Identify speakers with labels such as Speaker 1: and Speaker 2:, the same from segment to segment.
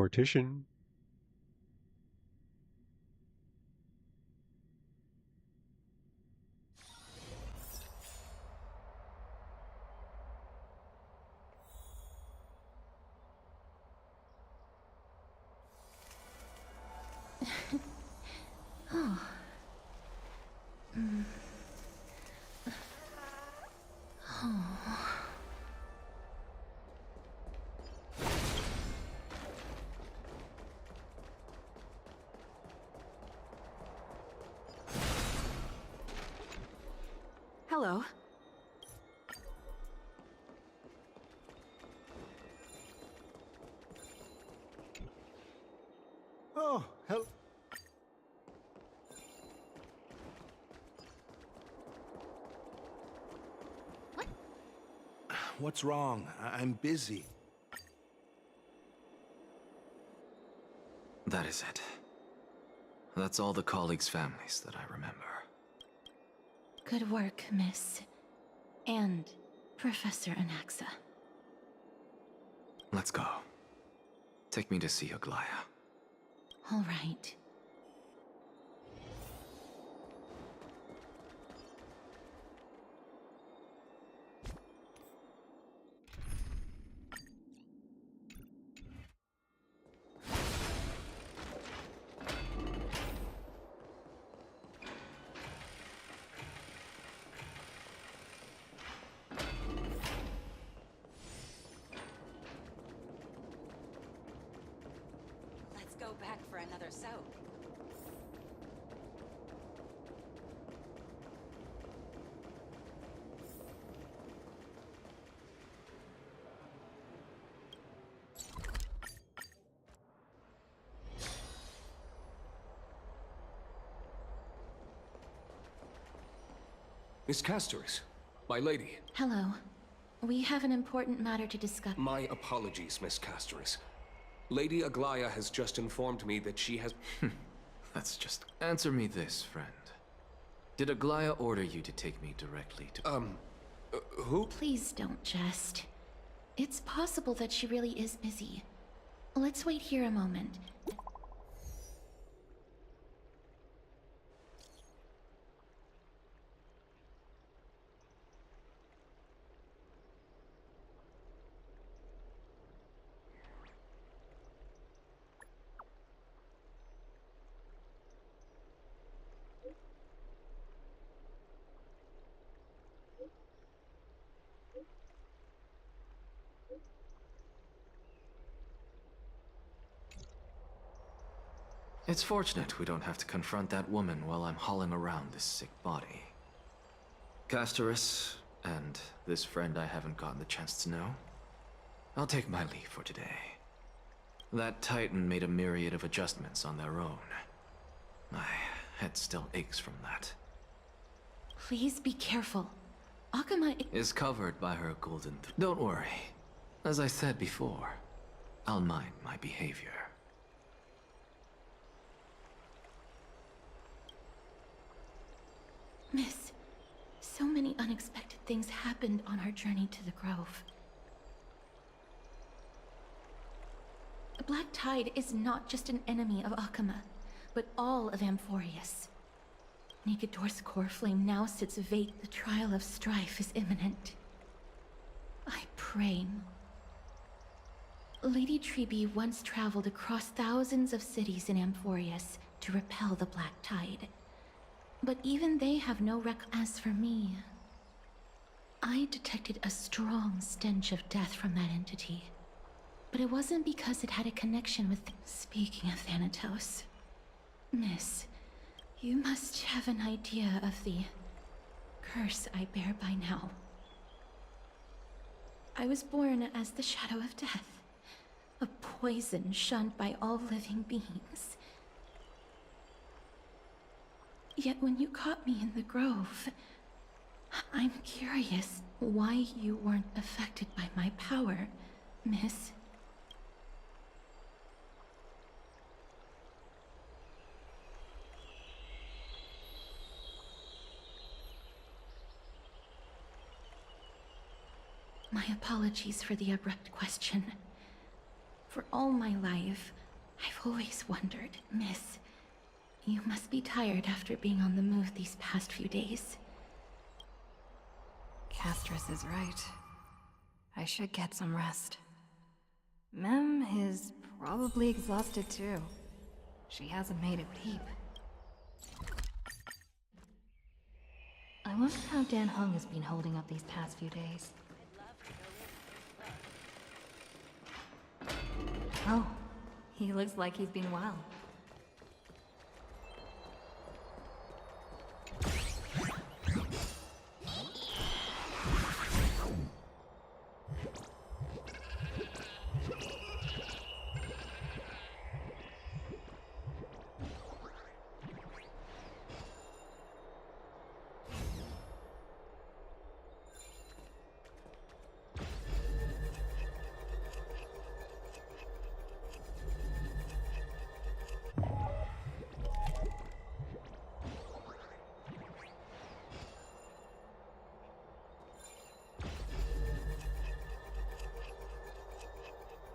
Speaker 1: mortician.
Speaker 2: Hello.
Speaker 3: Oh, hell.
Speaker 2: What?
Speaker 3: What's wrong? I'm busy.
Speaker 4: That is it. That's all the colleagues' families that I remember.
Speaker 5: Good work, Miss. And Professor Anaxa.
Speaker 4: Let's go. Take me to see Aglaya.
Speaker 5: All right.
Speaker 2: Let's go back for another soak.
Speaker 6: Miss Castoris, my lady.
Speaker 5: Hello. We have an important matter to discuss.
Speaker 6: My apologies, Miss Castoris. Lady Aglaya has just informed me that she has...
Speaker 4: That's just... Answer me this, friend. Did Aglaya order you to take me directly to...
Speaker 6: who?
Speaker 5: Please don't jest. It's possible that she really is busy. Let's wait here a moment.
Speaker 4: It's fortunate we don't have to confront that woman while I'm hauling around this sick body. Castoris, and this friend I haven't gotten the chance to know, I'll take my leave for today. That Titan made a myriad of adjustments on their own. My head still aches from that.
Speaker 5: Please be careful. Akama
Speaker 4: Is covered by her golden... Don't worry. As I said before, I'll mind my behavior.
Speaker 5: Miss, so many unexpected things happened on our journey to the Grove. The Black Tide is not just an enemy of Akama, but all of Amphorius. Nigador's core flame now sits vacant. The trial of strife is imminent. I pray. Lady Treeby once traveled across thousands of cities in Amphorius to repel the Black Tide. But even they have no As for me, I detected a strong stench of death from that entity. But it wasn't because it had a connection with... Speaking of Thanatos, Miss, you must have an idea of the curse I bear by now. I was born as the shadow of death, a poison shunned by all living beings. Yet when you caught me in the grove, I'm curious why you weren't affected by my power, Miss. My apologies for the abrupt question. For all my life, I've always wondered, Miss, you must be tired after being on the move these past few days.
Speaker 2: Castris is right. I should get some rest. Mem is probably exhausted too. She hasn't made a peep.
Speaker 1: I wonder how Dan Heng has been holding up these past few days.
Speaker 2: Oh, he looks like he's been well.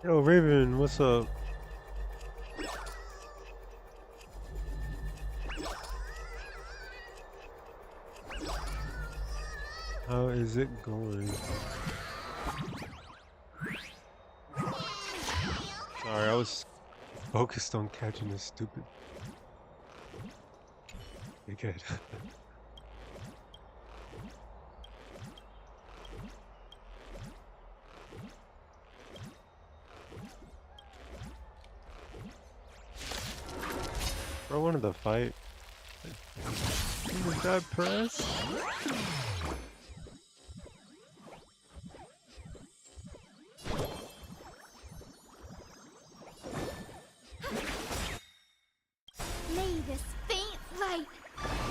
Speaker 7: Yo, Raven, what's up? How is it going? Sorry, I was focused on catching this stupid big head. I wanted to fight. Was that press?
Speaker 5: May this faint light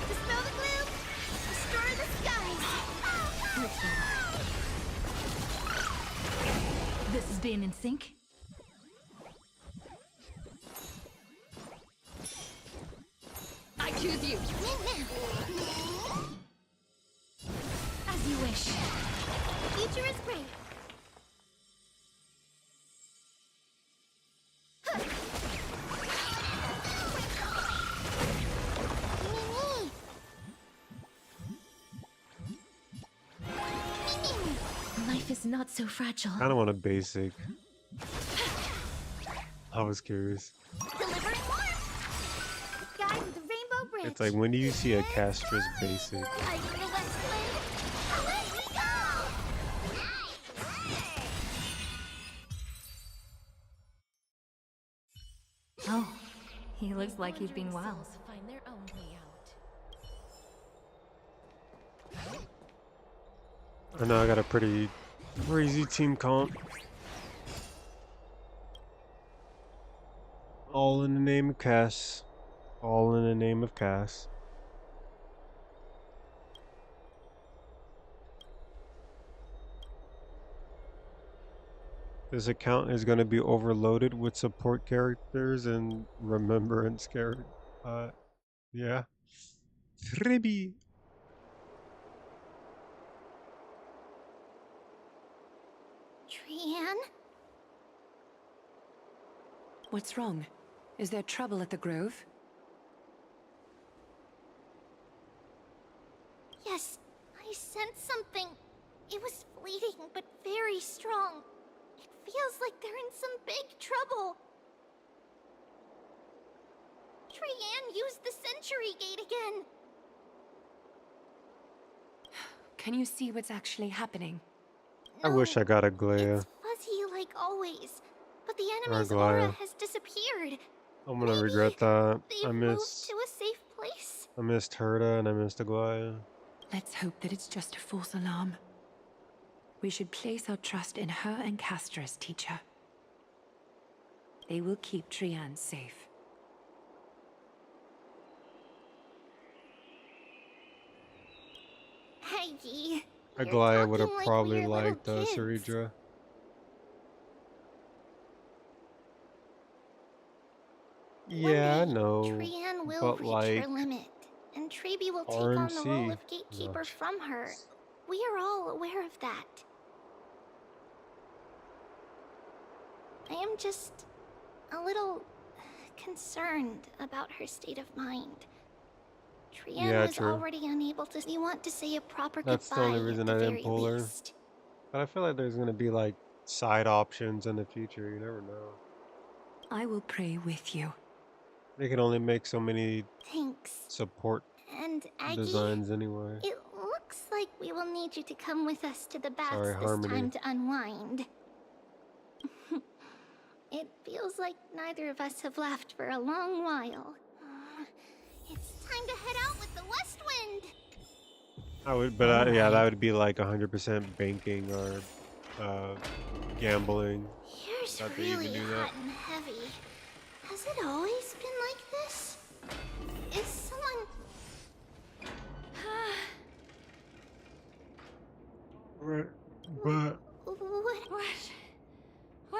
Speaker 5: dispel the gloom, destroy the skies.
Speaker 1: This is being in sync?
Speaker 5: I choose you. As you wish. The future is great. Life is not so fragile.
Speaker 7: I don't want a basic. I was curious.
Speaker 5: Delivering warmth. Guy with the rainbow bridge.
Speaker 7: It's like, when do you see a Castris basic?
Speaker 5: Are you the west wind? Away we go!
Speaker 2: Oh, he looks like he's been well.
Speaker 5: Find their own way out.
Speaker 7: I know I got a pretty crazy team comp. All in the name of Cass. All in the name of Cass. This account is going to be overloaded with support characters and remembrance characters. Yeah. Tribi.
Speaker 5: Trian?
Speaker 8: What's wrong? Is there trouble at the Grove?
Speaker 5: Yes, I sensed something. It was fleeting, but very strong. It feels like they're in some big trouble. Trian used the Century Gate again.
Speaker 8: Can you see what's actually happening?
Speaker 7: I wish I got a Glaya.
Speaker 5: It's fuzzy like always, but the
Speaker 7: Or
Speaker 5: enemy's
Speaker 7: Glaya.
Speaker 5: aura has disappeared.
Speaker 7: I'm gonna
Speaker 5: Maybe
Speaker 7: regret that.
Speaker 5: They've
Speaker 7: I
Speaker 5: moved
Speaker 7: missed
Speaker 5: to a safe place.
Speaker 7: Herda and I missed Aglaya.
Speaker 8: Let's hope that it's just a false alarm. We should place our trust in her and Castris, teacher. They will keep Trian safe.
Speaker 5: Hey, Yi.
Speaker 7: Aglaya would have
Speaker 5: talking like
Speaker 7: probably
Speaker 5: we're little
Speaker 7: liked
Speaker 5: kids.
Speaker 7: Saridra. Yeah, I
Speaker 5: One day,
Speaker 7: know.
Speaker 5: Trian will
Speaker 7: but
Speaker 5: reach
Speaker 7: like
Speaker 5: her limit, and Trebi will take on the role
Speaker 7: RMC.
Speaker 5: of gatekeeper
Speaker 7: No.
Speaker 5: from her. We are all aware of that.
Speaker 9: I am just a little concerned about her state of mind. Trian
Speaker 7: Yeah,
Speaker 9: was
Speaker 7: true.
Speaker 9: already unable to. We want to say a proper
Speaker 7: That's the
Speaker 9: goodbye
Speaker 7: only
Speaker 9: at
Speaker 7: reason
Speaker 9: the
Speaker 7: I didn't
Speaker 9: very
Speaker 7: pull her.
Speaker 9: least.
Speaker 7: But I feel like there's gonna be like side options in the future. You never know.
Speaker 8: I will pray with you.
Speaker 7: They can only make so many
Speaker 9: Thanks.
Speaker 7: support
Speaker 9: And Aggie,
Speaker 7: designs anyway.
Speaker 9: it looks like we will need you to come with us to the baths
Speaker 7: Sorry,
Speaker 9: this
Speaker 7: Harmony.
Speaker 9: time to unwind. It feels like neither of us have laughed for a long while. It's time to head out with the West Wind!
Speaker 7: I would, but yeah, that would be like 100% banking or gambling.
Speaker 9: Here's
Speaker 7: That they even
Speaker 9: really
Speaker 7: do that.
Speaker 9: hot and heavy. Has it always been like this? Is someone...
Speaker 7: Right, but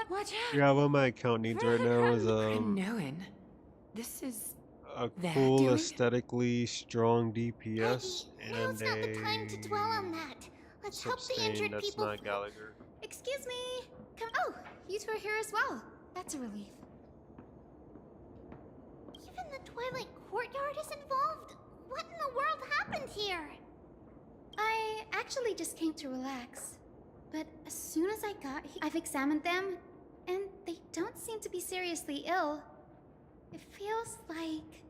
Speaker 8: What?
Speaker 7: yeah, what my account needs right now is
Speaker 8: Crinoan. This is
Speaker 7: a
Speaker 8: They're
Speaker 7: cool,
Speaker 8: doing-
Speaker 7: aesthetically strong DPS
Speaker 9: Aggie, now's
Speaker 7: and
Speaker 9: not the time to dwell on
Speaker 7: a
Speaker 9: that. Let's help the
Speaker 7: sustain
Speaker 9: injured
Speaker 7: that's
Speaker 9: people.
Speaker 7: not Gallagher.
Speaker 2: Excuse me. Come. Oh, you two are here as well. That's a relief.
Speaker 9: Even the Twilight Courtyard is involved. What in the world happened here?
Speaker 1: I actually just came to relax. But as soon as I got here, I've examined them, and they don't seem to be seriously ill. It feels like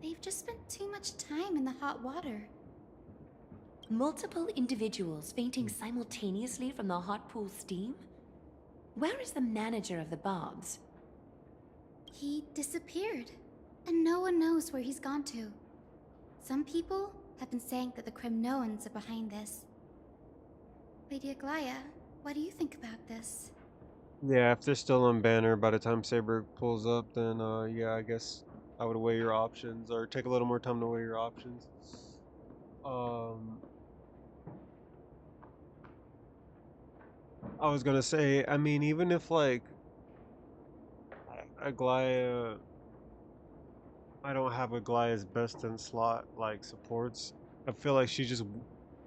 Speaker 1: they've just spent too much time in the hot water.
Speaker 8: multiple individuals fainting simultaneously from the hot pool steam? Where is the manager of the Bobs?
Speaker 1: He disappeared, and no one knows where he's gone to. Some people have been saying that the Cremnoans are behind this. Lady Aglaya, what do you think about this?
Speaker 7: Yeah, if they're still on banner by the time Saber pulls up, then yeah, I guess I would weigh your options or take a little more time to weigh your options. I was gonna say, I mean, even if like Aglaya, I don't have Aglaya's best in slot like supports. I feel like she just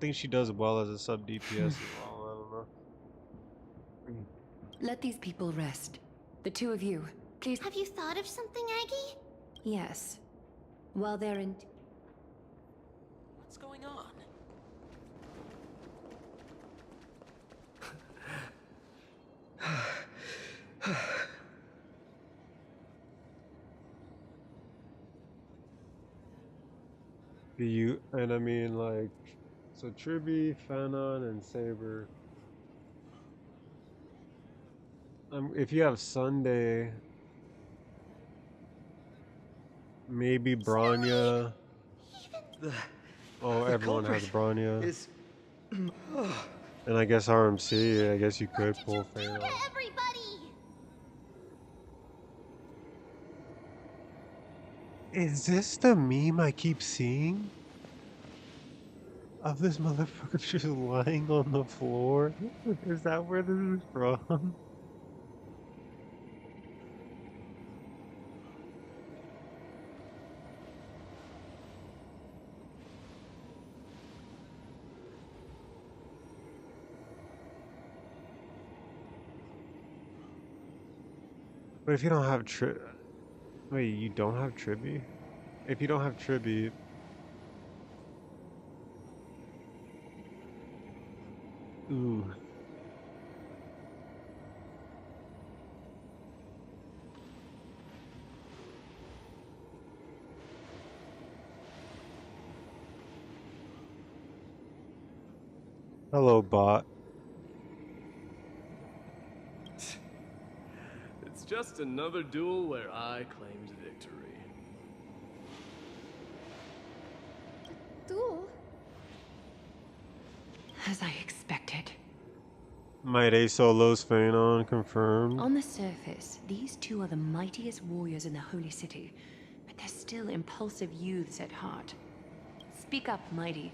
Speaker 7: think she does well as a sub DPS as well. I don't know.
Speaker 8: Let these people rest. The two of you, please.
Speaker 9: Have you thought of something, Aggie?
Speaker 8: Yes. While they're in.
Speaker 6: What's going on?
Speaker 7: And I mean like, so Tribby, Fanon, and Saber. If you have Sunday, maybe Branya. Oh, everyone has Branya. And I guess RMC, I guess you could pull Fanon.
Speaker 9: Everybody!
Speaker 7: Is this the meme I keep seeing? Of this motherfucker just lying on the floor? Is that where this is from? But if you don't have wait, you don't have Tribby? If you don't have Tribby, ooh. Hello, bot.
Speaker 10: It's just another duel where I claimed victory.
Speaker 1: Duel?
Speaker 8: As I expected.
Speaker 7: Might A solos Phanon confirmed.
Speaker 8: On the surface, these two are the mightiest warriors in the Holy City, but they're still impulsive youths at heart. Speak up, Mighty.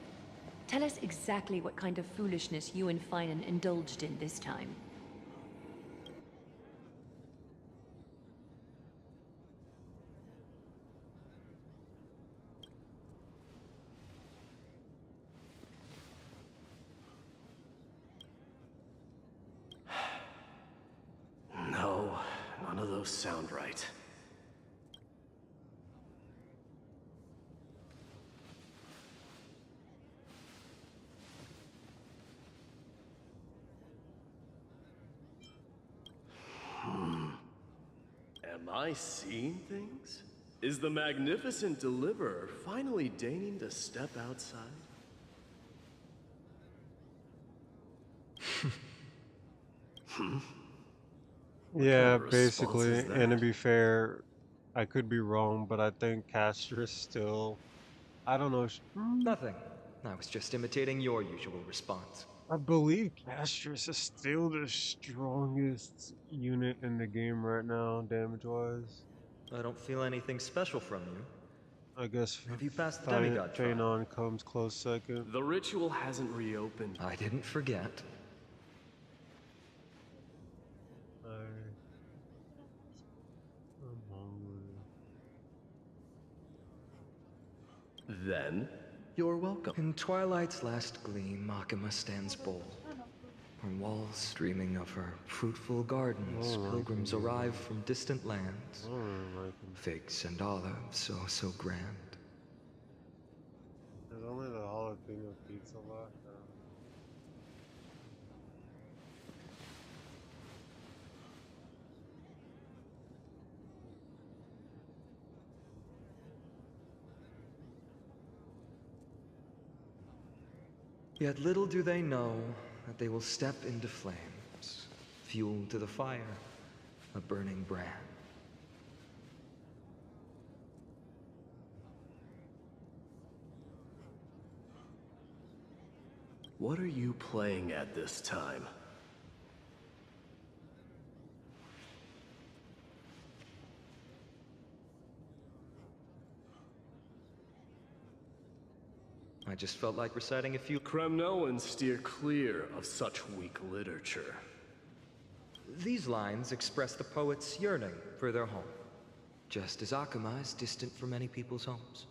Speaker 8: Tell us exactly what kind of foolishness you and Finan indulged in this time.
Speaker 10: No. those sound right. Am I seeing things? Is the magnificent deliverer finally deigning to step outside?
Speaker 7: Yeah,
Speaker 10: kind of response
Speaker 7: basically.
Speaker 10: is
Speaker 7: And to
Speaker 10: that?
Speaker 7: be fair, I could be wrong, but I think Castrus still. I don't know.
Speaker 11: Nothing. I was just imitating your usual response.
Speaker 7: I believe Castrus is still the strongest unit in the game right now, damage-wise.
Speaker 11: I don't feel anything special from you.
Speaker 7: I guess
Speaker 11: Have you passed the demigod trial?
Speaker 7: Phanon comes close second.
Speaker 10: The ritual hasn't reopened.
Speaker 11: I didn't forget.
Speaker 7: I'm hungry.
Speaker 10: Then, you're welcome.
Speaker 11: In twilight's last gleam, Makima stands bold. Her walls streaming of her fruitful gardens, pilgrims arrive from distant lands. Figs and olives, oh so grand.
Speaker 7: There's only the jalapeno pizza left.
Speaker 11: Yet little do they know that they will step into flames, fuel to the fire, a burning brand.
Speaker 10: What are you playing at this time?
Speaker 11: I just felt like reciting a few.
Speaker 10: Kremnoans steer clear of such weak literature.
Speaker 11: These lines express the poet's yearning for their home, just as Akama is distant from many people's homes.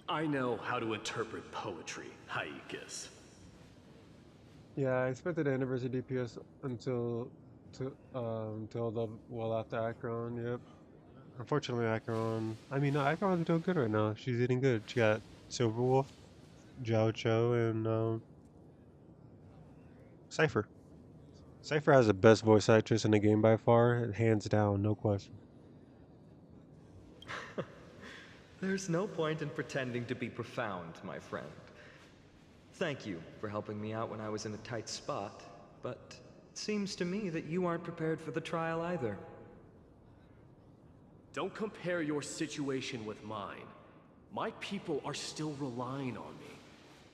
Speaker 10: I know how to interpret poetry, Haikis.
Speaker 7: Yeah, I expected the anniversary DPS until well after Acheron. Yep. Unfortunately, Acheron. I mean, no, Acheron's doing good right now. She's eating good. She got Silverwolf, Jiao Cho, and Cypher. Cypher has the best voice actress in the game by far, hands down, no question.
Speaker 11: There's no point in pretending to be profound, my friend. Thank you for helping me out when I was in a tight spot, but it seems to me that you aren't prepared for the trial either.
Speaker 10: Don't compare your situation with mine. My people are still relying on me.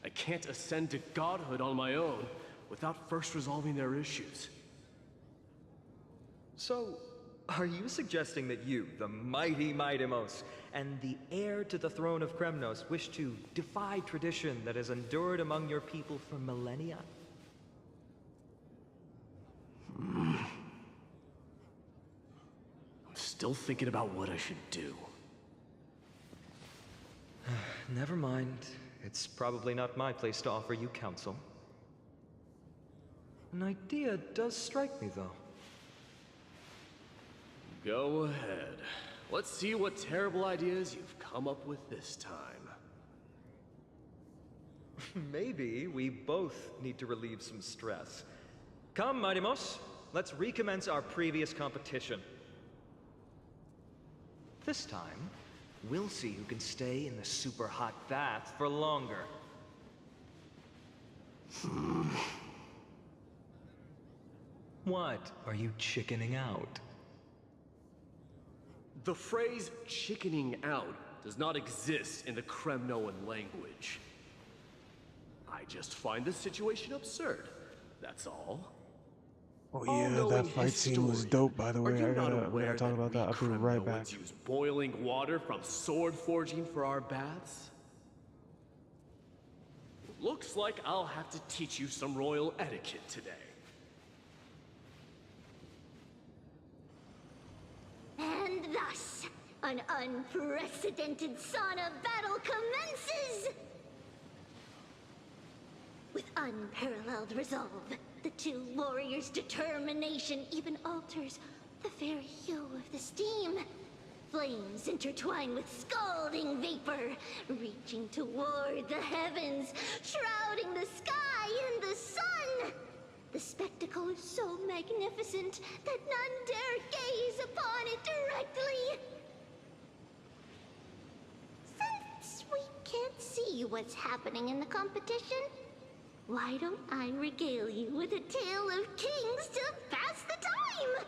Speaker 10: I can't ascend to godhood on my own without first resolving their issues.
Speaker 11: So, are you suggesting that you, the mighty Mightimos, and the heir to the throne of Kremnos, wish to defy tradition that has endured among your people for millennia?
Speaker 10: I'm still thinking about what I should do.
Speaker 11: Never mind. It's probably not my place to offer you counsel. An idea does strike me, though.
Speaker 10: Go ahead. Let's see what terrible ideas you've come up with this time.
Speaker 11: Maybe we both need to relieve some stress. Come, Mightimos, let's recommence our previous competition. This time, we'll see who can stay in the super hot bath for longer. What? Are you chickening out?
Speaker 10: The phrase chickening out does not exist in the Kremnoan language. I just find the situation absurd, that's all.
Speaker 7: Oh yeah, that fight scene was dope, by the way. I'm gonna talk about that. I'll be right back.
Speaker 10: Use boiling water from sword forging for our baths? Looks like I'll have to teach you some royal etiquette today.
Speaker 9: And thus, an unprecedented sauna battle commences! unparalleled resolve. The two warriors' determination even alters the very hue of the steam. Flames intertwine with scalding vapor, reaching toward the heavens, shrouding the sky in the sun. The spectacle is so magnificent that none dare gaze upon it directly. Since we can't see what's happening in the competition, why don't I regale you with a tale of kings to pass the time?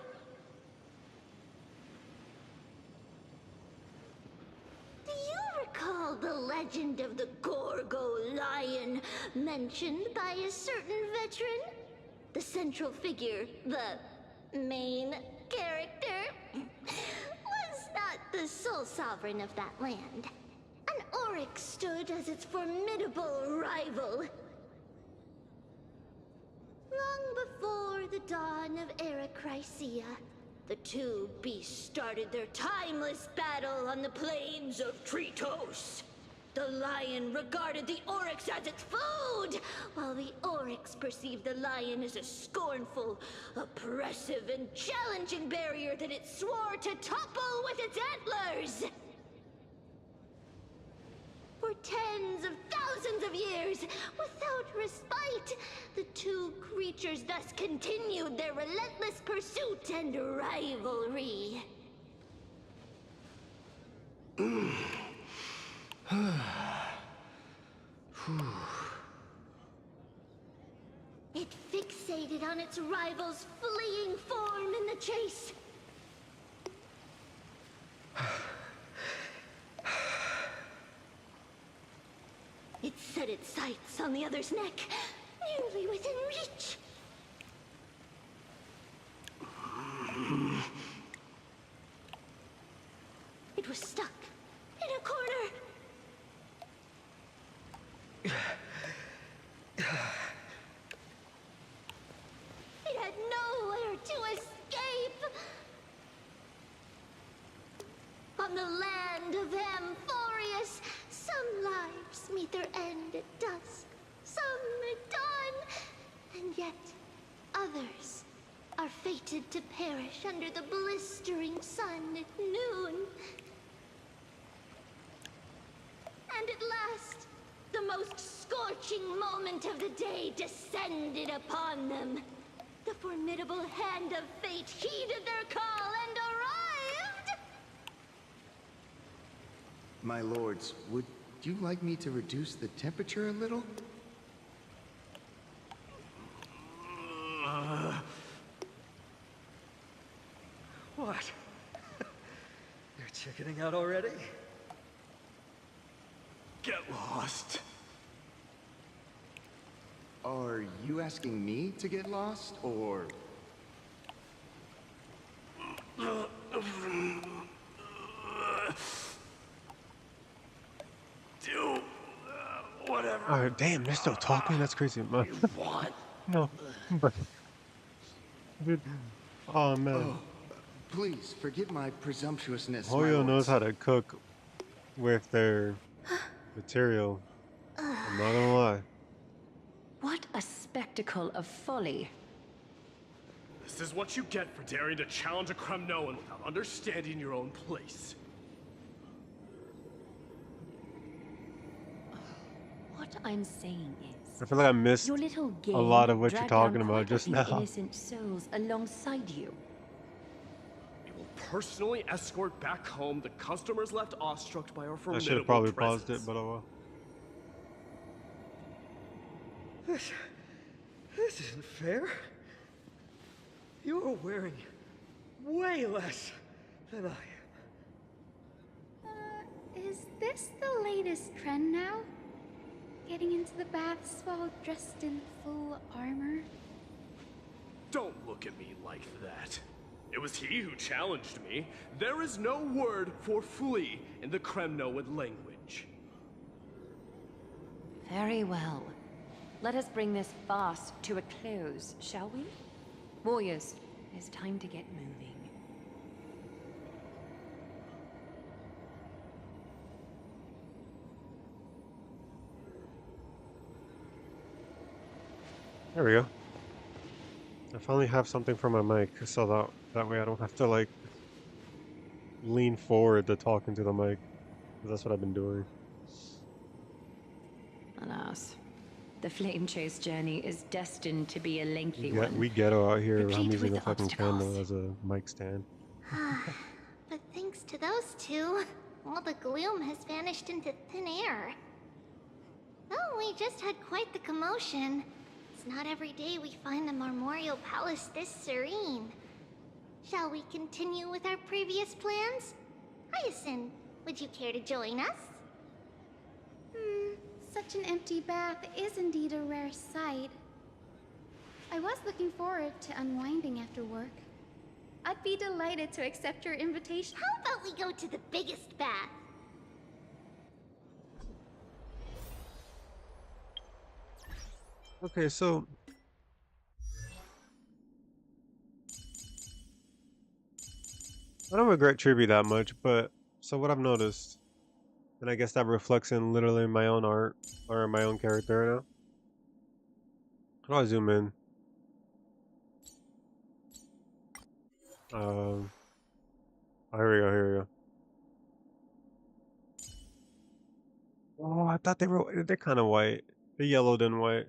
Speaker 9: Do you recall the legend of the Gorgo lion mentioned by a certain veteran? The central figure, the main character, was not the sole sovereign of that land. An oryx stood as its formidable rival. Long before the dawn of Era Chrysia, the two beasts started their timeless battle on the plains of Tritos. The lion regarded the oryx as its food, while the oryx perceived the lion as a scornful, oppressive, and challenging barrier that it swore to topple with its antlers. For tens of thousands of years, without respite, the two creatures thus continued their relentless pursuit and rivalry. It fixated on its rival's fleeing form in the chase. It set its sights on the other's neck, nearly within reach. It was stuck in a corner. It had nowhere to escape. On the land of Amphorius, some lives meet their end at dusk, some at dawn, and yet others are fated to perish under the blistering sun at noon. And at last, the most scorching moment of the day descended upon them. The formidable hand of fate heeded their call and arrived!
Speaker 3: My lords, would you like me to reduce the temperature a little?
Speaker 11: What? You're chickening out already?
Speaker 10: Get lost.
Speaker 3: Are you asking me to get lost, or...
Speaker 10: Do whatever.
Speaker 7: Alright, damn, they're still talking? That's crazy, man.
Speaker 10: Want.
Speaker 7: No, but... Dude. Oh, man.
Speaker 3: Oh, please, forgive my presumptuousness, my
Speaker 7: Hoyo knows
Speaker 3: lords.
Speaker 7: how to cook with their material. I'm not gonna lie.
Speaker 8: What a spectacle of folly.
Speaker 10: This is what you get for daring to challenge a Kremnoan without understanding your own place.
Speaker 8: What I'm saying is,
Speaker 7: I feel like I missed
Speaker 8: your little game
Speaker 7: a lot of what you're
Speaker 8: dragged
Speaker 7: talking
Speaker 8: down
Speaker 7: about
Speaker 8: quite a
Speaker 7: just
Speaker 8: few
Speaker 7: now.
Speaker 8: innocent souls alongside you.
Speaker 10: We will personally escort back home the customers left awestruck by our
Speaker 7: I
Speaker 10: formidable
Speaker 7: should have probably
Speaker 10: presence.
Speaker 7: paused it, but oh well.
Speaker 11: This isn't fair. You're wearing way less than I am.
Speaker 1: Is this the latest trend now? Getting into the baths while dressed in full armor?
Speaker 10: Don't look at me like that. It was he who challenged me. There is no word for flee in the Kremnoan language.
Speaker 8: Very well. Let us bring this farce to a close, shall we? Warriors, it is time to get moving.
Speaker 7: There we go. I finally have something for my mic, so that way I don't have to like lean forward to talk into the mic. 'Cause that's what I've been doing.
Speaker 8: Alas, the flame chase journey is destined to be a lengthy one.
Speaker 7: We ghetto out here. I'm
Speaker 8: replete
Speaker 7: using a
Speaker 8: with
Speaker 7: fucking
Speaker 8: obstacles.
Speaker 7: candle as a mic stand.
Speaker 9: But thanks to those two, all the gloom has vanished into thin air. Well, we just had quite the commotion. It's not every day we find the Marmorial Palace this serene. Shall we continue with our previous plans? Hyacinth, would you care to join us?
Speaker 1: Such an empty bath is indeed a rare sight. I was looking forward to unwinding after work. I'd be delighted to accept your invitation.
Speaker 9: How about we go to the biggest bath?
Speaker 7: Okay, so I don't regret Tribute that much, but so what I've noticed, and I guess that reflects in literally my own art or my own character right now. How do I zoom in? Oh, here we go, here we go. Oh, I thought they're kind of white. They're yellowed and white.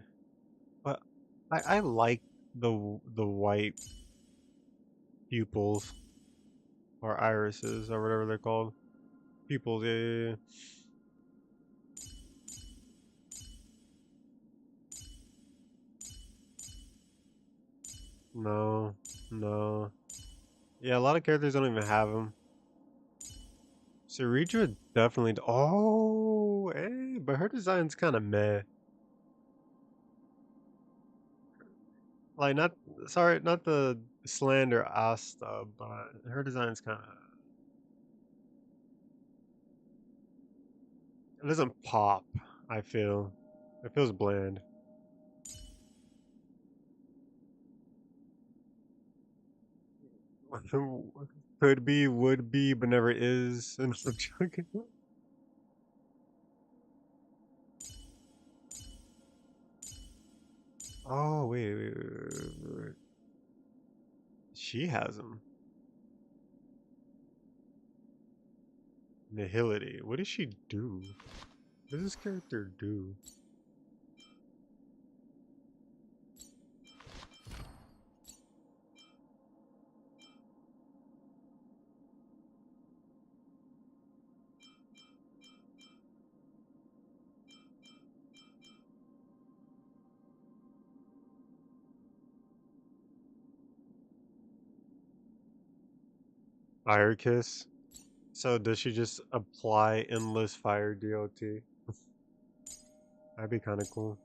Speaker 7: But I like the white pupils or irises or whatever they're called. Pupils, yeah. No. Yeah, a lot of characters don't even have them. Ceridra definitely. Oh, hey, but her design's kind of meh. Like, not the slander Asta, but her design's kind of. It doesn't pop. I feel. It feels bland. Could be, would be, but never is. And I'm joking. Oh, wait. She has them. Nihility. What does she do? What does this character do? Fire Kiss. So does she just apply endless fire DOT? That'd be kind of cool.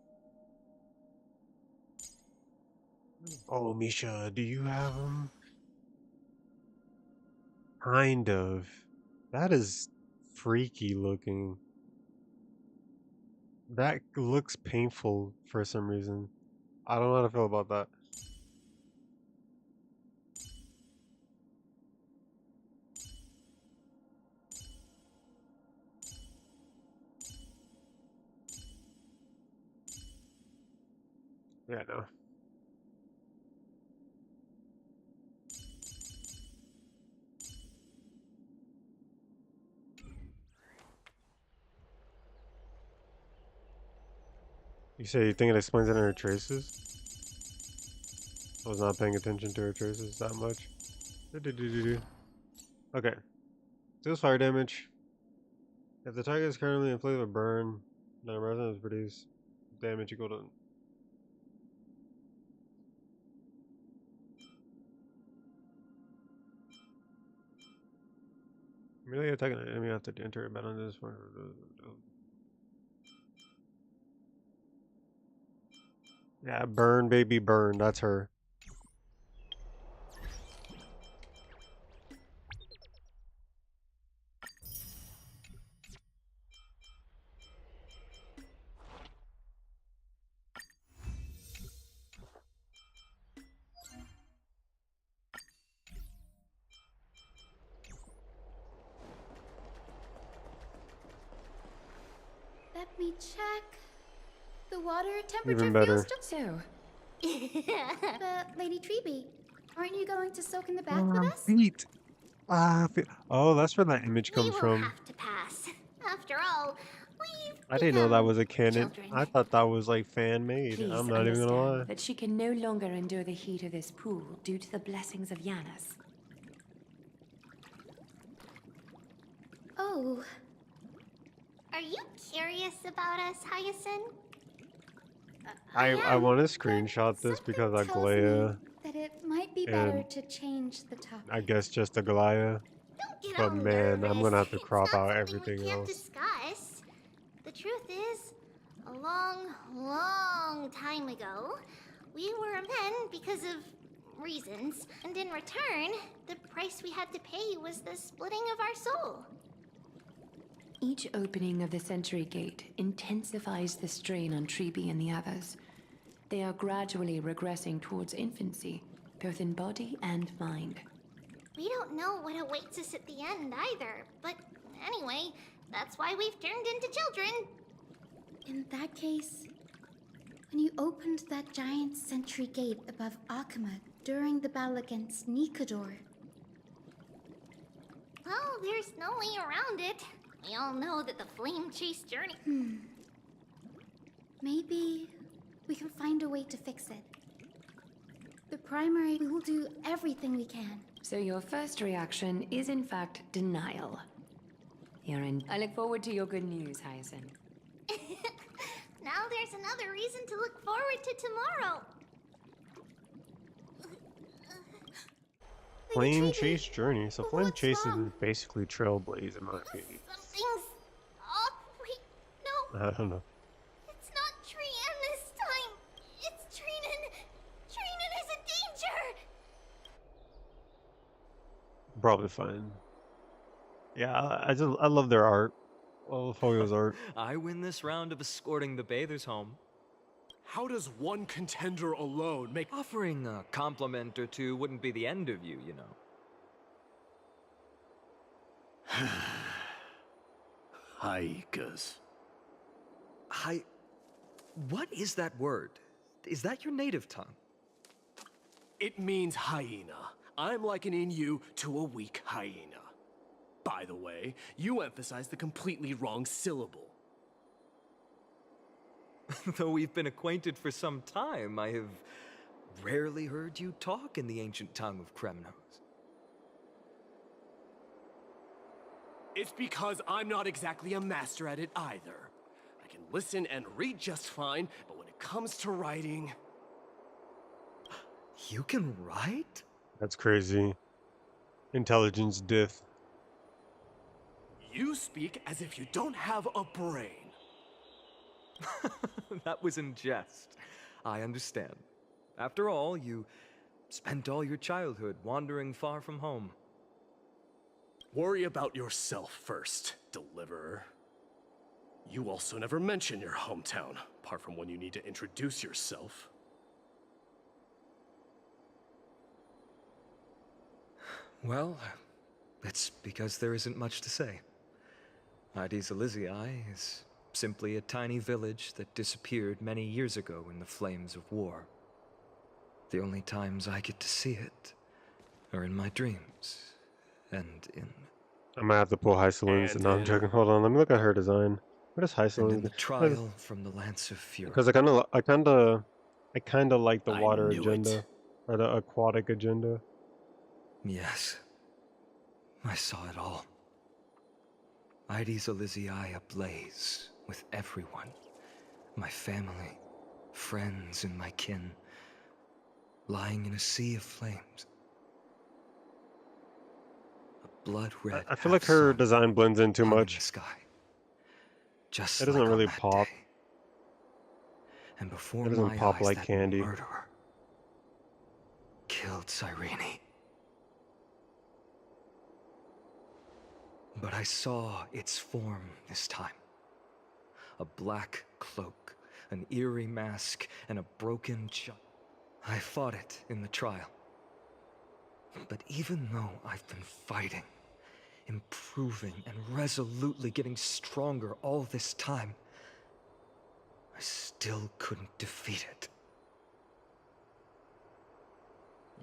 Speaker 7: Oh, Misha, do you have them? Kind of. That is freaky looking. That looks painful for some reason. I don't know how to feel about that. Yeah, no. You say you think it explains it in her traces? I was not paying attention to her traces that much. Okay. Deals fire damage. If the target is currently inflicted with a burn, then a resident is produce damage equal to. Merely attacking an enemy after to enter a battle into this one. Yeah, burn, baby, burn. That's her.
Speaker 1: Let me check. The water temperature
Speaker 7: Even better.
Speaker 1: feels just
Speaker 8: So,
Speaker 1: But, Lady Treeby, aren't you going to soak in the bath with us?
Speaker 7: Feet. Oh, that's where that image
Speaker 9: We
Speaker 7: comes
Speaker 9: will
Speaker 7: from.
Speaker 9: have to pass. After all, we've
Speaker 7: I didn't know that
Speaker 9: become
Speaker 7: was a canon.
Speaker 9: children.
Speaker 7: I thought that was like fan made.
Speaker 8: Please
Speaker 7: I'm not even gonna lie.
Speaker 8: understand that she can no longer endure the heat of this pool due to the blessings of Yanis.
Speaker 1: Oh,
Speaker 9: Are you curious about us, Hyacinth?
Speaker 7: I
Speaker 1: am,
Speaker 7: want to
Speaker 1: but
Speaker 7: screenshot this
Speaker 1: something
Speaker 7: because
Speaker 1: tells
Speaker 7: Aglaya,
Speaker 1: me that it might be better
Speaker 7: and
Speaker 1: to change the topic.
Speaker 7: I guess just Aglaya.
Speaker 9: Don't get
Speaker 7: But
Speaker 9: all
Speaker 7: man,
Speaker 9: nervous.
Speaker 7: I'm gonna have to
Speaker 9: It's
Speaker 7: crop
Speaker 9: not
Speaker 7: out
Speaker 9: something
Speaker 7: everything
Speaker 9: we can't
Speaker 7: else.
Speaker 9: discuss. The truth is, a long, long time ago, we were men because of reasons, and in return, the price we had to pay was the splitting of our soul.
Speaker 8: Each opening of the Century Gate intensifies the strain on Treeby and the others. They are gradually regressing towards infancy, both in body and mind.
Speaker 9: We don't know what awaits us at the end either, but anyway, that's why we've turned into children.
Speaker 1: In that case, when you opened that giant sentry gate above Akama during the battle against Nikador,
Speaker 9: Well, there's no way around it. We all know that the flame chase journey.
Speaker 1: maybe we can find a way to fix it. The primary, we will do everything we can.
Speaker 8: So your first reaction is in fact denial. I look forward to your good news, Hyacinth.
Speaker 9: Now there's another reason to look forward to tomorrow.
Speaker 7: Flame
Speaker 1: Treeby,
Speaker 7: Chase Journey. So
Speaker 1: but
Speaker 7: Flame
Speaker 1: what's
Speaker 7: Chase is
Speaker 1: wrong?
Speaker 7: basically Trailblaze in my opinion.
Speaker 9: Something's up. Wait, no,
Speaker 7: I don't know.
Speaker 9: it's not Trian this time. It's Trinan. Trinan is in danger.
Speaker 7: Probably fine. Yeah, I love their art. All the Foyo's art.
Speaker 11: I win this round of escorting the bathers home.
Speaker 10: How does one contender alone make...
Speaker 11: Offering a compliment or two wouldn't be the end of you, you know.
Speaker 10: Haikas.
Speaker 11: What is that word? Is that your native tongue?
Speaker 10: It means hyena. I'm likening you to a weak hyena. By the way, you emphasize the completely wrong syllable.
Speaker 11: Though we've been acquainted for some time, I have rarely heard you talk in the ancient tongue of Kremnos.
Speaker 10: It's because I'm not exactly a master at it either. I can listen and read just fine, but when it comes to writing...
Speaker 11: You can write?
Speaker 7: That's crazy. Intelligence diff.
Speaker 10: You speak as if you don't have a brain.
Speaker 11: That was in jest. I understand. After all, you spent all your childhood wandering far from home.
Speaker 10: Worry about yourself first, Deliverer. You also never mention your hometown, apart from when you need to introduce yourself.
Speaker 11: Well, it's because there isn't much to say. Ides Elysiae is simply a tiny village that disappeared many years ago in the flames of war. The only times I get to see it are in my dreams, and in...
Speaker 7: I might have to pull Hysolines.
Speaker 10: And
Speaker 7: No, I'm
Speaker 10: in-
Speaker 7: joking. Hold on, let me look at her design. What is
Speaker 11: and in
Speaker 7: Hysolines?
Speaker 11: the trial from the Lance of Fury.
Speaker 7: Because I kind of like the
Speaker 10: I
Speaker 7: water
Speaker 10: knew
Speaker 7: agenda,
Speaker 10: it.
Speaker 7: or the aquatic agenda.
Speaker 11: Yes, I saw it all. Ides Elysiae ablaze with everyone. My family, friends, and my kin. Lying in a sea of flames. A blood-red
Speaker 7: I feel like her
Speaker 11: half-sun
Speaker 7: design blends in too
Speaker 11: hung in
Speaker 7: much.
Speaker 11: the sky. Just
Speaker 7: It doesn't
Speaker 11: like on
Speaker 7: really
Speaker 11: that
Speaker 7: pop.
Speaker 11: day. And before
Speaker 7: It doesn't
Speaker 11: my
Speaker 7: pop
Speaker 11: eyes,
Speaker 7: like
Speaker 11: that
Speaker 7: candy.
Speaker 11: murderer killed Cyrene. But I saw its form this time. A black cloak, an eerie mask, and a broken shot. I fought it in the trial. But even though I've been fighting, improving, and resolutely getting stronger all this time, I still couldn't defeat it.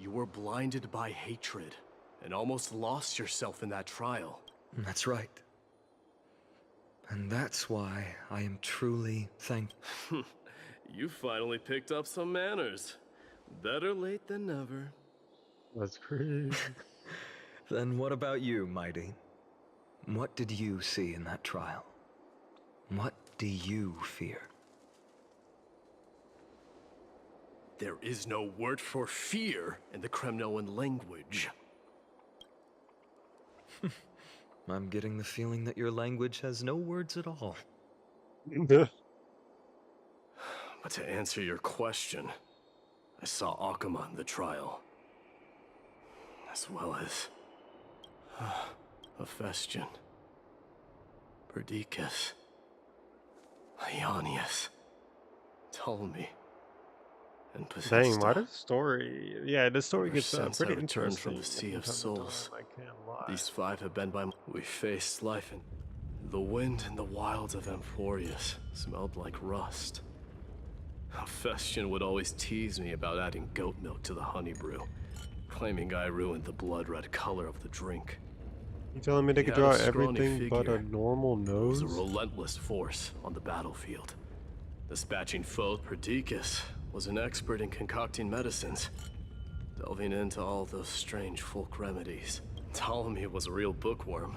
Speaker 10: You were blinded by hatred, and almost lost yourself in that trial.
Speaker 11: That's right. And that's why I am truly thankful.
Speaker 10: You finally picked up some manners. Better late than never.
Speaker 7: That's crazy.
Speaker 11: Then what about you, Mighty? What did you see in that trial? What do you fear?
Speaker 10: There is no word for fear in the Kremnoan language.
Speaker 11: I'm getting the feeling that your language has no words at all.
Speaker 10: But to answer your question, I saw Akuma in the trial. As well as... Hephaestion, Perdiccas, Ionius, Ptolemy, and Possessed.
Speaker 7: Dang, why does the story... Yeah, the story
Speaker 10: Ever
Speaker 7: gets
Speaker 10: since
Speaker 7: pretty
Speaker 10: I returned
Speaker 7: interesting
Speaker 10: from the Sea of
Speaker 7: time to
Speaker 10: Souls,
Speaker 7: time, I can't lie.
Speaker 10: these 5 have been by... We faced life in... The wind in the wilds of Amphorius smelled like rust. Hephaestion would always tease me about adding goat milk to the honey brew, claiming I ruined the blood-red color of the drink.
Speaker 7: You telling me they could
Speaker 10: He had
Speaker 7: draw
Speaker 10: a scrawny
Speaker 7: everything but a
Speaker 10: figure.
Speaker 7: normal
Speaker 10: He
Speaker 7: nose?
Speaker 10: was a relentless force on the battlefield. Dispatching foes, Perdiccas was an expert in concocting medicines, delving into all those strange folk remedies. Ptolemy was a real bookworm,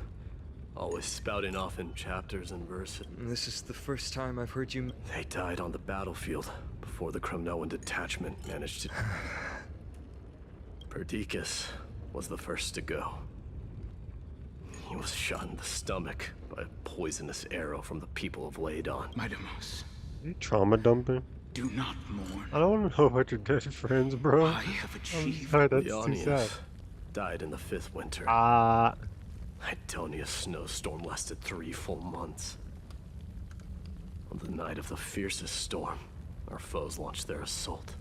Speaker 10: always spouting off in chapters and verses.
Speaker 11: This is the first time I've heard you...
Speaker 10: They died on the battlefield before the Kremnoan detachment managed to... Perdiccas was the first to go. He was shot in the stomach by a poisonous arrow from the people of Ladon.
Speaker 12: Midamos,
Speaker 7: You trauma dumping?
Speaker 12: do not mourn.
Speaker 7: I don't want to know about your dead friends, bro.
Speaker 12: I have achieved.
Speaker 7: Sorry, that's too
Speaker 10: Ionius
Speaker 7: sad.
Speaker 10: died in the 5th winter. Idonia's snowstorm lasted 3 full months. On the night of the fiercest storm, our foes launched their assault.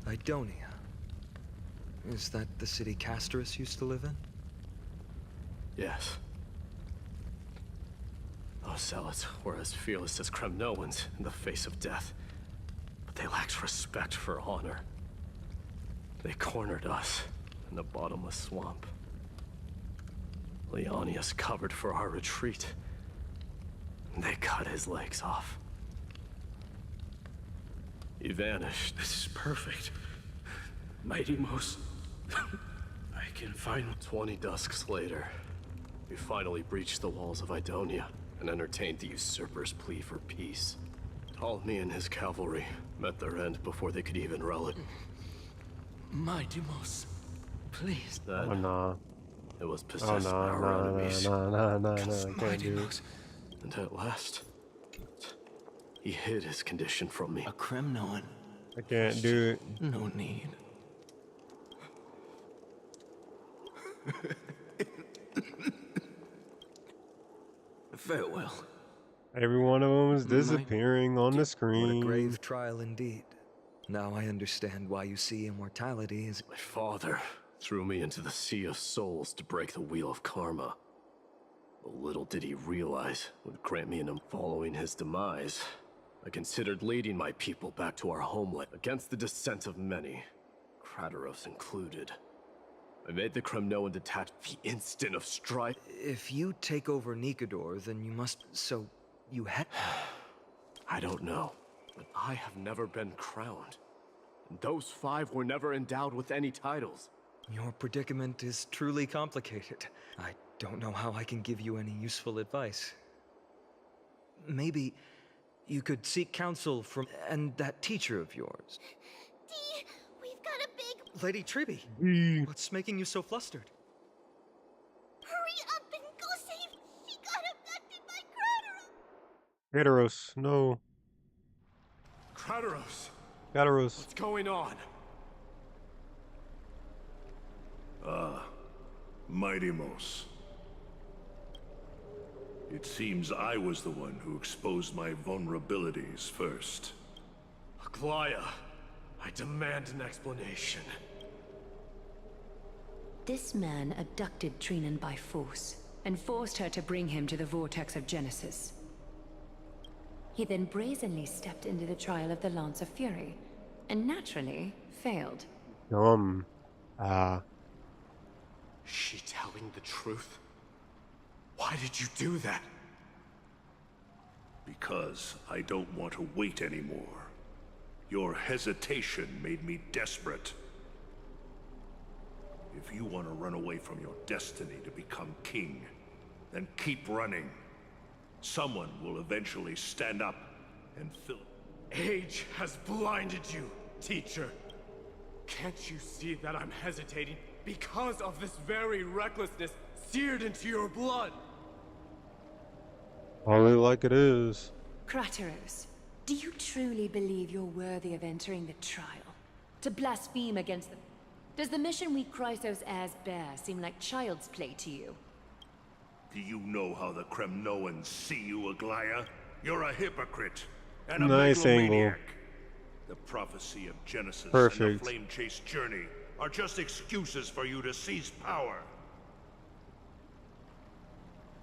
Speaker 11: Idonia. Is that the city Castorus used to live in?
Speaker 10: Yes. Those zealots were as fearless as Kremnoans in the face of death, but they lacked respect for honor. They cornered us in the bottomless swamp. Leonius covered for our retreat, and they cut his legs off. He vanished.
Speaker 12: This is perfect. Mighty Most. I can find
Speaker 10: 20 dusks later, we finally breached the walls of Idonia and entertained the usurper's plea for peace. Ptolemy and his cavalry met their end before they could even relish.
Speaker 12: Mighty Most. Please.
Speaker 10: Then,
Speaker 7: Oh, nah.
Speaker 10: it was
Speaker 7: Oh,
Speaker 10: possessed by
Speaker 7: nah,
Speaker 10: our
Speaker 7: nah,
Speaker 10: enemies.
Speaker 7: nah. I can't
Speaker 12: Mighty
Speaker 7: do it.
Speaker 12: Most.
Speaker 10: And at last, he hid his condition from me.
Speaker 12: A Kremnoan.
Speaker 7: I can't do it.
Speaker 12: No need. Farewell.
Speaker 7: Every one of them is
Speaker 12: My-
Speaker 7: disappearing on the
Speaker 11: What a
Speaker 7: screen.
Speaker 11: grave trial indeed. Now I understand why you see immortality as...
Speaker 10: My father threw me into the Sea of Souls to break the wheel of karma. But little did he realize it would grant me an following his demise. I considered leading my people back to our homeland against the dissent of many, Kratoros included. I made the Kremnoan detach the instant of strife.
Speaker 11: If you take over Nikodor, then you must... So, you had...
Speaker 10: I don't know, but I have never been crowned. And those 5 were never endowed with any titles.
Speaker 11: Your predicament is truly complicated. I don't know how I can give you any useful advice. Maybe you could seek counsel from... and that teacher of yours.
Speaker 9: Dee, we've got a big...
Speaker 11: Lady Tribby. What's making you so flustered?
Speaker 9: Hurry up and go save... She got abducted by Kratoros!
Speaker 7: Kratoros, no.
Speaker 10: Kratoros,
Speaker 7: Kratoros.
Speaker 10: what's going on?
Speaker 13: Mighty-Mos. It seems I was the one who exposed my vulnerabilities first.
Speaker 10: Aglaya, I demand an explanation.
Speaker 8: This man abducted Trinan by force, and forced her to bring him to the Vortex of Genesis. He then brazenly stepped into the trial of the Lance of Fury, and naturally failed.
Speaker 12: She telling the truth? Why did you do that?
Speaker 13: Because I don't want to wait anymore. Your hesitation made me desperate. If you want to run away from your destiny to become king, then keep running. Someone will eventually stand up and fill it.
Speaker 12: Age has blinded you, teacher. Can't you see that I'm hesitating because of this very recklessness seared into your blood?
Speaker 7: Only like it is.
Speaker 8: Crateros, do you truly believe you're worthy of entering the trial? To blaspheme against the... Does the mission we Chrysos heirs bear seem like child's play to you?
Speaker 13: Do you know how the Kremnoans see you, Aglaya? You're a hypocrite and a
Speaker 7: Nice angle.
Speaker 13: megalomaniac. The prophecy of Genesis and
Speaker 7: Perfect.
Speaker 13: the Flame Chase journey are just excuses for you to seize power.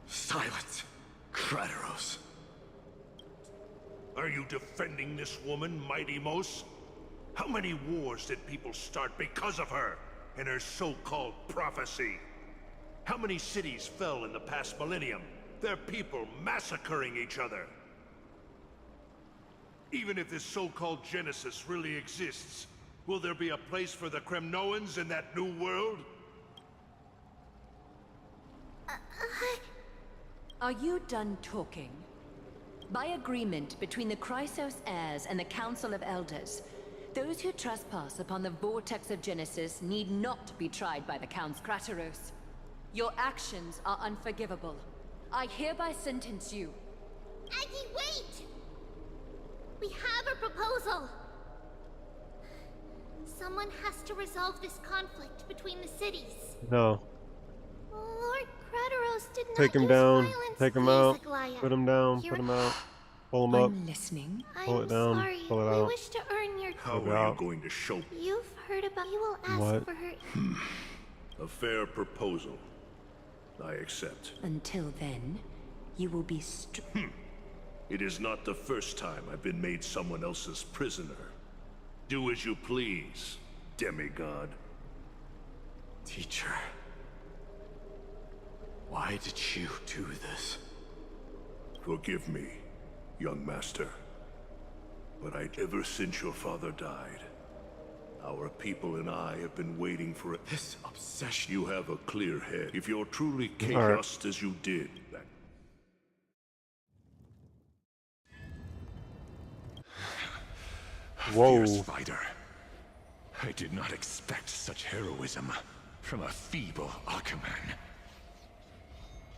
Speaker 12: Silence, Crateros.
Speaker 13: Are you defending this woman, Mighty Mos? How many wars did people start because of her and her so-called prophecy? How many cities fell in the past millennium? Their people massacring each other. Even if this so-called Genesis really exists, will there be a place for the Kremnoans in that new world?
Speaker 8: Are you done talking? By agreement between the Chrysos heirs and the Council of Elders, those who trespass upon the Vortex of Genesis need not be tried by the Counts Crateros. Your actions are unforgivable. I hereby sentence you.
Speaker 9: Aggie, wait! We have a proposal! Someone has to resolve this conflict between the cities.
Speaker 7: No.
Speaker 9: Lord Crateros did not
Speaker 7: Take him
Speaker 9: use
Speaker 7: down.
Speaker 9: violence,
Speaker 7: Take him
Speaker 9: please,
Speaker 7: out.
Speaker 9: Aglaya.
Speaker 7: Put him down.
Speaker 9: You're-
Speaker 7: Put him out. Pull him up.
Speaker 8: I'm listening.
Speaker 7: Pull it down.
Speaker 9: Sorry,
Speaker 7: Pull it
Speaker 9: we
Speaker 7: out.
Speaker 9: wish to earn your...
Speaker 13: How
Speaker 7: Look
Speaker 13: are
Speaker 7: out.
Speaker 13: you going to show
Speaker 9: You've heard about... You will ask
Speaker 7: What?
Speaker 9: for her...
Speaker 13: a fair proposal? I accept.
Speaker 8: Until then, you will be
Speaker 13: It is not the first time I've been made someone else's prisoner. Do as you please, demigod.
Speaker 12: Teacher, why did you do this?
Speaker 13: Forgive me, young master. But ever since your father died, our people and I have been waiting for it.
Speaker 12: This obsession.
Speaker 13: You have a clear head. If you're truly
Speaker 7: All right.
Speaker 13: just as you did back...
Speaker 7: Whoa.
Speaker 14: Fierce fighter. I did not expect such heroism from a feeble Aquaman.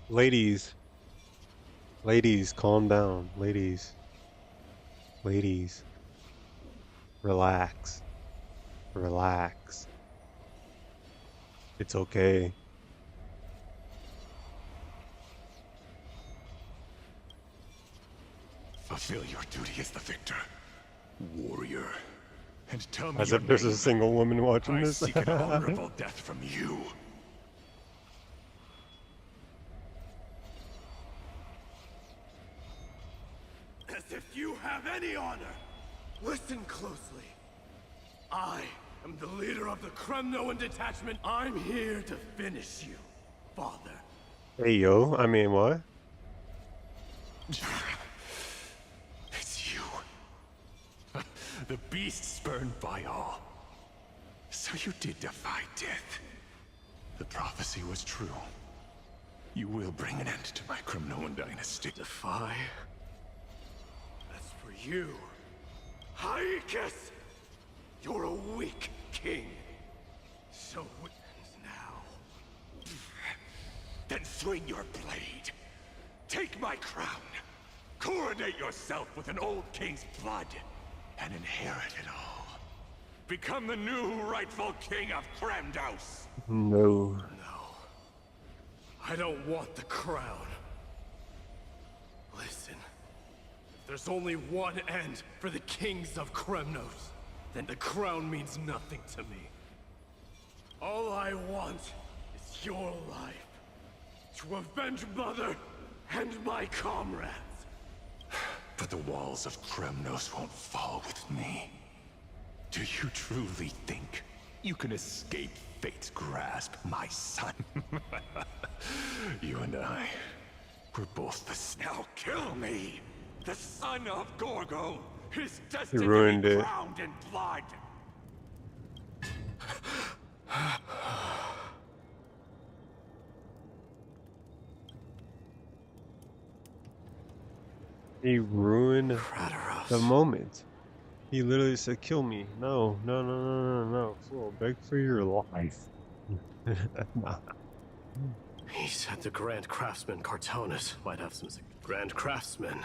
Speaker 7: Ladies. Ladies, calm down. Ladies. Ladies. Relax. Relax. It's okay.
Speaker 14: Fulfill your duty as the victor, warrior, and tell me
Speaker 7: As
Speaker 14: your
Speaker 7: if there's a
Speaker 14: name.
Speaker 7: single woman watching
Speaker 14: I
Speaker 7: this.
Speaker 14: seek an honorable death from you.
Speaker 12: As if you have any honor! Listen closely. I am the leader of the Kremnoan detachment. I'm here to finish you, father.
Speaker 7: Hey, yo. I mean, what?
Speaker 14: It's you. The beast spurned by all. So you did defy death. The prophecy was true. You will bring an end to my Kremnoan dynasty.
Speaker 12: Defy? That's for you. Haikis! You're a weak king. So it ends now.
Speaker 14: Then swing your blade. Take my crown. Coronate yourself with an old king's blood. And inherit it all. Become the new rightful king of Kremdos.
Speaker 7: No.
Speaker 12: I don't want the crown. Listen. If there's only one end for the kings of Kremnos, then the crown means nothing to me. All I want is your life. To avenge Mother and my comrades.
Speaker 14: But the walls of Kremnos won't fall with me. Do you truly think you can escape fate's grasp, my son. You and I, we're both the... Now kill me! The son of Gorgo is destined
Speaker 7: ruined
Speaker 14: to be
Speaker 7: it.
Speaker 14: drowned in blood!
Speaker 7: He ruined
Speaker 10: Kratos.
Speaker 7: the moment. He literally said, "Kill me." No, no, no, no, no, no. Fool, beg for your life. Nah.
Speaker 10: He said the Grand Craftsman Cartonus might have some... Grand Craftsman.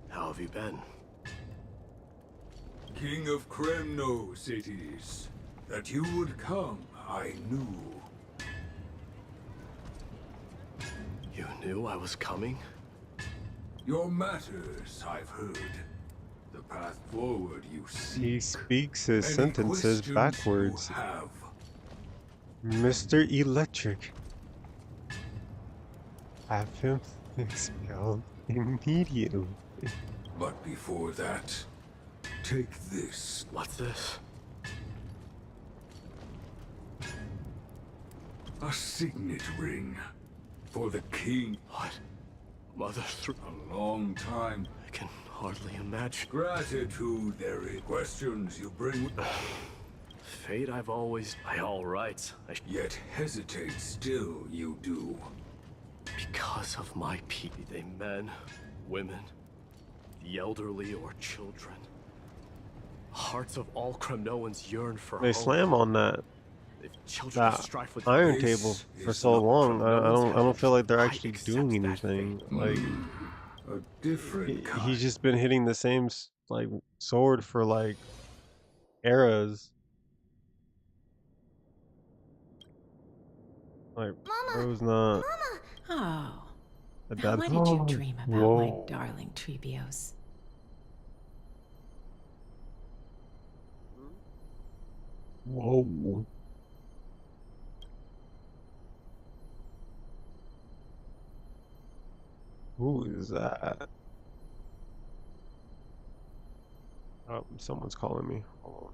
Speaker 10: How have you been?
Speaker 15: King of Kremnos it is. That you would come, I knew.
Speaker 10: You knew I was coming?
Speaker 15: Your matters, I've heard. The path forward you see.
Speaker 7: He speaks his
Speaker 15: Any
Speaker 7: sentences
Speaker 15: questions
Speaker 7: backwards.
Speaker 15: you have?
Speaker 7: Mr. Electric. Have him expelled immediately.
Speaker 15: But before that, take this.
Speaker 10: What's this?
Speaker 15: A signet ring. For the king.
Speaker 10: What? Mother through...
Speaker 15: A long time.
Speaker 10: I can hardly imagine.
Speaker 15: Gratitude there is. Questions you bring...
Speaker 10: Fate I've always... By all rights,
Speaker 15: Yet hesitate still you do.
Speaker 10: Because of my people. Be they men, women, the elderly or children. Hearts of all Kremnoans yearn for
Speaker 7: They
Speaker 10: home.
Speaker 7: slam on that iron table for so long. I don't feel like they're actually doing anything. Like
Speaker 15: a different
Speaker 7: he's just been hitting the same like sword for like eras. Like bro's not.
Speaker 16: Oh.
Speaker 7: a
Speaker 16: Now,
Speaker 7: dad.
Speaker 16: what did you dream about,
Speaker 7: Whoa.
Speaker 16: my darling Trebios?
Speaker 7: Whoa. Who is that? Oh, someone's calling me. Hold on.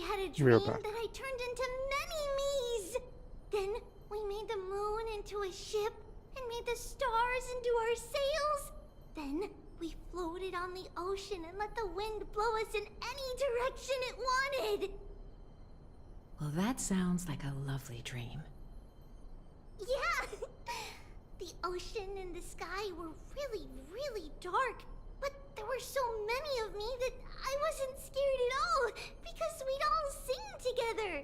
Speaker 9: had a
Speaker 7: Real
Speaker 9: dream
Speaker 7: bad.
Speaker 9: that I turned into many me's. Then we made the moon into a ship and made the stars into our sails. Then we floated on the ocean and let the wind blow us in any direction it wanted.
Speaker 16: Well, that sounds like a lovely dream.
Speaker 9: Yeah! The ocean and the sky were really, really dark. But there were so many of me that I wasn't scared at all because we'd all sing together.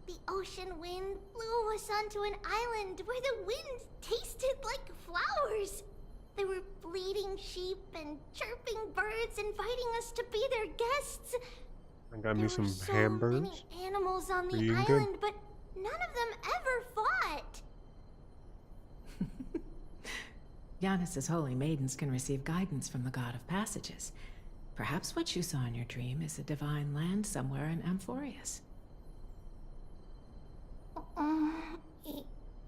Speaker 9: The ocean wind blew us onto an island where the wind tasted like flowers. There were bleating sheep and chirping birds inviting us to be their guests.
Speaker 7: I got me some
Speaker 9: So
Speaker 7: hamburgers.
Speaker 9: many animals on
Speaker 7: Are
Speaker 9: the
Speaker 7: you eating
Speaker 9: island,
Speaker 7: good?
Speaker 9: but none of them ever fought.
Speaker 16: Yanis's holy maidens can receive guidance from the God of Passages. Perhaps what you saw in your dream is a divine land somewhere in Amphorius.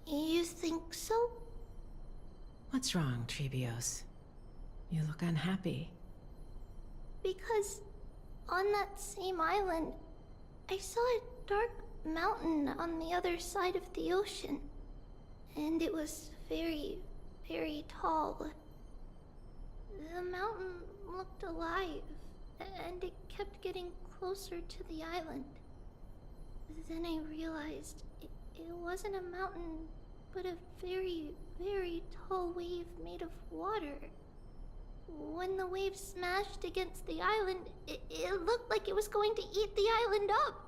Speaker 9: You think so?
Speaker 16: What's wrong, Trebios? You look unhappy.
Speaker 9: Because on that same island, I saw a dark mountain on the other side of the ocean. And it was very, very tall. The mountain looked alive, and it kept getting closer to the island. Then I realized it wasn't a mountain, but a very, very tall wave made of water. When the wave smashed against the island, it looked like it was going to eat the island up.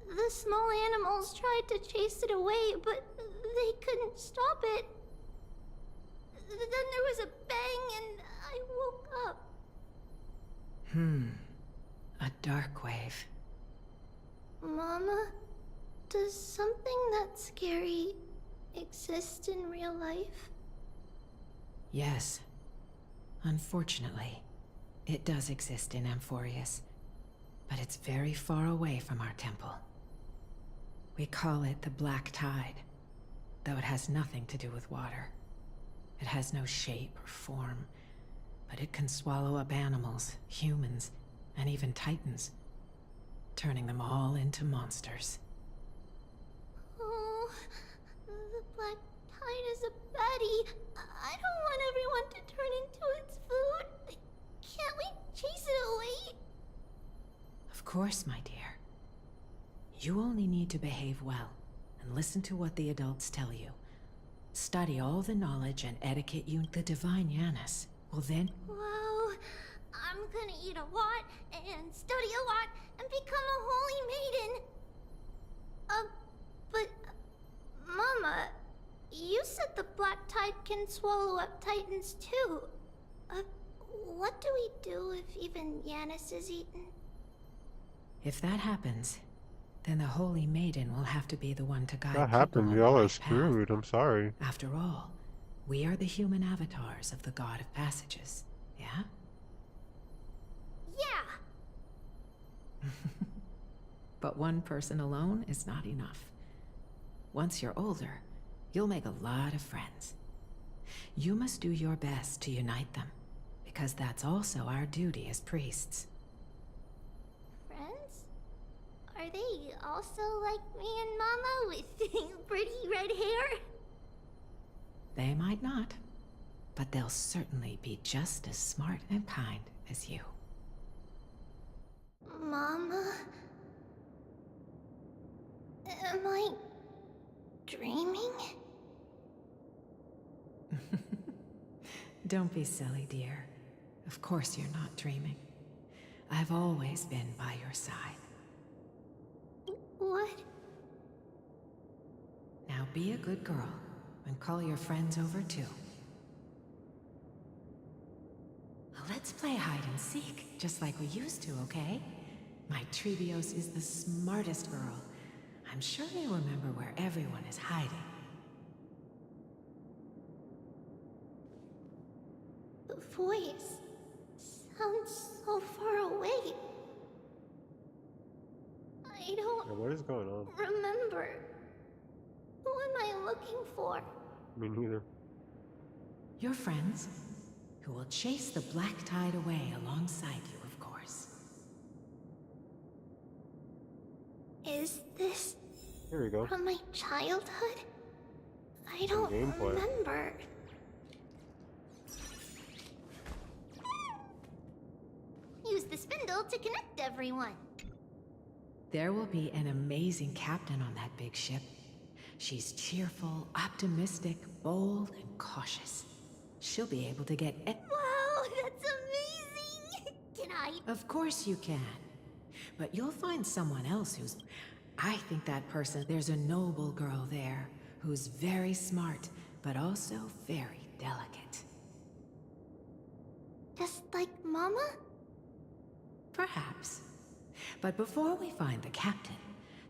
Speaker 9: The small animals tried to chase it away, but they couldn't stop it. Then there was a bang and I woke up.
Speaker 16: A dark wave.
Speaker 9: Mama, does something that scary exist in real life?
Speaker 16: Yes. Unfortunately, it does exist in Amphorius, but it's very far away from our temple. We call it the Black Tide, though it has nothing to do with water. It has no shape or form, but it can swallow up animals, humans, and even titans, turning them all into monsters.
Speaker 9: Oh, the Black Tide is a baddie. I don't want everyone to turn into its food. Can't we chase it away?
Speaker 16: Of course, my dear. You only need to behave well and listen to what the adults tell you. Study all the knowledge and etiquette the divine Yanis will then...
Speaker 9: Wow, I'm gonna eat a lot and study a lot and become a holy maiden. But Mama, you said the Black Tide can swallow up titans too. What do we do if even Yanis is eaten?
Speaker 16: If that happens, then the Holy Maiden will have to be the one to guide
Speaker 7: That
Speaker 16: people
Speaker 7: happened.
Speaker 16: on
Speaker 7: Y'all
Speaker 16: the
Speaker 7: are
Speaker 16: right
Speaker 7: screwed. I'm sorry.
Speaker 16: path. After all, we are the human avatars of the God of Passages, yeah?
Speaker 9: Yeah.
Speaker 16: But one person alone is not enough. Once you're older, you'll make a lot of friends. You must do your best to unite them, because that's also our duty as priests.
Speaker 9: Friends? Are they also like me and Mama with pretty red hair?
Speaker 16: They might not, but they'll certainly be just as smart and kind as you.
Speaker 9: Mama? Am I dreaming?
Speaker 16: Don't be silly, dear. Of course you're not dreaming. I've always been by your side.
Speaker 9: What?
Speaker 16: Now be a good girl and call your friends over too. Let's play hide and seek, just like we used to, okay? My Trebios is the smartest girl. I'm sure you remember where everyone is hiding.
Speaker 9: The voice sounds so far away. I don't
Speaker 7: Yeah, what is going on?
Speaker 9: remember. Who am I looking for?
Speaker 7: Me neither.
Speaker 16: Your friends, who will chase the Black Tide away alongside you, of course.
Speaker 9: Is this
Speaker 7: Here we go.
Speaker 9: from my childhood? I
Speaker 7: Some
Speaker 9: don't
Speaker 7: gameplay.
Speaker 9: remember. Use the spindle to connect everyone.
Speaker 16: There will be an amazing captain on that big ship. She's cheerful, optimistic, bold, and cautious. She'll be able to get
Speaker 9: Wow, that's amazing! Can I?
Speaker 16: Of course you can. But you'll find someone else who's... I think that person... There's a noble girl there who's very smart, but also very delicate.
Speaker 9: Just like Mama?
Speaker 16: Perhaps. But before we find the captain,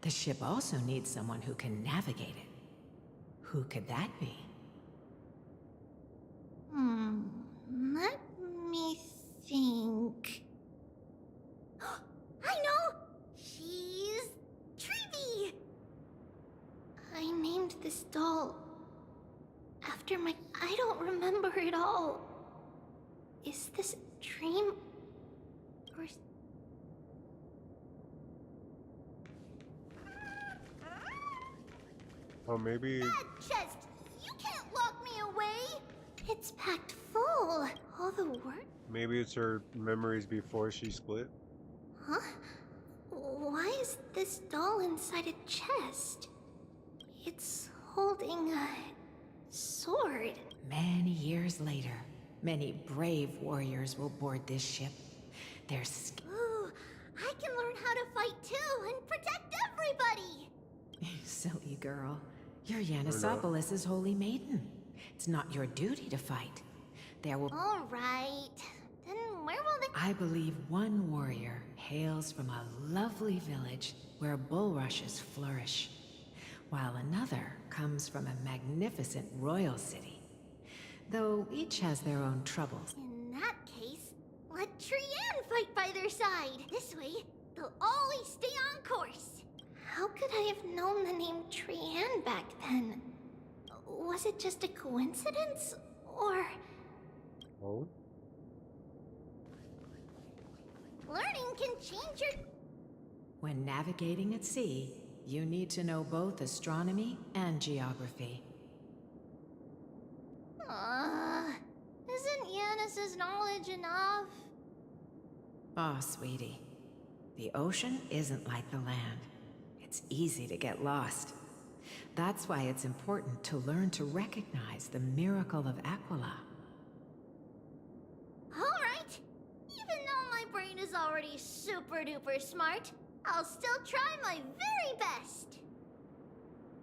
Speaker 16: the ship also needs someone who can navigate it. Who could that be?
Speaker 9: Let me think. I know! She's Trevy! I named this doll after my... I don't remember it all. Is this a dream? Or...
Speaker 7: Oh, maybe...
Speaker 9: That chest! You can't lock me away! It's packed full. All the work?
Speaker 7: Maybe it's her memories before she split.
Speaker 9: Huh? Why is this doll inside a chest? It's holding a sword.
Speaker 16: Many years later, many brave warriors will board this ship. Their
Speaker 9: Ooh, I can learn how to fight too and protect everybody!
Speaker 16: silly girl. You're Yanisopolis' holy maiden. It's not your duty to fight. There will...
Speaker 9: All right. Then where will they...
Speaker 16: I believe one warrior hails from a lovely village where bulrushes flourish, while another comes from a magnificent royal city. Though each has their own troubles.
Speaker 9: In that case, let Trianne fight by their side. This way, they'll always stay on course. How could I have known the name Trianne back then? Was it just a coincidence? Or...
Speaker 7: Oh?
Speaker 9: Learning can change your...
Speaker 16: When navigating at sea, you need to know both astronomy and geography.
Speaker 9: Isn't Yanis's knowledge enough?
Speaker 16: Oh, sweetie. The ocean isn't like the land. It's easy to get lost. That's why it's important to learn to recognize the miracle of Aquila.
Speaker 9: Alright! Even though my brain is already super duper smart, I'll still try my very best!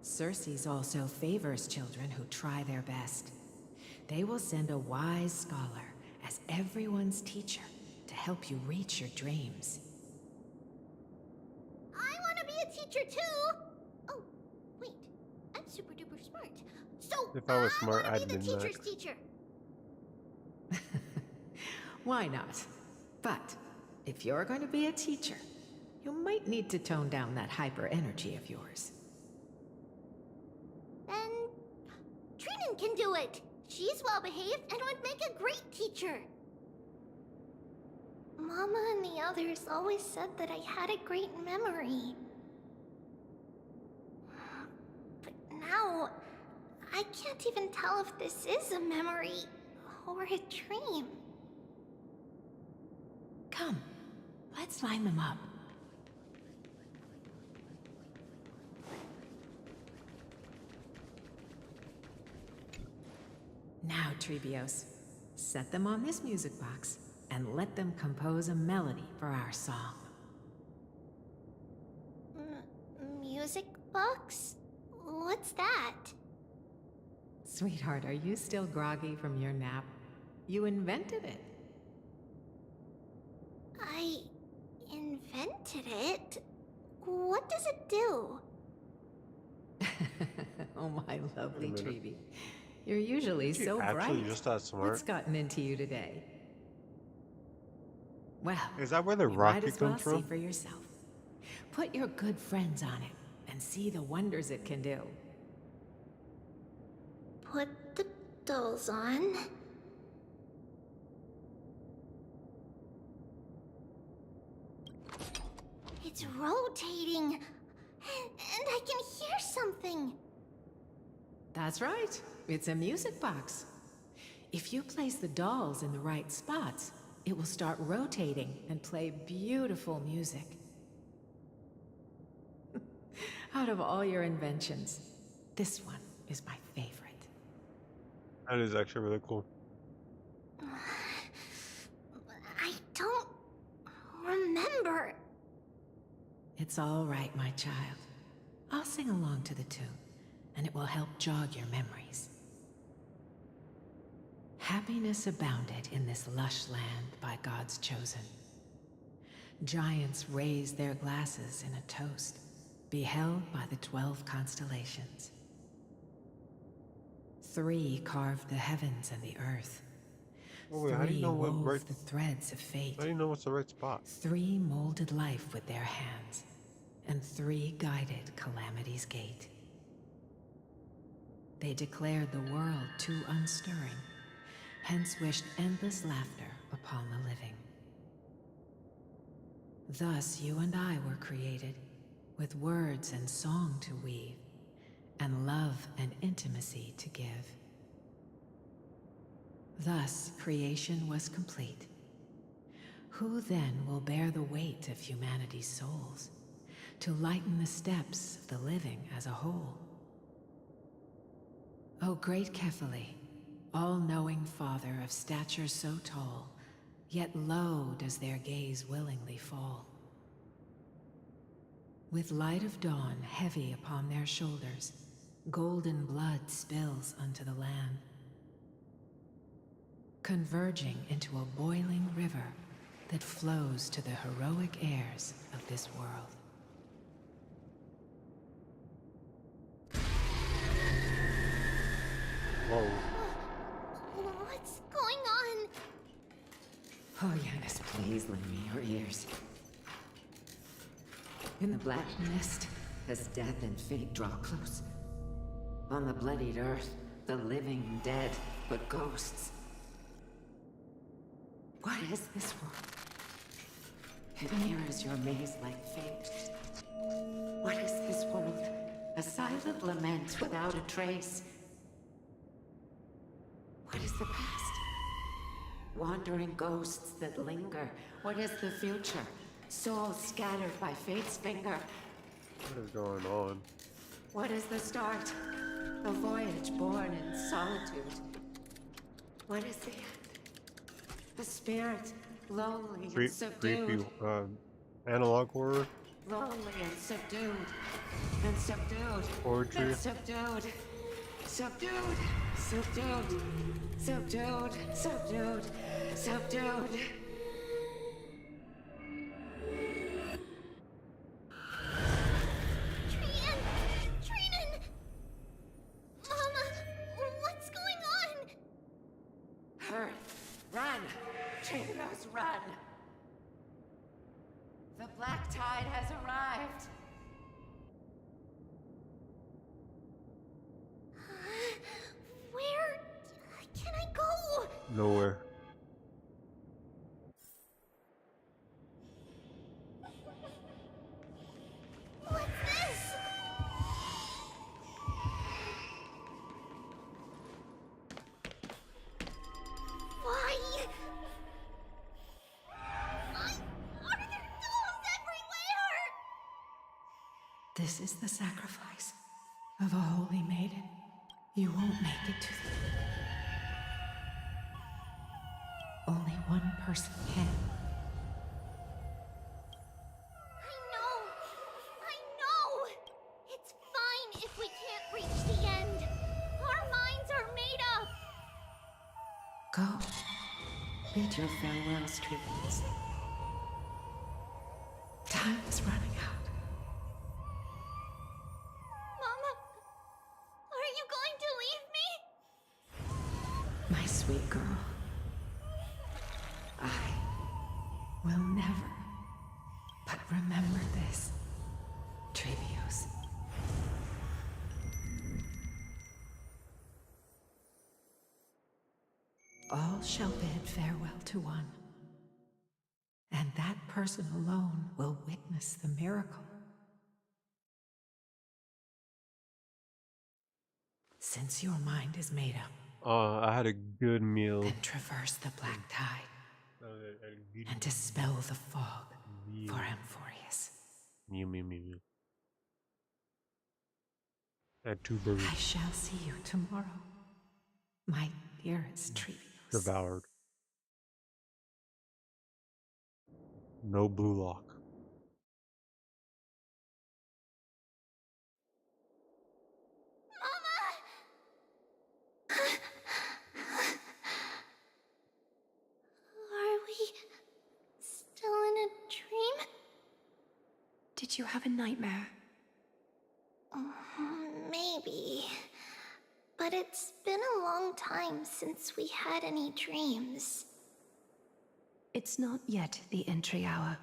Speaker 16: Circe also favors children who try their best. They will send a wise scholar as everyone's teacher to help you reach your dreams.
Speaker 9: I want to be a teacher too! Oh, wait. I'm super duper smart. So,
Speaker 7: If I was smart,
Speaker 9: I
Speaker 7: I'd
Speaker 9: want to be
Speaker 7: been
Speaker 9: the
Speaker 7: Mac.
Speaker 9: teacher's teacher.
Speaker 16: Why not? But if you're going to be a teacher, you might need to tone down that hyper energy of yours.
Speaker 9: Then... Trinan can do it! She's well behaved and would make a great teacher. Mama and the others always said that I had a great memory. But now, I can't even tell if this is a memory or a dream.
Speaker 16: Come, let's line them up. Now, Trebios, set them on this music box and let them compose a melody for our song.
Speaker 9: Music box? What's that?
Speaker 16: Sweetheart, are you still groggy from your nap? You invented it.
Speaker 9: I invented it? What does it do?
Speaker 16: Oh, my lovely
Speaker 7: Wait a minute.
Speaker 16: Trebi. You're usually
Speaker 7: Aren't you
Speaker 16: so
Speaker 7: actually
Speaker 16: bright.
Speaker 7: just that smart?
Speaker 16: What's gotten into you today? Well,
Speaker 7: Is that where the
Speaker 16: you
Speaker 7: rocket
Speaker 16: might as well
Speaker 7: comes
Speaker 16: see
Speaker 7: from?
Speaker 16: for yourself. Put your good friends on it and see the wonders it can do.
Speaker 9: Put the dolls on. It's rotating. And I can hear something.
Speaker 16: That's right. It's a music box. If you place the dolls in the right spots, it will start rotating and play beautiful music. Out of all your inventions, this one is my favorite.
Speaker 7: That is actually really cool.
Speaker 9: I don't remember.
Speaker 16: It's all right, my child. I'll sing along to the tune, and it will help jog your memories. Happiness abounded in this lush land by God's chosen. Giants raised their glasses in a toast, beheld by the 12 constellations. 3 carved the heavens and the earth.
Speaker 7: Oh, wait, how do you
Speaker 16: 3
Speaker 7: know what
Speaker 16: wove
Speaker 7: right?
Speaker 16: the threads of fate.
Speaker 7: How do you know what's the right spot?
Speaker 16: 3 molded life with their hands, and 3 guided calamity's gate. They declared the world too unstirring, hence wished endless laughter upon the living. Thus you and I were created, with words and song to weave, and love and intimacy to give. Thus creation was complete. Who then will bear the weight of humanity's souls, to lighten the steps of the living as a whole? O great Kephili, all-knowing Father of stature so tall, yet low does their gaze willingly fall. With light of dawn heavy upon their shoulders, golden blood spills unto the land, converging into a boiling river that flows to the heroic heirs of this world.
Speaker 7: Whoa.
Speaker 9: What's going on?
Speaker 16: Oh, Yanis, please lend me your ears. In the black mist, as death and fate draw close, on the bloodied earth, the living and dead, but ghosts. What is this world? It mirrors your maze-like fate. What is this world? A silent lament without a trace. What is the past? Wandering ghosts that linger. What is the future? Souls scattered by fate's finger.
Speaker 7: What is going on?
Speaker 16: What is the start? A voyage born in solitude. What is the end? A spirit, lonely and subdued.
Speaker 7: Creepy, analog horror.
Speaker 16: Lonely and subdued. And subdued.
Speaker 7: Poetry.
Speaker 16: And subdued. Subdued. Subdued. Subdued. Subdued. Subdued.
Speaker 9: Trinan! Mama, what's going on?
Speaker 16: Hurry! Run! Trinos, run! The black tide has arrived!
Speaker 9: Where can I go?
Speaker 7: Nowhere.
Speaker 9: What's this? Why? Are there dolls everywhere?
Speaker 16: This is the sacrifice of a holy maiden. You won't make it to the... Only one person can.
Speaker 9: I know! It's fine if we can't reach the end. Our minds are made up.
Speaker 16: Go. Bid your farewells, Triplets. Time is running out.
Speaker 9: Mama, are you going to leave me?
Speaker 16: My sweet girl. I will never. But remember this, Trebios. All shall bid farewell to one, and that person alone will witness the miracle. Since your mind is made up,
Speaker 7: I had a good meal.
Speaker 16: then traverse the Black Tide and dispel the fog for Amphorius.
Speaker 7: Mew. I had 2 burgers.
Speaker 16: I shall see you tomorrow, my dearest Trevios.
Speaker 7: Devoured. No blue lock.
Speaker 9: Are we still in a dream?
Speaker 8: Did you have a nightmare?
Speaker 9: Maybe. But it's been a long time since we had any dreams.
Speaker 8: It's not yet the entry hour.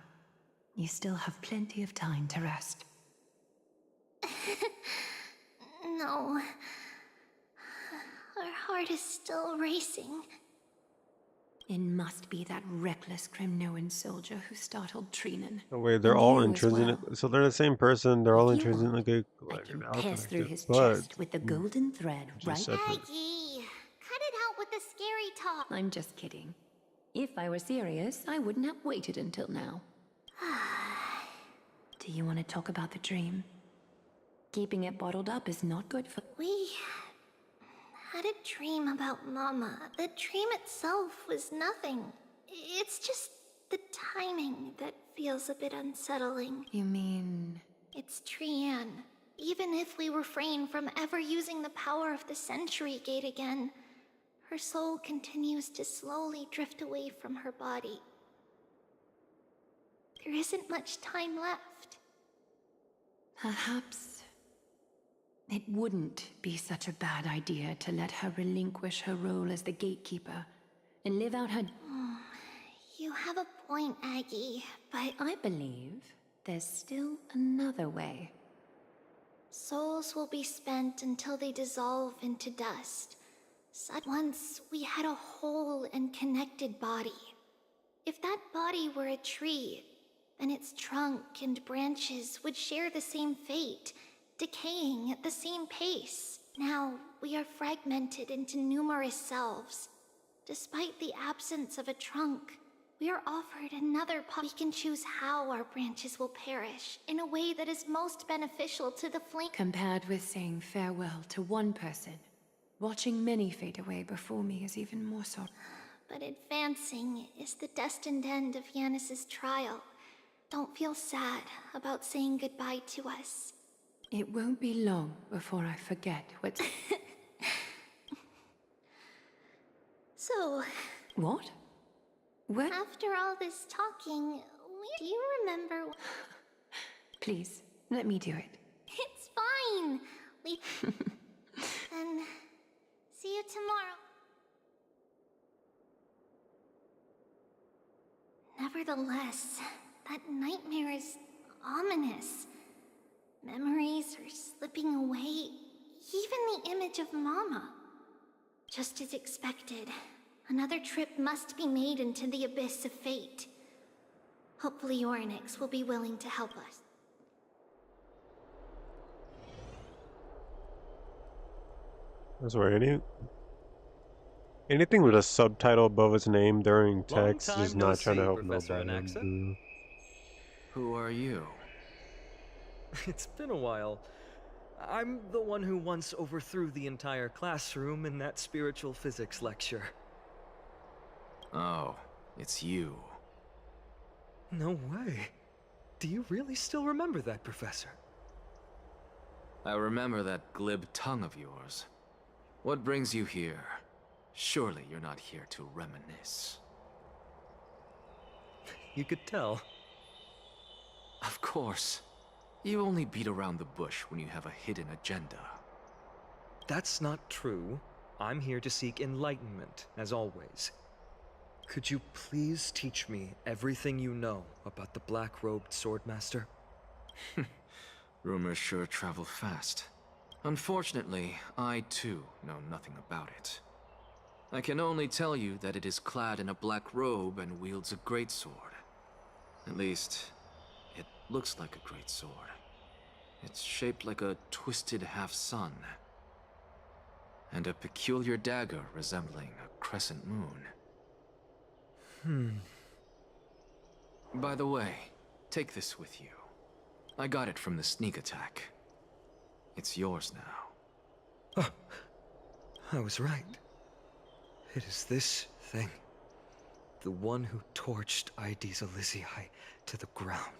Speaker 8: You still have plenty of time to rest.
Speaker 9: No. Our heart is still racing.
Speaker 8: It must be that reckless Kremnoan soldier who startled Trinan.
Speaker 7: Oh wait, they're
Speaker 8: And
Speaker 7: all
Speaker 8: you as
Speaker 7: intrinsic.
Speaker 8: well.
Speaker 7: So they're the same person. They're all
Speaker 8: If you
Speaker 7: intrinsic. Like
Speaker 8: can
Speaker 7: an
Speaker 8: pierce through his
Speaker 7: but
Speaker 8: chest with the golden thread right
Speaker 7: separate.
Speaker 9: Maggie, cut it out with the scary talk.
Speaker 8: I'm just kidding. If I were serious, I wouldn't have waited until now. Do you want to talk about the dream? Keeping it bottled up is not good for...
Speaker 9: We had a dream about Mama. The dream itself was nothing. It's just the timing that feels a bit unsettling.
Speaker 8: You mean...
Speaker 9: It's Trian. Even if we refrain from ever using the power of the Century Gate again, her soul continues to slowly drift away from her body. There isn't much time left.
Speaker 8: Perhaps it wouldn't be such a bad idea to let her relinquish her role as the gatekeeper and live out her...
Speaker 9: You have a point, Aggie, but
Speaker 8: I believe there's still another way.
Speaker 9: souls will be spent until they dissolve into dust. Once we had a whole and connected body. If that body were a tree, then its trunk and branches would share the same fate, decaying at the same pace. Now, we are fragmented into numerous selves. Despite the absence of a trunk, we are offered another path. We can choose how our branches will perish in a way that is most beneficial to the flame.
Speaker 8: Compared with saying farewell to one person, watching many fade away before me is even more so.
Speaker 9: But advancing is the destined end of Yanis's trial. Don't feel sad about saying goodbye to us.
Speaker 8: It won't be long before I forget what's...
Speaker 9: So...
Speaker 8: What? What?
Speaker 9: After all this talking, do you remember...
Speaker 8: Please, let me do it.
Speaker 9: It's fine! Then... see you tomorrow. Nevertheless, that nightmare is ominous. Memories are slipping away, even the image of Mama. Just as expected, another trip must be made into the abyss of fate. Hopefully Orynyx will be willing to help us.
Speaker 7: That's right. Anything with a subtitle above its name during text is
Speaker 17: no
Speaker 7: not trying to
Speaker 17: see,
Speaker 7: help
Speaker 17: Professor
Speaker 7: nobody.
Speaker 17: Anaxa.
Speaker 4: Who are you?
Speaker 17: It's been a while. I'm the one who once overthrew the entire classroom in that spiritual physics lecture.
Speaker 4: Oh, it's you.
Speaker 17: No way. Do you really still remember that, Professor?
Speaker 4: I remember that glib tongue of yours. What brings you here? Surely you're not here to reminisce.
Speaker 17: You could tell.
Speaker 4: Of course. You only beat around the bush when you have a hidden agenda.
Speaker 17: That's not true. I'm here to seek enlightenment, as always. Could you please teach me everything you know about the black-robed swordmaster?
Speaker 4: Rumors sure travel fast. Unfortunately, I too know nothing about it. I can only tell you that it is clad in a black robe and wields a greatsword. At least, it looks like a greatsword. It's shaped like a twisted half-sun. and a peculiar dagger resembling a crescent moon. By the way, take this with you. I got it from the sneak attack. It's yours now.
Speaker 17: Oh, I was right. It is this thing. The one who torched Aedes Elysiae to the ground.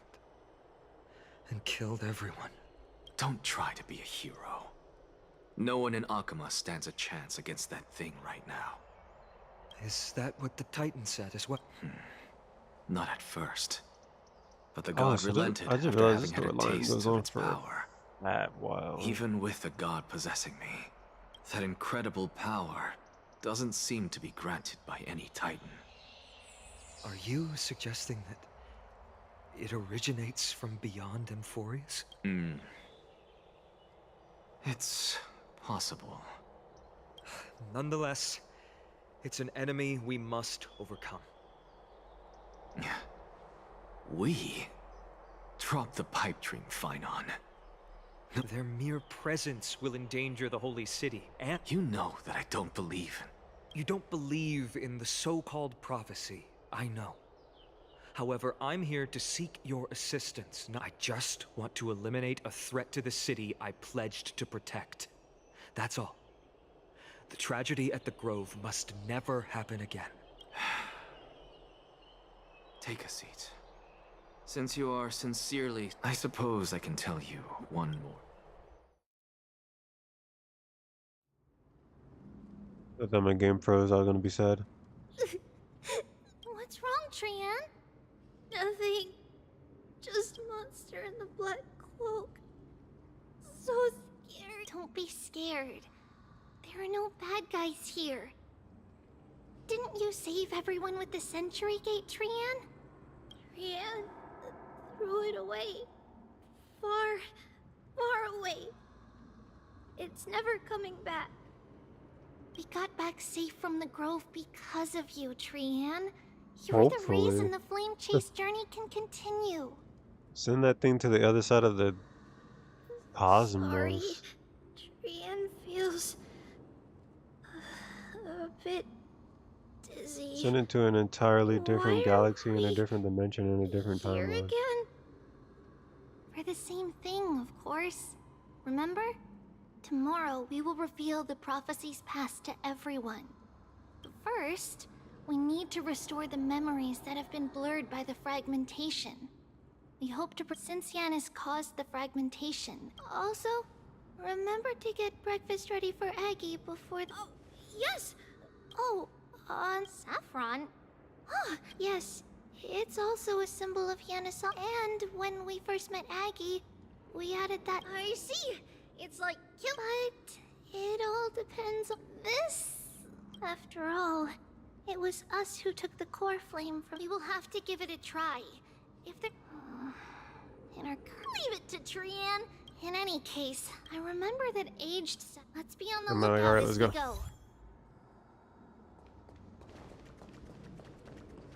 Speaker 17: And killed everyone.
Speaker 4: Don't try to be a hero. No one in Akama stands a chance against that thing right now.
Speaker 17: Is that what the Titan said as well?
Speaker 4: Not at first. But the god relented
Speaker 7: I just
Speaker 4: after
Speaker 7: realized
Speaker 4: having
Speaker 7: this
Speaker 4: had a
Speaker 7: storyline
Speaker 4: taste
Speaker 7: goes
Speaker 4: of
Speaker 7: on
Speaker 4: its
Speaker 7: for
Speaker 4: power.
Speaker 7: that while.
Speaker 4: Even with the god possessing me, that incredible power doesn't seem to be granted by any Titan.
Speaker 17: Are you suggesting that it originates from beyond Amphorius?
Speaker 4: It's possible.
Speaker 17: Nonetheless, it's an enemy we must overcome.
Speaker 4: We? Drop the pipe dream, Phainon.
Speaker 17: Their mere presence will endanger the holy city, and...
Speaker 4: You know that I don't believe in...
Speaker 17: You don't believe in the so-called prophecy, I know. However, I'm here to seek your assistance. I just want to eliminate a threat to the city I pledged to protect. That's all. The tragedy at the Grove must never happen again.
Speaker 4: Take a seat. Since you are sincerely... I suppose I can tell you one more.
Speaker 7: I thought my game froze, I was gonna be sad.
Speaker 1: What's wrong, Trian? Nothing. Just a monster in the black cloak. So scared. Don't be scared. There are no bad guys here. Didn't you save everyone with the Century Gate, Trian? Trian threw it away. Far, far away. It's never coming back. We got back safe from the Grove because of you, Trian. You're the reason the Flame Chase journey can continue.
Speaker 7: Send that thing to the other side of the cosmos.
Speaker 1: Sorry. Trian feels a bit dizzy.
Speaker 7: Send it to an entirely different
Speaker 1: Why
Speaker 7: galaxy
Speaker 1: are
Speaker 7: in a
Speaker 1: we
Speaker 7: different dimension in a different
Speaker 1: here
Speaker 7: timeline.
Speaker 1: again? For the same thing, of course. Remember? Tomorrow we will reveal the prophecies passed to everyone. But first, we need to restore the memories that have been blurred by the fragmentation. We hope to since Yanis caused the fragmentation. Also, remember to get breakfast ready for Aggie before the— Oh, yes! Oh, saffron. Ah, yes. It's also a symbol of Yanis. And when we first met Aggie, we added that— I see! It's like kill— But it all depends on this. After all, it was us who took the core flame from— We will have to give it a try. If the— Leave it to Trian. In any case, I remember that aged— Let's be on the
Speaker 7: I'm like,
Speaker 1: lookout
Speaker 7: alright,
Speaker 1: as
Speaker 7: let's
Speaker 1: we
Speaker 7: go.
Speaker 1: go.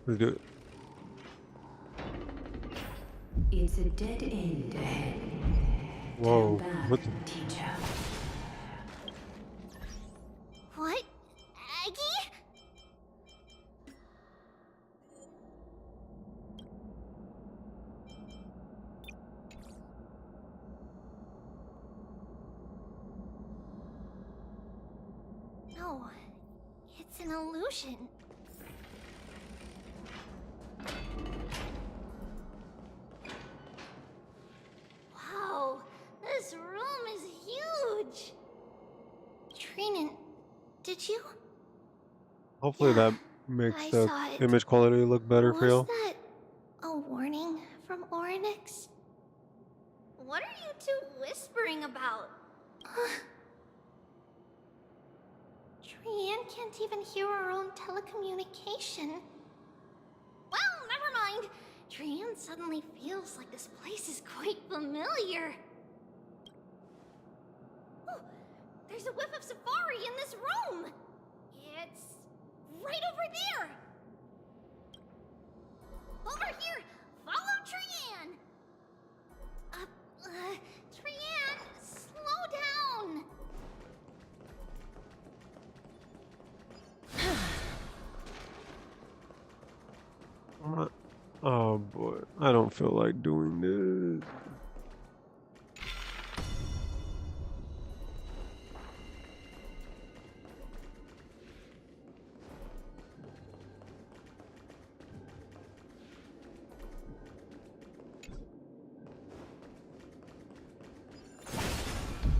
Speaker 7: Let's do it.
Speaker 8: It's a dead end ahead.
Speaker 7: Whoa, what the—
Speaker 8: Teacher.
Speaker 1: What? Aggie? No, it's an illusion. Wow, this room is huge. Trinan, did you?
Speaker 7: Hopefully that makes
Speaker 1: I
Speaker 7: the
Speaker 1: saw it.
Speaker 7: image quality look better for
Speaker 1: Was
Speaker 7: y'all.
Speaker 1: that a warning from Orynyx? What are you two whispering about? Trian can't even hear our own telecommunication. Well, never mind. Trian suddenly feels like this place is quite familiar. Oh, there's a whiff of safari in this room. It's right over there. Over here. Follow Trian. Trian, slow down.
Speaker 7: Oh boy, I don't feel like doing this.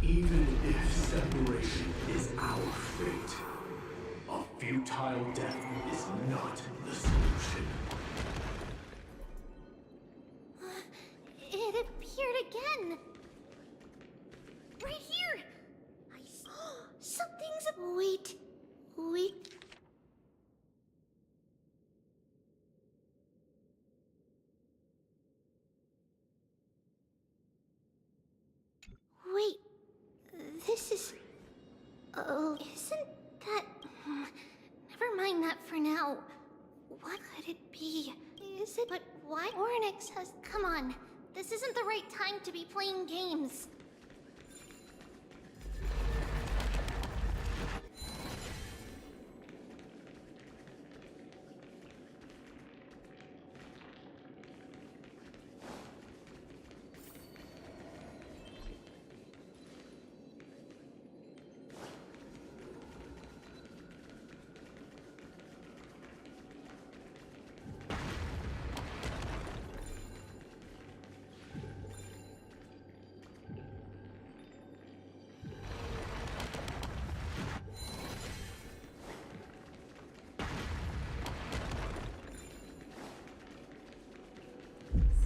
Speaker 15: Even if separation is our fate, a futile death is not the solution.
Speaker 9: It appeared again. Right here. Something's. Wait. Wait. This is. Oh, isn't that. Never mind that for now. What could it be? Is it. But why? Oryx has. Come on. This isn't the right time to be playing games.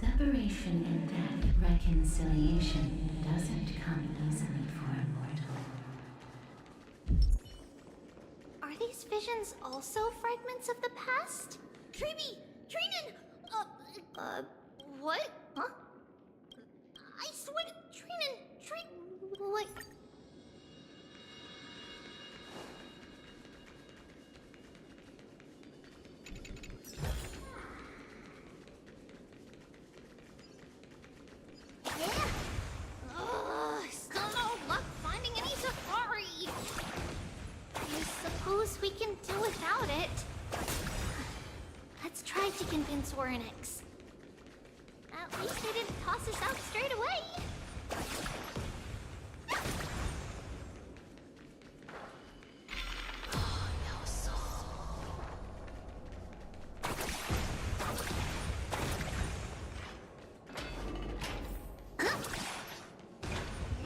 Speaker 5: Separation and death, reconciliation doesn't come easily for a mortal.
Speaker 9: Are these visions also fragments of the past? Treeby! Trinan! What? Huh? I swear to Trinan! What? Still no luck finding any safari. I suppose we can do without it. Let's try to convince Oryx. At least they didn't toss us out straight away.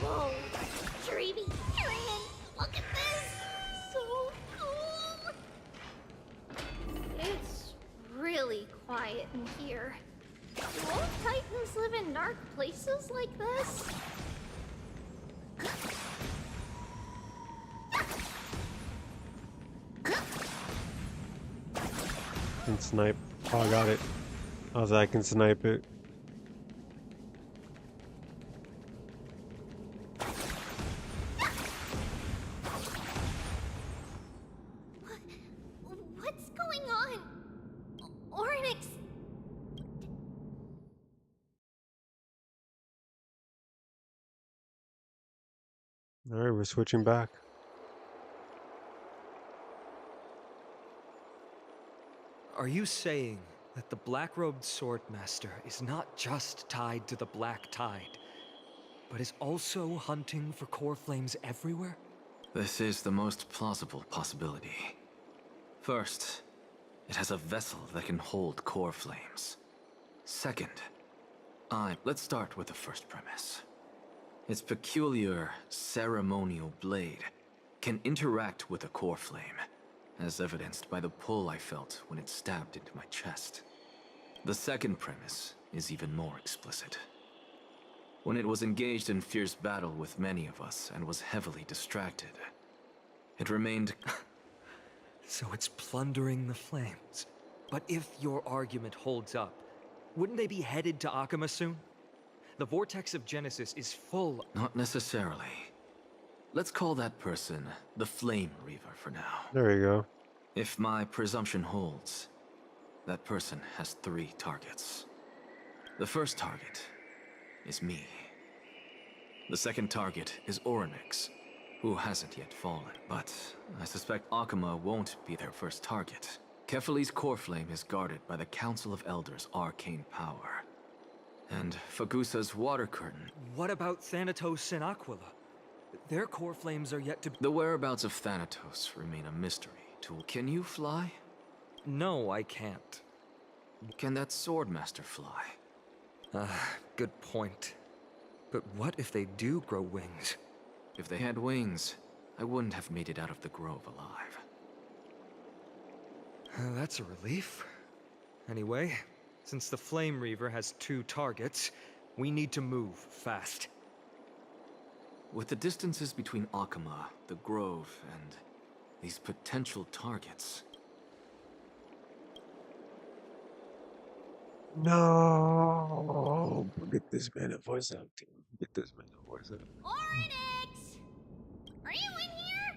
Speaker 9: Whoa, Treeby, Trinan, look at this! So cool! It's really quiet in here. Do all Titans live in dark places like this?
Speaker 7: Can snipe. Oh, I got it. I can snipe it.
Speaker 9: What's going on? Oryx!
Speaker 7: Alright, we're switching back.
Speaker 17: Are you saying that the black-robed swordmaster is not just tied to the Black Tide, but is also hunting for core flames everywhere?
Speaker 4: This is the most plausible possibility. First, it has a vessel that can hold core flames. Second, let's start with the first premise. Its peculiar ceremonial blade can interact with a core flame, as evidenced by the pull I felt when it stabbed into my chest. The second premise is even more explicit. When it was engaged in fierce battle with many of us and was heavily distracted, it remained...
Speaker 17: So it's plundering the flames. But if your argument holds up, wouldn't they be headed to Akama soon? The vortex of Genesis is full...
Speaker 4: Not necessarily. Let's call that person the Flame Reaver for now.
Speaker 7: There you go.
Speaker 4: If my presumption holds, that person has 3 targets. The first target is me. The second target is Oryx, who hasn't yet fallen. But I suspect Akama won't be their first target. Kefali's core flame is guarded by the Council of Elders' arcane power. And Fagusa's water curtain.
Speaker 17: What about Thanatos and Aquila? Their core flames are yet to be...
Speaker 4: The whereabouts of Thanatos remain a mystery to... Can you fly?
Speaker 17: No, I can't.
Speaker 4: Can that Swordmaster fly?
Speaker 17: Good point. But what if they do grow wings?
Speaker 4: If they had wings, I wouldn't have made it out of the grove alive.
Speaker 17: That's a relief. Anyway, since the Flame Reaver has 2 targets, we need to move fast.
Speaker 4: With the distances between Akama, the grove, and these potential targets...
Speaker 7: No! Get this man a voice acting. Get this man a voice acting.
Speaker 9: Oryx! Are you in here?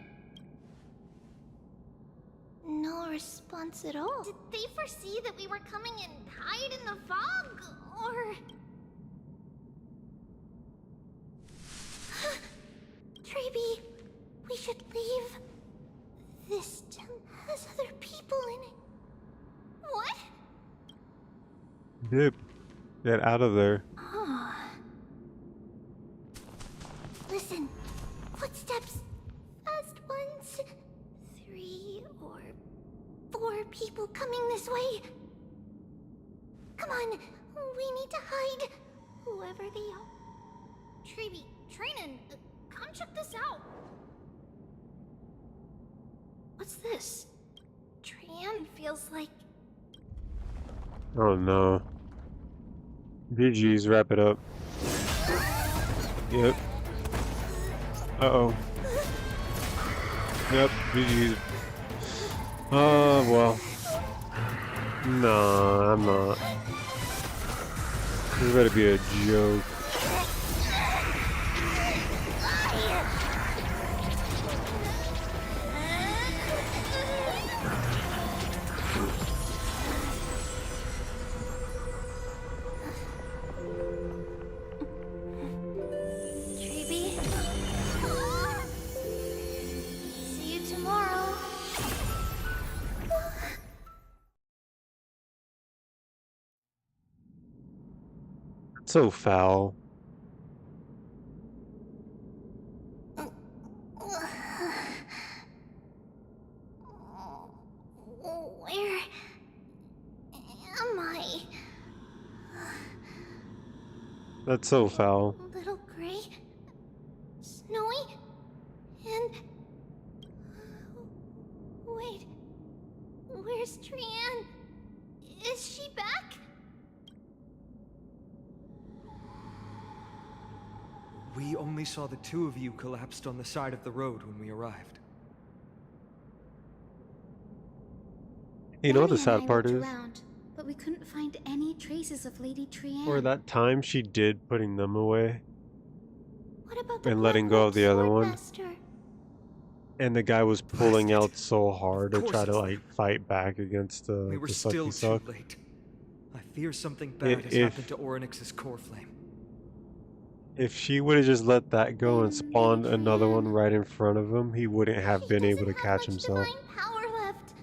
Speaker 9: No response at all. Did they foresee that we were coming and hide in the fog? Or... Treeby, we should leave. This gem has other people in it. What?
Speaker 7: Dip. Get out of there.
Speaker 9: Oh. Listen. Footsteps. Fast ones. 3 or 4 people coming this way. Come on. We need to hide. Whoever they are. Treeby, Trinan, come check this out. What's this? Trian feels like...
Speaker 7: Oh no. GG's, wrap it up. Yep. Uh-oh. Yep, GG's. Oh, well. No, I'm not. This better be a joke. So foul.
Speaker 9: Where am I?
Speaker 7: That's so foul.
Speaker 9: Little gray, snowy, and wait, where's Trian? Is she back?
Speaker 17: We only saw the 2 of you collapsed on the side of the road when we arrived.
Speaker 7: You know what the
Speaker 1: Daddy and
Speaker 7: sad
Speaker 1: I
Speaker 7: part
Speaker 1: looked
Speaker 7: is?
Speaker 1: around, but we couldn't find any traces of Lady Trian.
Speaker 7: Or that time she did putting them away
Speaker 9: What about the
Speaker 7: and letting go of the other one.
Speaker 9: Swordmaster?
Speaker 7: And the guy was pulling out so hard to try to like fight back against the,
Speaker 17: We were
Speaker 7: the
Speaker 17: still
Speaker 7: sucky
Speaker 17: too
Speaker 7: suck.
Speaker 17: late. I fear something bad has happened to Oryx's core flame.
Speaker 7: If she would have just let that go and spawned another one right in front of him, he wouldn't have been able to catch himself.
Speaker 9: Power left.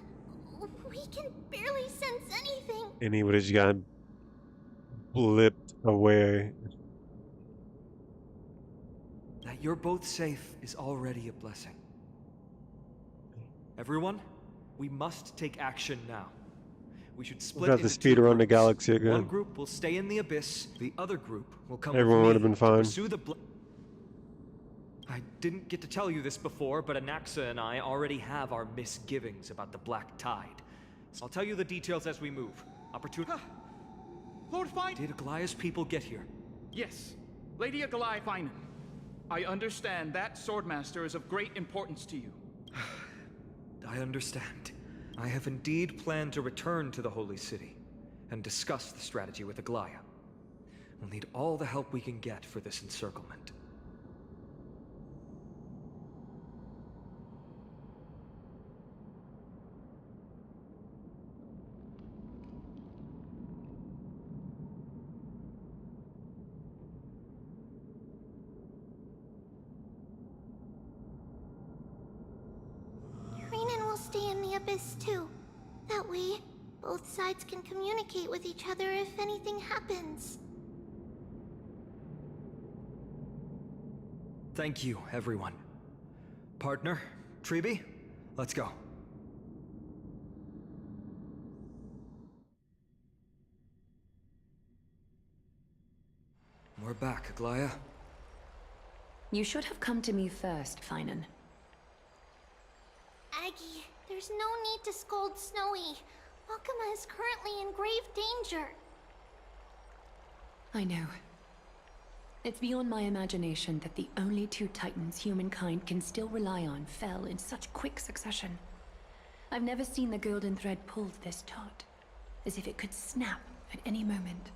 Speaker 9: We can barely sense anything.
Speaker 7: And he would have just gotten blipped away.
Speaker 17: That you're both safe is already a blessing. Everyone, we must take action now. We should split
Speaker 7: Got the
Speaker 17: into
Speaker 7: speed
Speaker 17: 2
Speaker 7: around the
Speaker 17: groups.
Speaker 7: galaxy again.
Speaker 17: One group will stay in the abyss, the other group will come
Speaker 7: Everyone
Speaker 17: with
Speaker 7: would have
Speaker 17: me
Speaker 7: been
Speaker 17: to
Speaker 7: fine.
Speaker 17: pursue the I didn't get to tell you this before, but Anaxa and I already have our misgivings about the Black Tide. So I'll tell you the details as we move. Opportunity.
Speaker 18: Lord Fine.
Speaker 17: Did Aglaya's people get here?
Speaker 18: Yes, Lady Aglaya Finan. I understand that Swordmaster is of great importance to you.
Speaker 17: I understand. I have indeed planned to return to the Holy City and discuss the strategy with Aglaya. We'll need all the help we can get for this encirclement.
Speaker 9: Renan will stay in the abyss too. That way, both sides can communicate with each other if anything happens.
Speaker 17: Thank you, everyone. Partner, Treeby, let's go. We're back, Aglaya.
Speaker 8: You should have come to me first, Finan.
Speaker 9: Aggie, there's no need to scold Snowy. Makima is currently in grave danger.
Speaker 8: I know. It's beyond my imagination that the only two titans humankind can still rely on fell in such quick succession. I've never seen the golden thread pulled this taut, as if it could snap at any moment.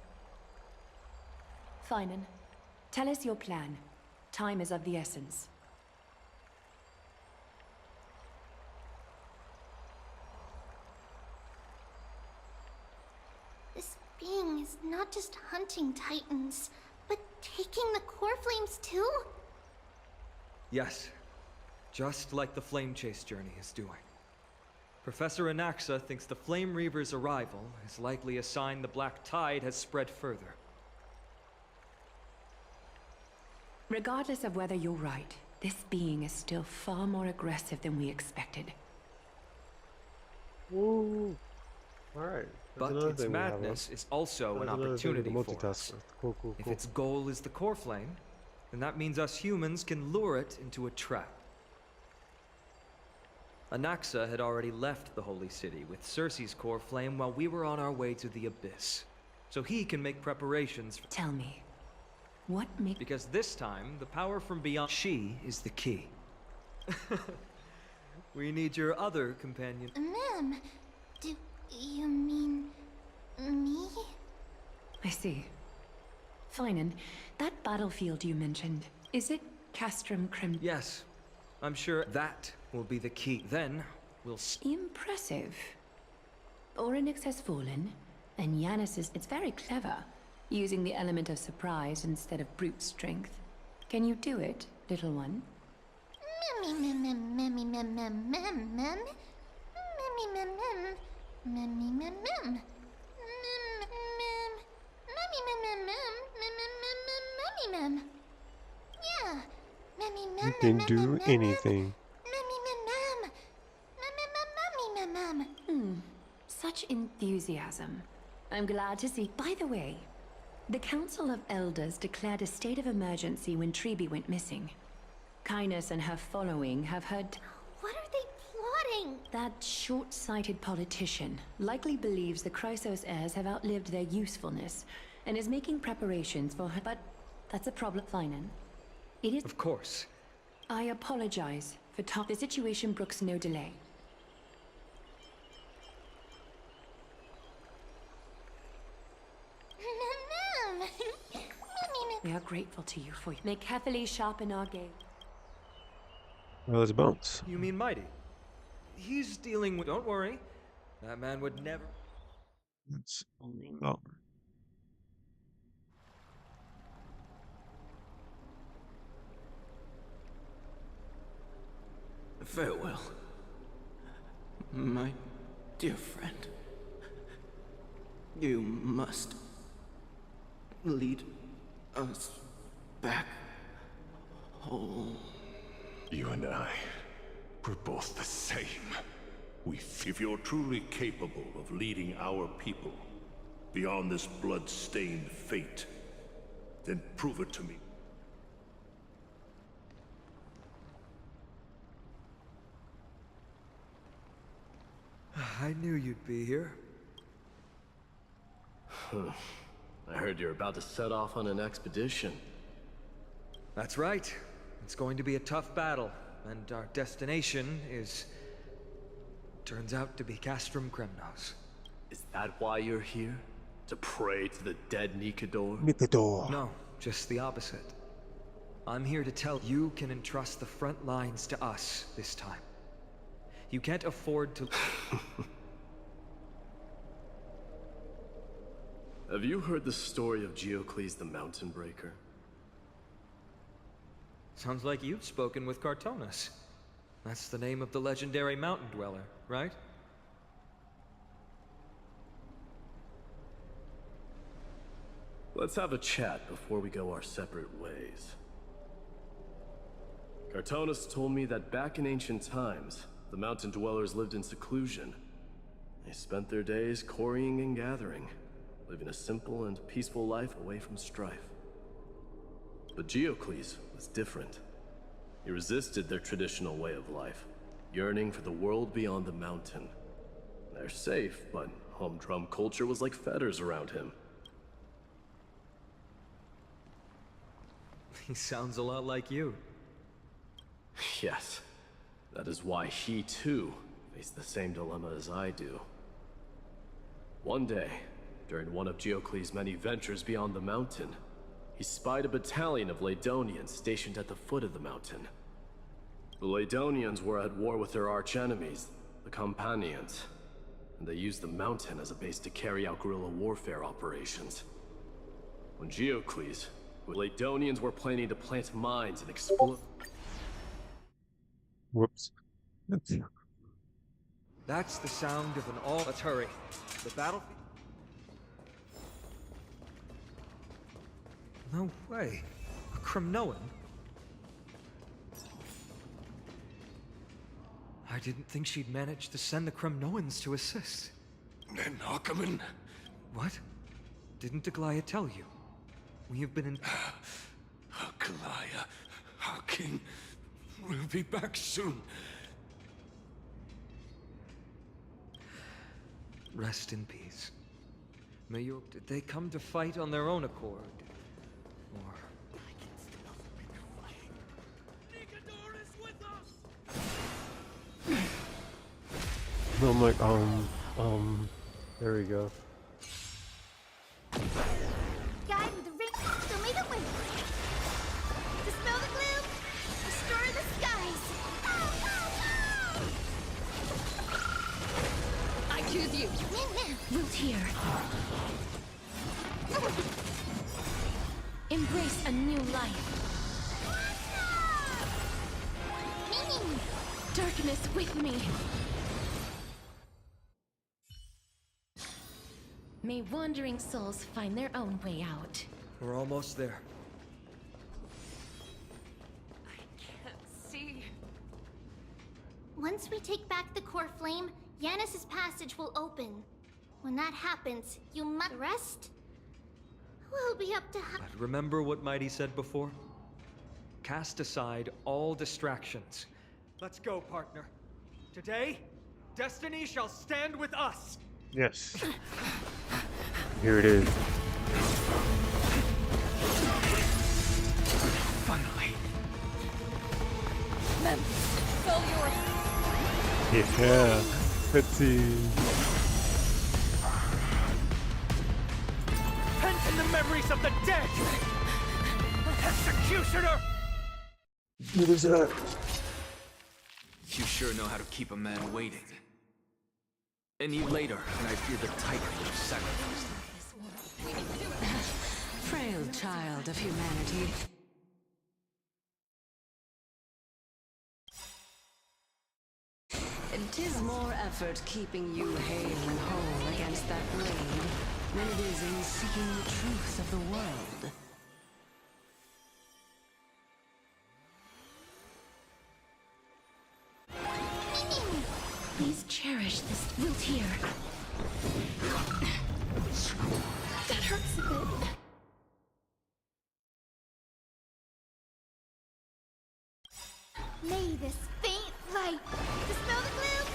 Speaker 8: Finan, tell us your plan. Time is of the essence.
Speaker 9: This being is not just hunting titans, but taking the core flames too?
Speaker 17: Yes, just like the Flame Chase journey is doing. Professor Anaxa thinks the Flame Reaver's arrival is likely a sign the Black Tide has spread further.
Speaker 8: Regardless of whether you're right, this being is still far more aggressive than we expected.
Speaker 7: Ooh. Alright.
Speaker 17: But its madness is also an opportunity for us.
Speaker 7: Cool.
Speaker 17: If its goal is the core flame, then that means us humans can lure it into a trap. Anaxa had already left the Holy City with Cersei's core flame while we were on our way to the Abyss. So he can make preparations.
Speaker 8: Tell me, what makes...
Speaker 17: Because this time, the power from beyond... She is the key. We need your other companion.
Speaker 9: Ma'am, do you mean... me?
Speaker 8: I see. Finan, that battlefield you mentioned, is it Castrum Crim...
Speaker 17: Yes. I'm sure that will be the key. Then, we'll...
Speaker 8: Impressive. Orynyx has fallen, and Yanis is... It's very clever, using the element of surprise instead of brute strength. Can you do it, little one?
Speaker 9: Yeah.
Speaker 7: You can do anything.
Speaker 8: Such enthusiasm. I'm glad to see. By the way, the Council of Elders declared a state of emergency when Treeby went missing. Kainos and her following have heard...
Speaker 9: What are they plotting?
Speaker 8: That short-sighted politician likely believes the Chrysos heirs have outlived their usefulness and is making preparations for her. But that's a problem, Finan. It is...
Speaker 17: Of course.
Speaker 8: I apologize for the situation brooks no delay. We are grateful to you for... May carefully sharpen our gaze.
Speaker 7: Well, it's Bones.
Speaker 17: You mean Mighty? He's dealing with... Don't worry. That man would never...
Speaker 7: That's only Bone.
Speaker 11: Farewell, my dear friend. You must lead us back home.
Speaker 14: You and I, we're both the same.
Speaker 13: If you're truly capable of leading our people beyond this blood-stained fate, then prove it to me.
Speaker 17: I knew you'd be here.
Speaker 10: I heard you're about to set off on an expedition.
Speaker 17: That's right. It's going to be a tough battle, and our destination is... turns out to be Castrum Kremnos.
Speaker 10: Is that why you're here? To pray to the dead Nikador?
Speaker 7: Nikador.
Speaker 17: No, just the opposite. I'm here to tell you can entrust the front lines to us this time. You can't afford to...
Speaker 10: Have you heard the story of Geocles the Mountain Breaker?
Speaker 17: Sounds like you've spoken with Cartonis. That's the name of the legendary mountain dweller, right?
Speaker 10: Let's have a chat before we go our separate ways. Cartonus told me that back in ancient times, the mountain dwellers lived in seclusion. They spent their days quarrying and gathering, living a simple and peaceful life away from strife. But Geocles was different. He resisted their traditional way of life, yearning for the world beyond the mountain. They're safe, but humdrum culture was like fetters around him.
Speaker 17: He sounds a lot like you.
Speaker 10: Yes. That is why he, too, faced the same dilemma as I do. One day, during one of Geocles' many ventures beyond the mountain, he spied a battalion of Laedonians stationed at the foot of the mountain. The Laedonians were at war with their arch-enemies, the Companions, and they used the mountain as a base to carry out guerrilla warfare operations. When Geocles, the Laedonians were planning to plant mines and explode...
Speaker 7: Whoops.
Speaker 17: That's the sound of an all... Let's hurry. The battlefield... No way. A Cremnoan? I didn't think she'd managed to send the Cremnoans to assist.
Speaker 6: And Ackerman?
Speaker 17: What? Didn't Aglaia tell you? We have been in...
Speaker 6: Aglaia, our king, will be back soon.
Speaker 17: Rest in peace. May you... Did they come to fight on their own accord? Or...
Speaker 7: I'm like, there we go.
Speaker 1: Guide with the ring, show me the way. Dispel the gloom, restore the skies.
Speaker 5: I choose you. Root here. Embrace a new life. Darkness with me. May wandering souls find their own way out.
Speaker 17: We're almost there.
Speaker 5: See.
Speaker 9: Once we take back the core flame, Yanis's passage will open. When that happens, you must rest. We'll be up to
Speaker 17: But remember what Mighty said before? Cast aside all distractions. Let's go, partner. Today, destiny shall stand with us.
Speaker 7: Yes. Here it is.
Speaker 17: Finally.
Speaker 5: Mem, spell yours.
Speaker 7: Yeah. Let's see.
Speaker 12: Pent in the memories of the dead! Executioner!
Speaker 7: What is that?
Speaker 4: You sure know how to keep a man waiting. Any later, and I fear the Titan would have sacrificed him.
Speaker 16: Frail child of humanity. And 'tis more effort keeping you hale and whole against that blade than it is in seeking the truth of the world.
Speaker 5: Please cherish this root here. That hurts a bit.
Speaker 1: May this faint light dispel the gloom,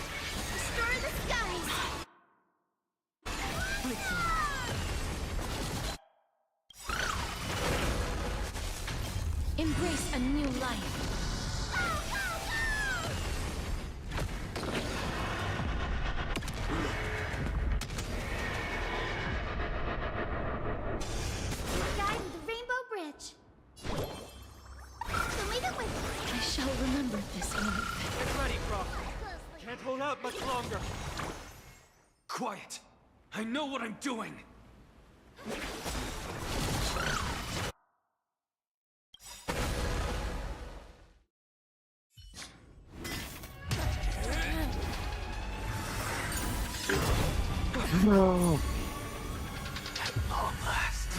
Speaker 1: restore the skies.
Speaker 5: Embrace a new life.
Speaker 1: Guide with the rainbow bridge. Show me the way.
Speaker 5: I shall remember this one.
Speaker 12: Get ready, Crawford. Can't hold out much longer.
Speaker 4: Quiet! I know what I'm doing!
Speaker 7: No.
Speaker 4: At long last.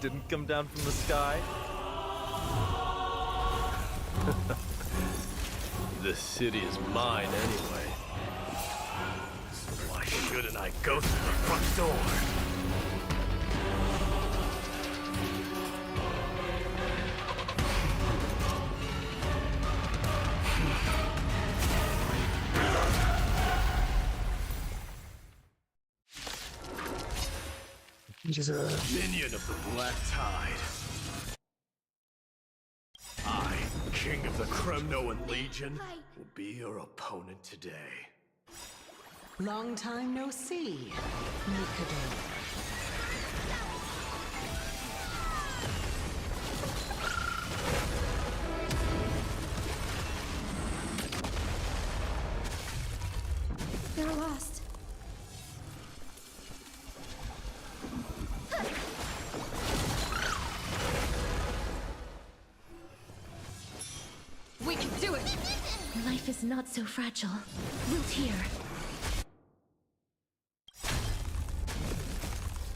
Speaker 17: didn't come down from the sky?
Speaker 10: This city is mine anyway. So why shouldn't I go through the front door? Minion of the Black Tide. I, King of the Kremnoan Legion, will be your opponent today.
Speaker 16: Long time no see, Mikado.
Speaker 1: They're lost.
Speaker 5: We can do it! Life is not so fragile. We'll hear.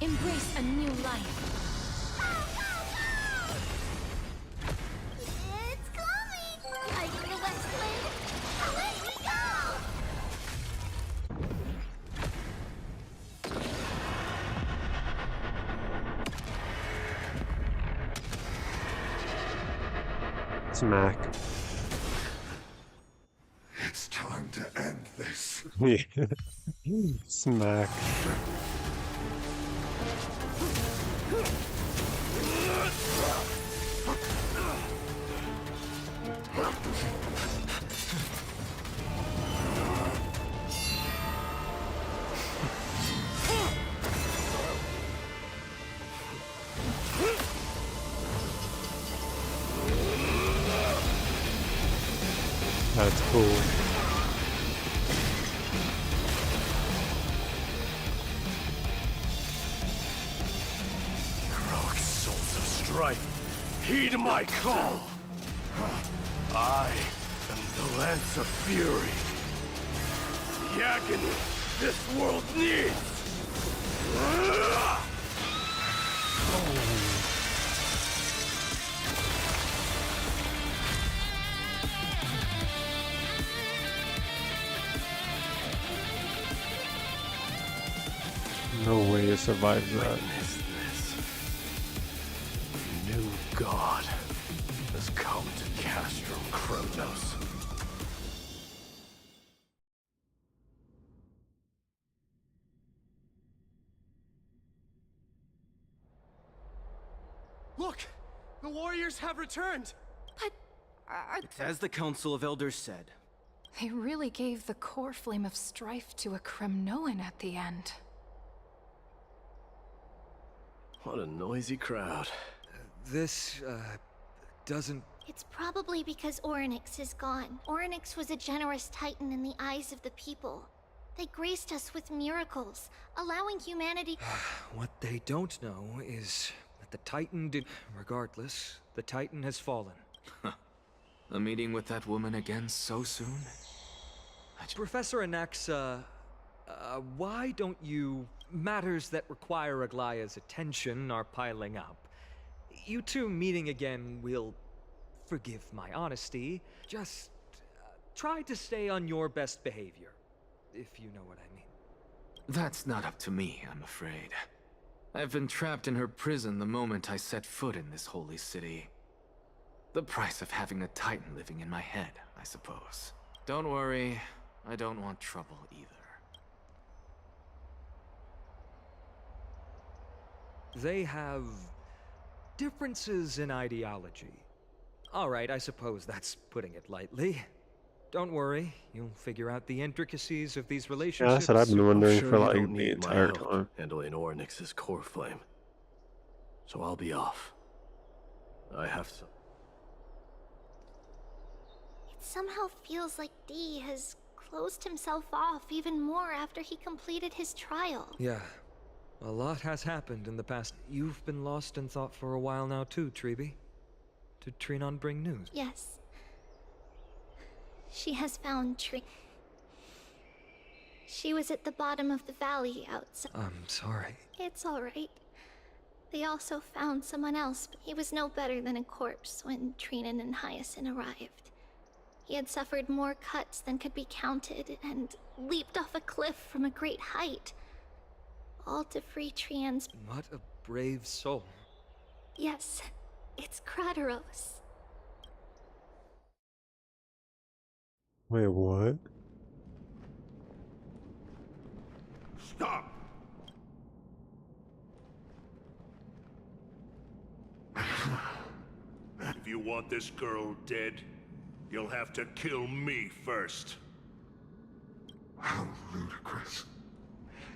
Speaker 5: Embrace a new life.
Speaker 9: It's coming! Hiding the West Wind! Away we go!
Speaker 7: Smack.
Speaker 13: It's time to end this.
Speaker 7: Yeah. Smack. That's cool.
Speaker 10: Heroic souls of strife, heed my call! I am the Lance of Fury. The agony this world needs!
Speaker 7: No way you survived that.
Speaker 10: Witness this. A new god has come to Castrum Kronos.
Speaker 12: Look! The warriors have returned!
Speaker 2: But
Speaker 18: It's as the Council of Elders said.
Speaker 2: they really gave the core flame of strife to a Kremnoan at the end.
Speaker 10: What a noisy crowd.
Speaker 17: This, doesn't...
Speaker 9: It's probably because Orynyx is gone. Orynyx was a generous titan in the eyes of the people. They graced us with miracles, allowing humanity...
Speaker 17: What they don't know is that the Titan did... Regardless, the Titan has fallen.
Speaker 4: A meeting with that woman again so soon?
Speaker 17: Professor Anaxa, why don't you... Matters that require Aglaya's attention are piling up. You two meeting again will... Forgive my honesty. Just try to stay on your best behavior, if you know what I mean.
Speaker 4: That's not up to me, I'm afraid. I've been trapped in her prison the moment I set foot in this holy city. The price of having a Titan living in my head, I suppose. Don't worry, I don't want trouble either.
Speaker 17: They have differences in ideology. All right, I suppose that's putting it lightly. Don't worry, you'll figure out the intricacies of these relationships.
Speaker 7: Yeah, that's what I've been wondering
Speaker 10: Sure
Speaker 7: for
Speaker 10: you
Speaker 7: like
Speaker 10: don't
Speaker 7: the
Speaker 10: need my
Speaker 7: entire
Speaker 10: help
Speaker 7: time.
Speaker 10: handling Orynyx's core flame. So I'll be off. I have some...
Speaker 9: It somehow feels like D has closed himself off even more after he completed his trial.
Speaker 17: Yeah, a lot has happened in the past. You've been lost in thought for a while now too, Treeby. Did Trinon bring news?
Speaker 9: Yes. She has found She was at the bottom of the valley outside.
Speaker 17: I'm sorry.
Speaker 9: It's all right. They also found someone else, but he was no better than a corpse when Trinan and Hyacinth arrived. He had suffered more cuts than could be counted and leaped off a cliff from a great height. All to free Trian's...
Speaker 17: What a brave soul.
Speaker 9: Yes, it's Crateros.
Speaker 7: Wait, what?
Speaker 13: Stop! If you want this girl dead, you'll have to kill me first.
Speaker 19: How ludicrous.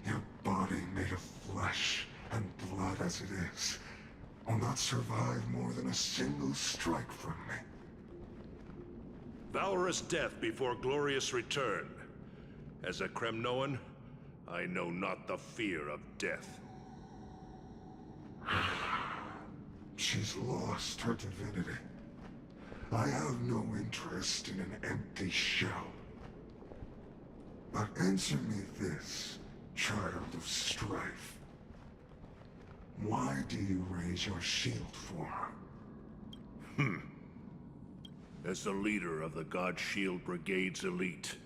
Speaker 19: Your body made of flesh and blood as it is will not survive more than a single strike from me.
Speaker 13: Valorous death before glorious return. As a Kremnoan, I know not the fear of death.
Speaker 19: She's lost her divinity. I have no interest in an empty shell. But answer me this, child of strife. Why do you raise your shield for her?
Speaker 13: As the leader of the God Shield Brigade's elite,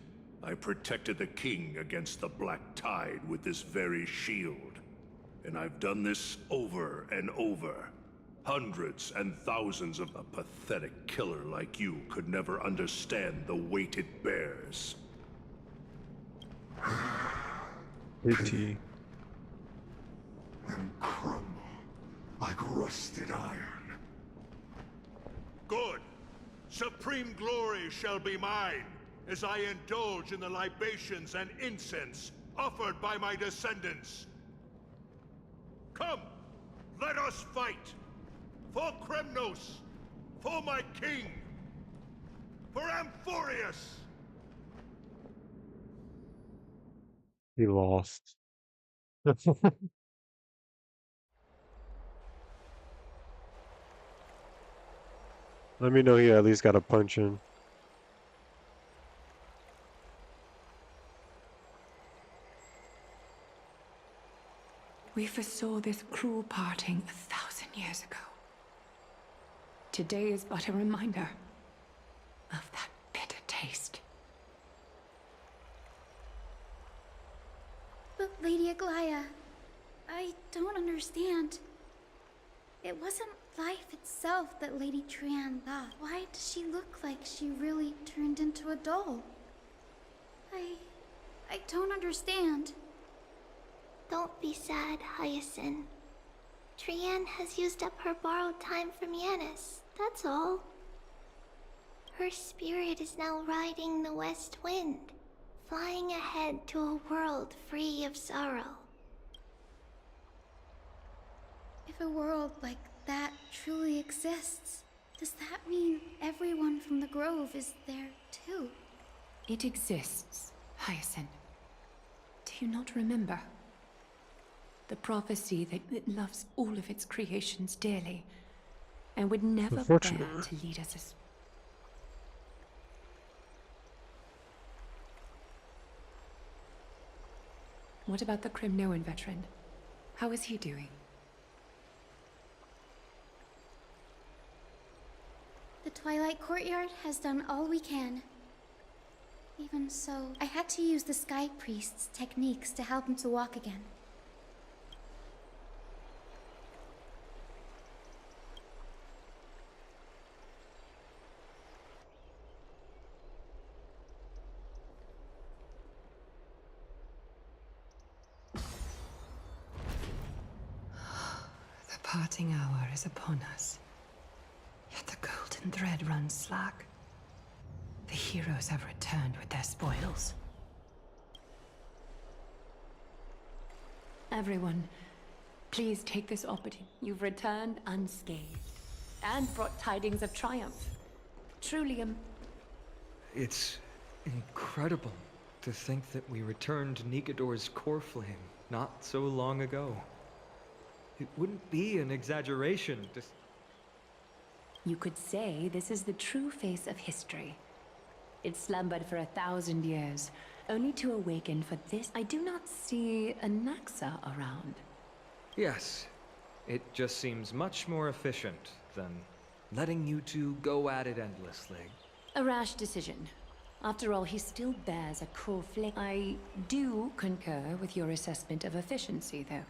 Speaker 13: I protected the king against the Black Tide with this very shield. And I've done this over and over. Hundreds and thousands of... A pathetic killer like you could never understand the weight it bears.
Speaker 7: Pity.
Speaker 19: And crumble like rusted iron.
Speaker 13: Good. Supreme glory shall be mine, as I indulge in the libations and incense offered by my descendants. Come, let us fight! For Kremnos! For my king! For Amphorius!
Speaker 7: He lost. Let me know he at least got a punch in.
Speaker 8: We foresaw this cruel parting 1,000 years ago. Today is but a reminder of that bitter taste.
Speaker 1: But Lady Aglaya, I don't understand. It wasn't life itself that Lady Trian lost. Why does she look like she really turned into a doll? I don't understand.
Speaker 9: Don't be sad, Hyacinth. Trian has used up her borrowed time from Yanis, that's all. Her spirit is now riding the west wind, flying ahead to a world free of sorrow.
Speaker 1: If a world like that truly exists, does that mean everyone from the Grove is there too?
Speaker 8: It exists, Hyacinth. Do you not remember? The prophecy that it loves all of its creations dearly, and would never bear to lead us astray. What about the Kremnoan veteran? How is he doing?
Speaker 1: The Twilight Courtyard has done all we can. Even so, I had to use the Sky Priest's techniques to help him to walk again.
Speaker 8: The parting hour is upon us. Yet the golden thread runs slack. The heroes have returned with their spoils. Everyone, please take this opportunity. You've returned unscathed, and brought tidings of triumph. Truly
Speaker 17: It's incredible to think that we returned Nigador's core flame not so long ago. It wouldn't be an exaggeration to...
Speaker 8: You could say this is the true face of history. It slumbered for 1,000 years, only to awaken for this. I do not see a Naxa around.
Speaker 17: Yes, It just seems much more efficient than letting you two go at it endlessly.
Speaker 8: A rash decision. After all, he still bears a core flame. I do concur with your assessment of efficiency, though.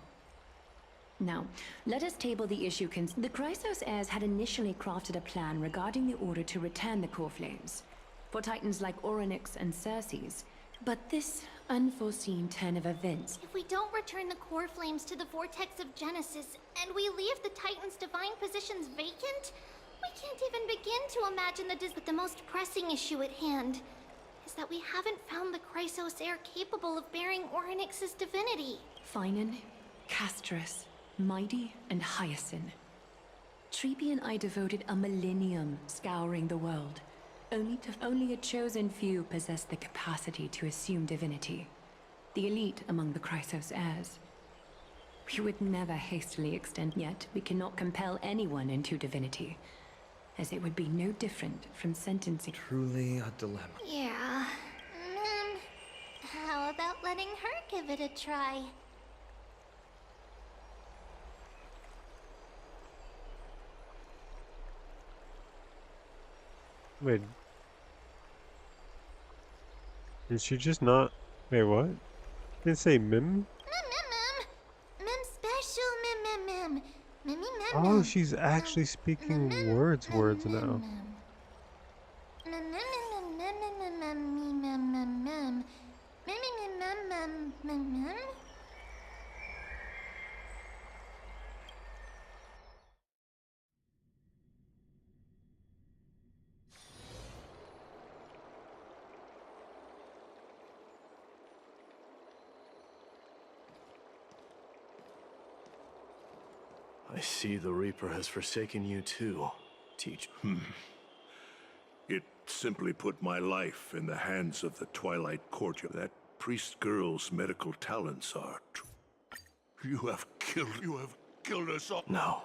Speaker 8: Now, let us table the issue. The Chrysos heirs had initially crafted a plan regarding the order to return the core flames for titans like Orynyx and Circes. But this unforeseen turn of events.
Speaker 9: If we don't return the core flames to the vortex of Genesis, and we leave the Titan's divine positions vacant, we can't even begin to imagine but the most pressing issue at hand is that we haven't found the Chrysos heir capable of bearing Orynyx's divinity.
Speaker 8: Finan, Castris, Mighty, and Hyacinth. Treepy and I devoted a millennium scouring the world. Only a chosen few possess the capacity to assume divinity. The elite among the Chrysos heirs. We would never hastily extend, yet we cannot compel anyone into divinity, as it would be no different from sentencing.
Speaker 17: Truly a dilemma.
Speaker 9: Yeah. How about letting her give it a try?
Speaker 7: Wait. Did she just not... Wait, what? Didn't say Mim?
Speaker 9: Mim special, mim.
Speaker 7: Oh, she's actually speaking words now.
Speaker 10: I see the Reaper has forsaken you too, teach.
Speaker 13: It simply put my life in the hands of the Twilight Courtier. That priest girl's medical talents are You have killed us all.
Speaker 10: No.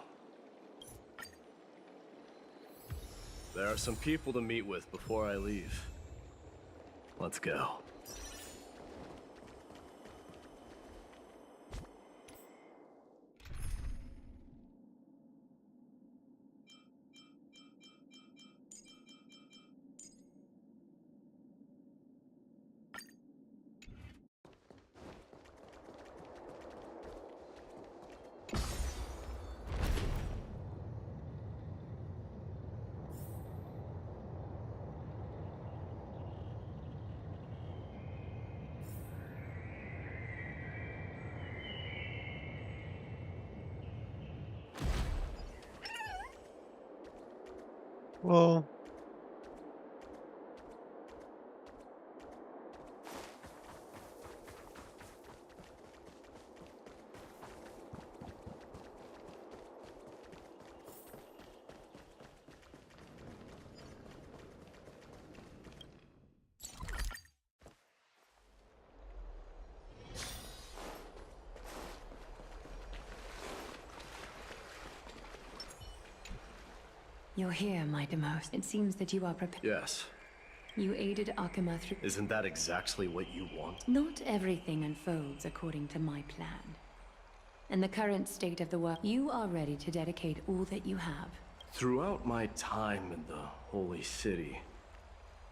Speaker 10: There are some people to meet with before I leave. Let's go.
Speaker 7: Well...
Speaker 8: You're here, my Deimos. It seems that you are prepared.
Speaker 10: Yes.
Speaker 8: You aided Akama through...
Speaker 10: Isn't that exactly what you want?
Speaker 8: Not everything unfolds according to my plan. In the current state of the world, you are ready to dedicate all that you have.
Speaker 10: Throughout my time in the Holy City,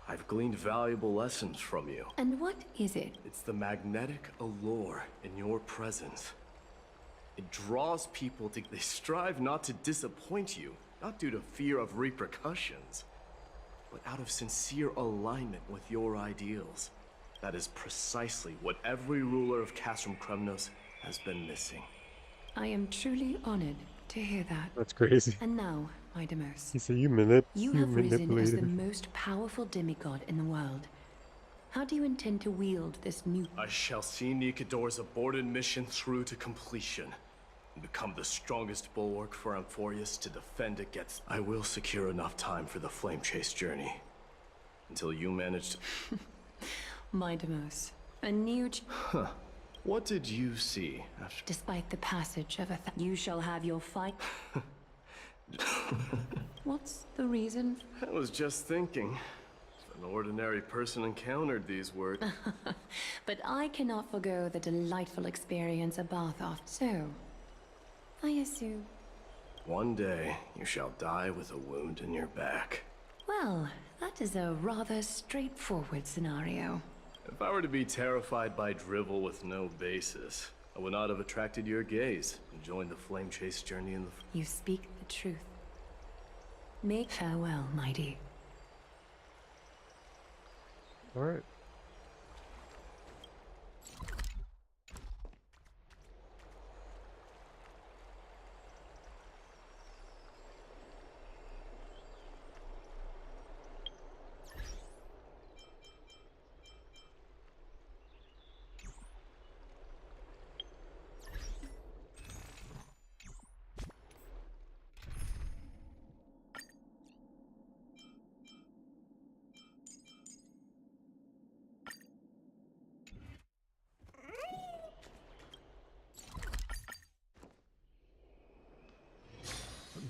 Speaker 10: I've gleaned valuable lessons from you.
Speaker 8: And what is it?
Speaker 10: It's the magnetic allure in your presence. It draws people to... They strive not to disappoint you, not due to fear of repercussions, but out of sincere alignment with your ideals. That is precisely what every ruler of Castrum Kremnos has been missing.
Speaker 8: I am truly honored to hear that.
Speaker 7: That's crazy.
Speaker 8: And now, my Deimos.
Speaker 7: He said you
Speaker 8: have risen as the
Speaker 7: manipulated.
Speaker 8: most powerful demigod in the world. How do you intend to wield this new...
Speaker 10: I shall see Nicadore's aborted mission through to completion, and become the strongest bulwark for Amphorius to defend against. I will secure enough time for the flame chase journey, until you manage to...
Speaker 8: My Deimos. A new...
Speaker 10: Huh. What did you see after...
Speaker 8: Despite the passage of you shall have your fight. What's the reason?
Speaker 10: I was just thinking. If an ordinary person encountered these words...
Speaker 8: But I cannot forgo the delightful experience of Barthoth. So, I assume.
Speaker 10: One day, you shall die with a wound in your back.
Speaker 8: Well, that is a rather straightforward scenario.
Speaker 10: If I were to be terrified by drivel with no basis, I would not have attracted your gaze and joined the flame chase journey in the...
Speaker 8: You speak the truth. Make farewell, mighty.
Speaker 7: Alright.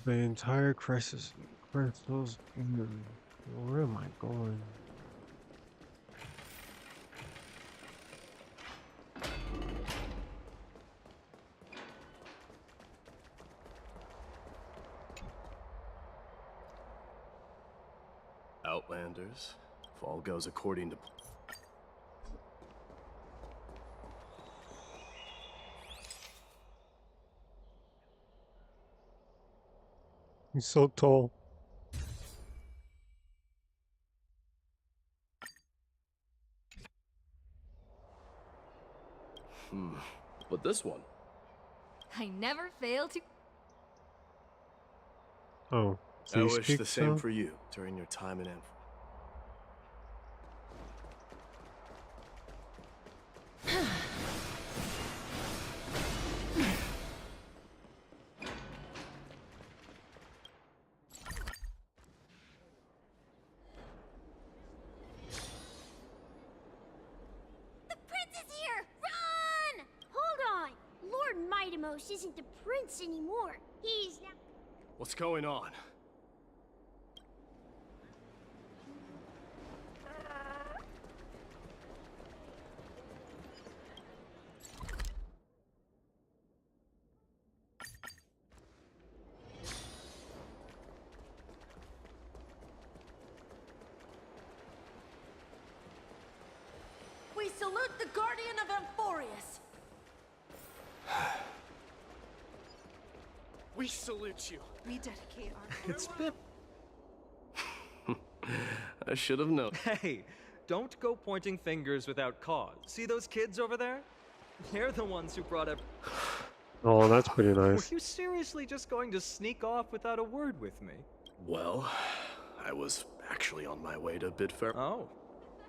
Speaker 7: The entire crisis. Crystals. Where am I going?
Speaker 10: Outlanders, if all goes according to...
Speaker 7: He's so tall.
Speaker 10: But this one...
Speaker 2: I never fail to...
Speaker 7: Oh, so
Speaker 10: I
Speaker 7: you
Speaker 10: wish
Speaker 7: speak
Speaker 10: the same
Speaker 7: so?
Speaker 10: for you during your time in Amph.
Speaker 9: Mightymost isn't the prince anymore. He's now...
Speaker 10: What's going on?
Speaker 20: We salute the Guardian of Amphorius.
Speaker 12: We salute you.
Speaker 20: We dedicate our...
Speaker 17: It's been...
Speaker 10: I should have known.
Speaker 17: Hey, don't go pointing fingers without cause. See those kids over there? They're the ones who brought up...
Speaker 7: Oh, that's pretty
Speaker 17: Were
Speaker 7: nice.
Speaker 17: you seriously just going to sneak off without a word with me?
Speaker 10: Well, I was actually on my way to bid fair.
Speaker 17: Oh,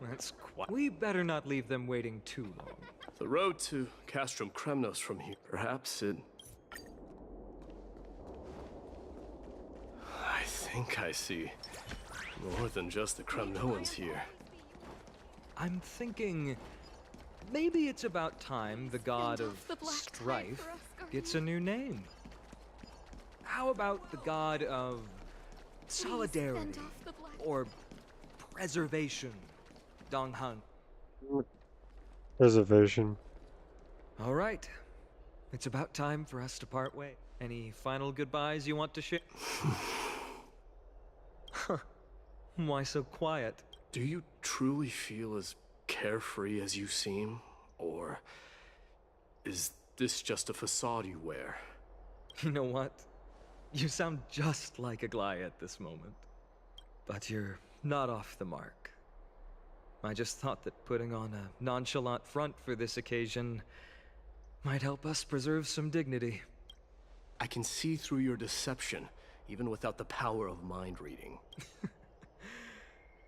Speaker 17: that's quite... We better not leave them waiting too long.
Speaker 10: The road to Castrum Kremnos from here. Perhaps it... I think I see more than just the Kremnoans here.
Speaker 17: I'm thinking... maybe it's about time the god of strife gets a new name. How about the god of solidarity or preservation, Donghan?
Speaker 7: Reservation.
Speaker 17: All right, it's about time for us to part ways. Any final goodbyes you want to share? Why so quiet?
Speaker 10: Do you truly feel as carefree as you seem? Or is this just a facade you wear?
Speaker 17: You know what? You sound just like Aglaia at this moment. But you're not off the mark. I just thought that putting on a nonchalant front for this occasion might help us preserve some dignity.
Speaker 10: I can see through your deception, even without the power of mind reading.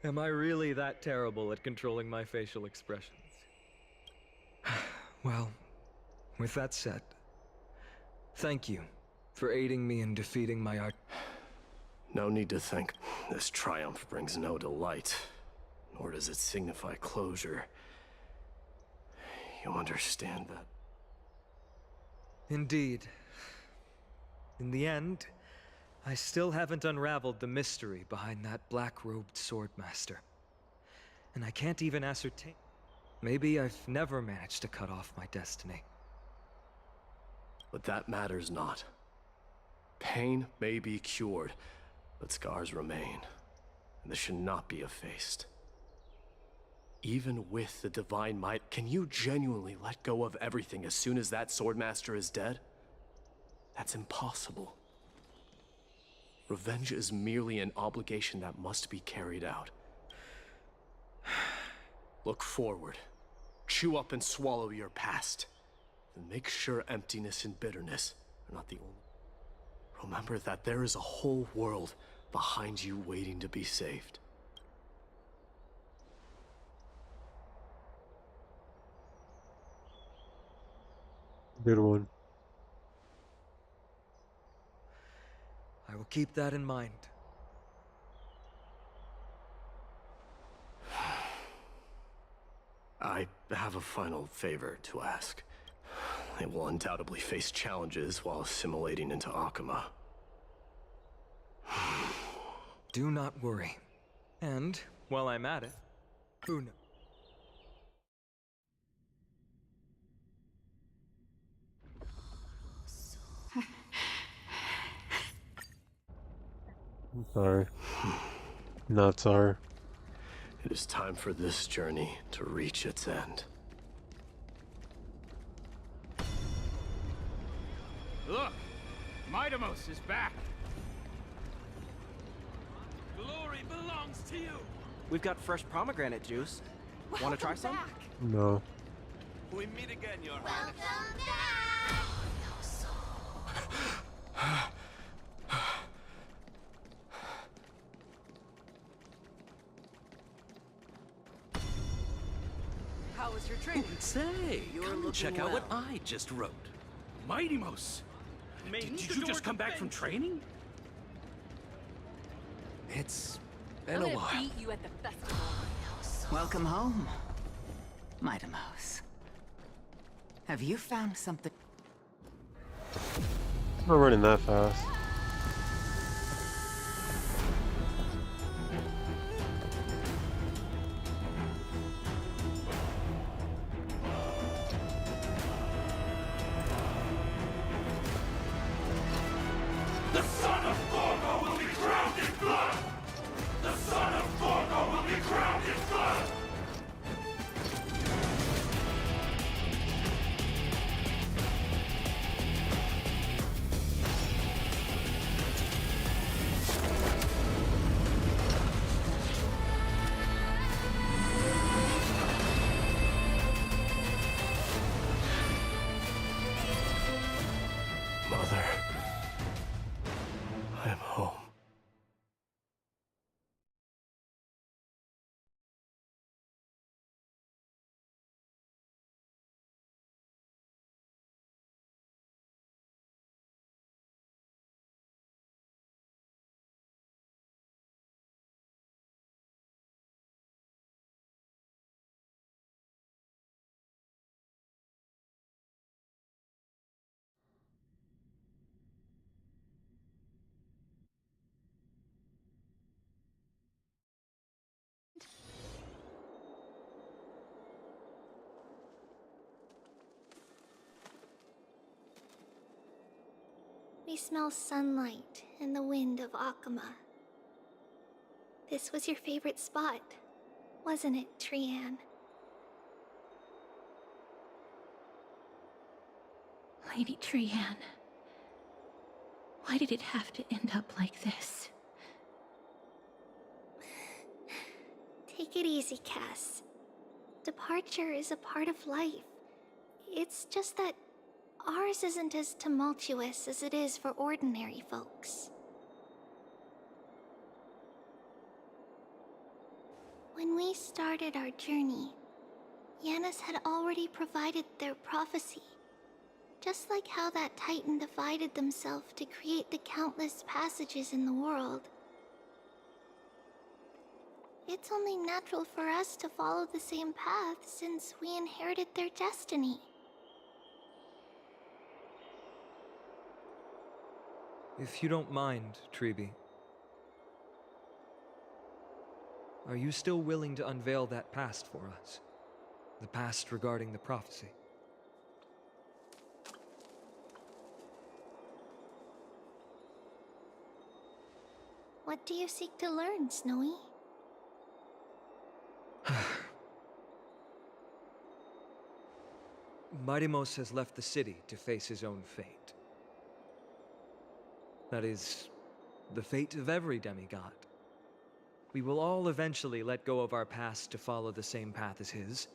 Speaker 17: Am I really that terrible at controlling my facial expressions? Well, with that said, thank you for aiding me in defeating my art.
Speaker 10: No need to thank. This triumph brings no delight, nor does it signify closure. You understand that?
Speaker 17: Indeed. In the end, I still haven't unraveled the mystery behind that black-robed swordmaster. And I can't even ascertain. Maybe I've never managed to cut off my destiny.
Speaker 10: But that matters not. pain may be cured, but scars remain, and this should not be effaced. Even with the divine might, can you genuinely let go of everything as soon as that Swordmaster is dead? That's impossible. Revenge is merely an obligation that must be carried out. Look forward. Chew up and swallow your past. And make sure emptiness and bitterness are not the only... Remember that there is a whole world behind you waiting to be saved.
Speaker 7: Good one.
Speaker 17: I will keep that in mind.
Speaker 10: I have a final favor to ask. I will undoubtedly face challenges while assimilating into Akuma.
Speaker 17: Do not worry. And, while I'm at it, who knows?
Speaker 7: I'm sorry. Not sorry.
Speaker 10: It is time for this journey to reach its end.
Speaker 18: Look! Midamos is back!
Speaker 12: Glory belongs to you!
Speaker 21: We've got fresh pomegranate juice. Want to try some?
Speaker 7: No.
Speaker 12: We meet again, Your
Speaker 9: Welcome
Speaker 21: How was your training?
Speaker 12: Say,
Speaker 21: You're
Speaker 12: come
Speaker 21: looking
Speaker 12: check out what
Speaker 21: well.
Speaker 12: I just wrote. Midamos! Did you just come back from training? It's been a while.
Speaker 22: Beat you at the festival. Welcome home, Midamos. Have you found something?
Speaker 7: I'm not running that fast.
Speaker 15: The son of Gorgo will be drowned in blood! The son of Gorgo will be drowned in blood!
Speaker 10: Mother, I am home.
Speaker 9: We smell sunlight and the wind of Akuma. This was your favorite spot, wasn't it, Trian?
Speaker 5: Lady Trian, why did it have to end up like this?
Speaker 9: Take it easy, Cass. Departure is a part of life. It's just that ours isn't as tumultuous as it is for ordinary folks. When we started our journey, Yanis had already provided their prophecy. Just like how that Titan divided themselves to create the countless passages in the world. It's only natural for us to follow the same path since we inherited their destiny.
Speaker 17: If you don't mind, Tribi, are you still willing to unveil that past for us? The past regarding the prophecy?
Speaker 9: What do you seek to learn, Snowy?
Speaker 17: Mighty-Mos has left the city to face his own fate. That is, the fate of every demigod. We will all eventually let go of our past to follow the same path as his.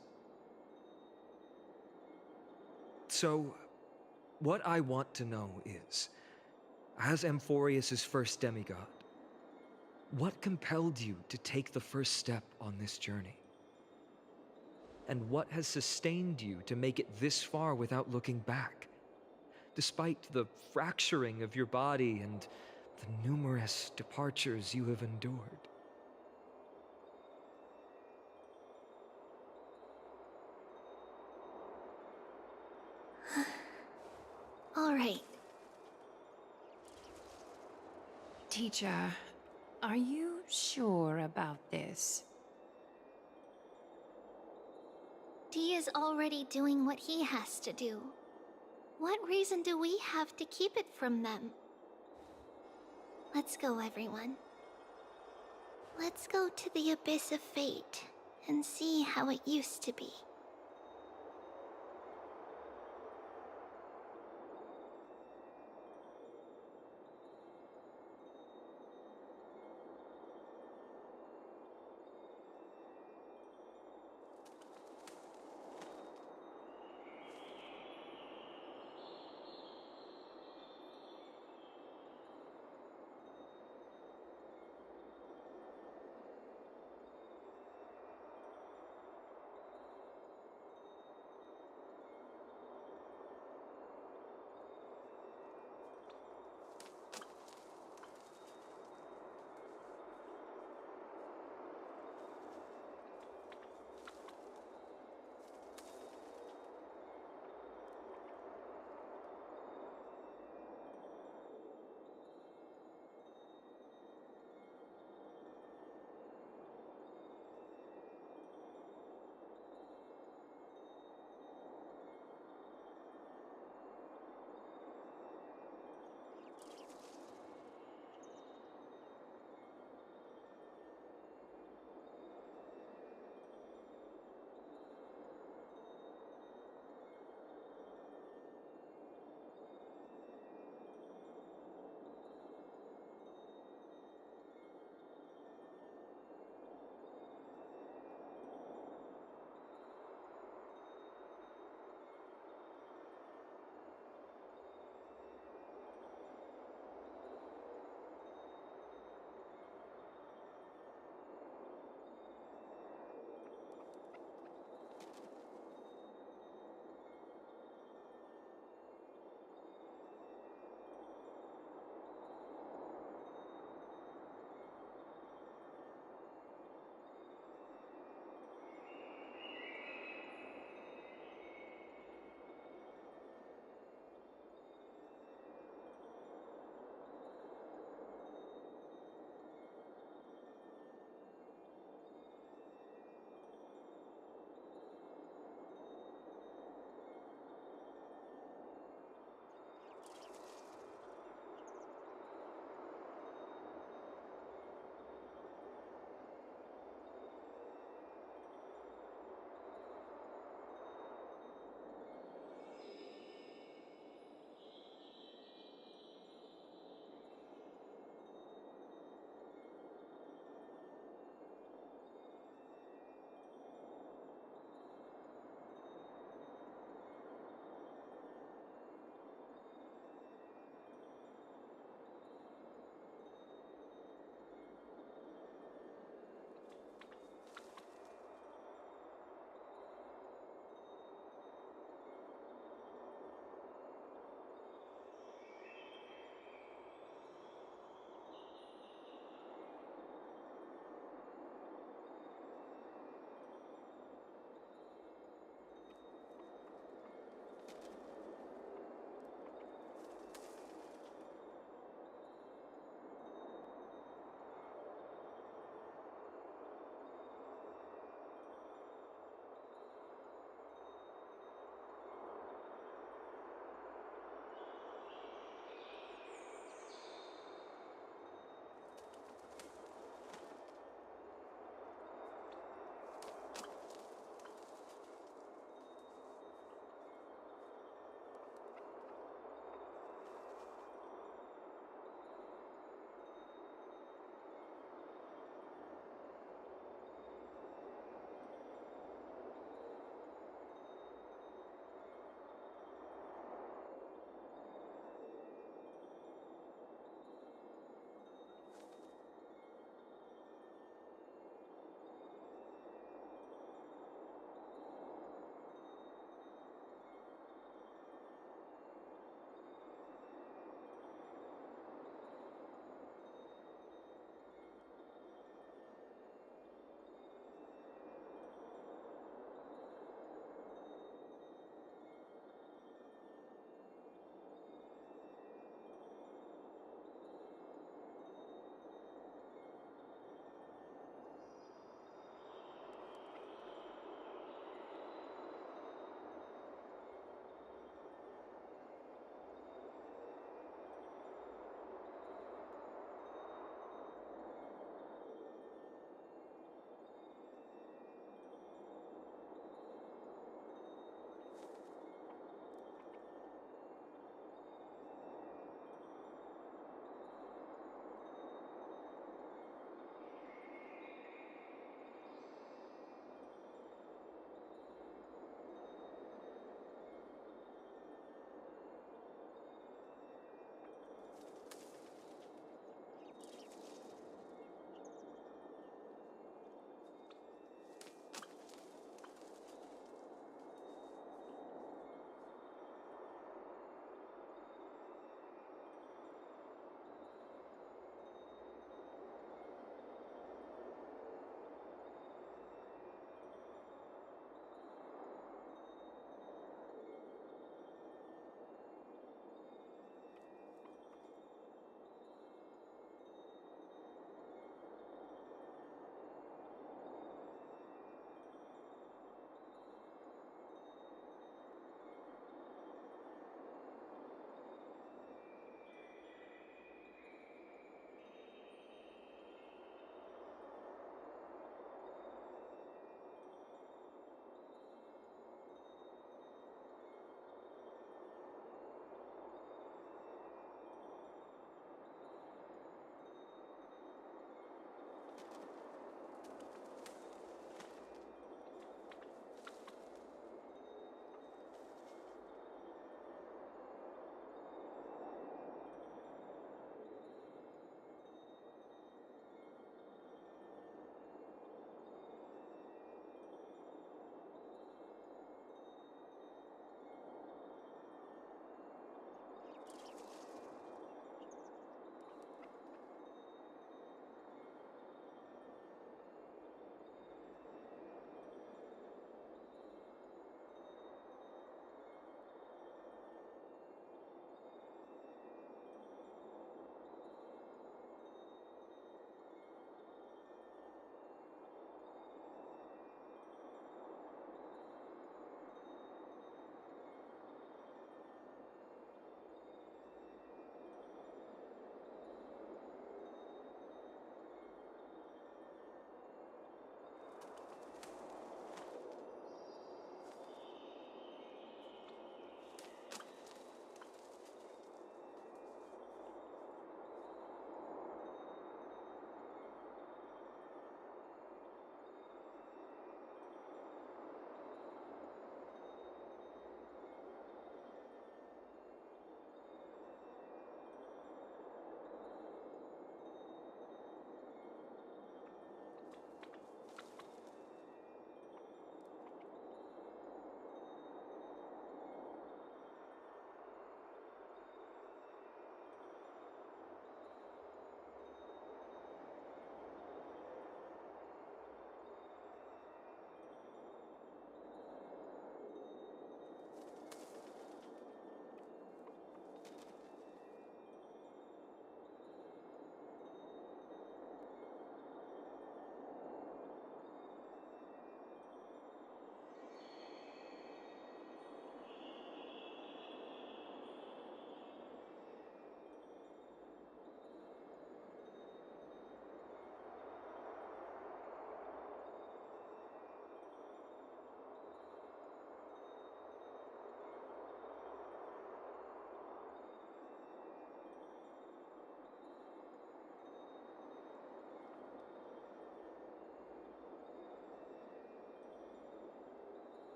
Speaker 17: So, what I want to know is, as Amphorius' first demigod, what compelled you to take the first step on this journey? And what has sustained you to make it this far without looking back, despite the fracturing of your body and the numerous departures you have endured?
Speaker 9: All right.
Speaker 16: Teacher, are you sure about this?
Speaker 9: Dee is already doing what he has to do. What reason do we have to keep it from them? Let's go, everyone. Let's go to the Abyss of Fate and see how it used to be.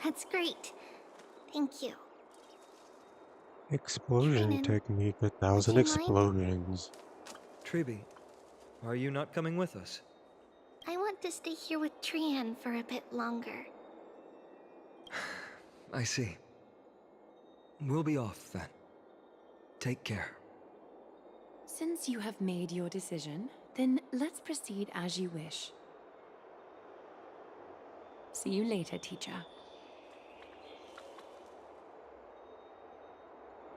Speaker 9: That's great. Thank you.
Speaker 7: Explosion
Speaker 9: Trinan,
Speaker 7: technique,
Speaker 9: would
Speaker 7: 1,000
Speaker 9: you mind?
Speaker 7: explosions.
Speaker 17: Treeby, are you not coming with us?
Speaker 9: I want to stay here with Trian for a bit longer.
Speaker 17: I see. We'll be off then. Take care.
Speaker 8: Since you have made your decision, then let's proceed as you wish. See you later, teacher.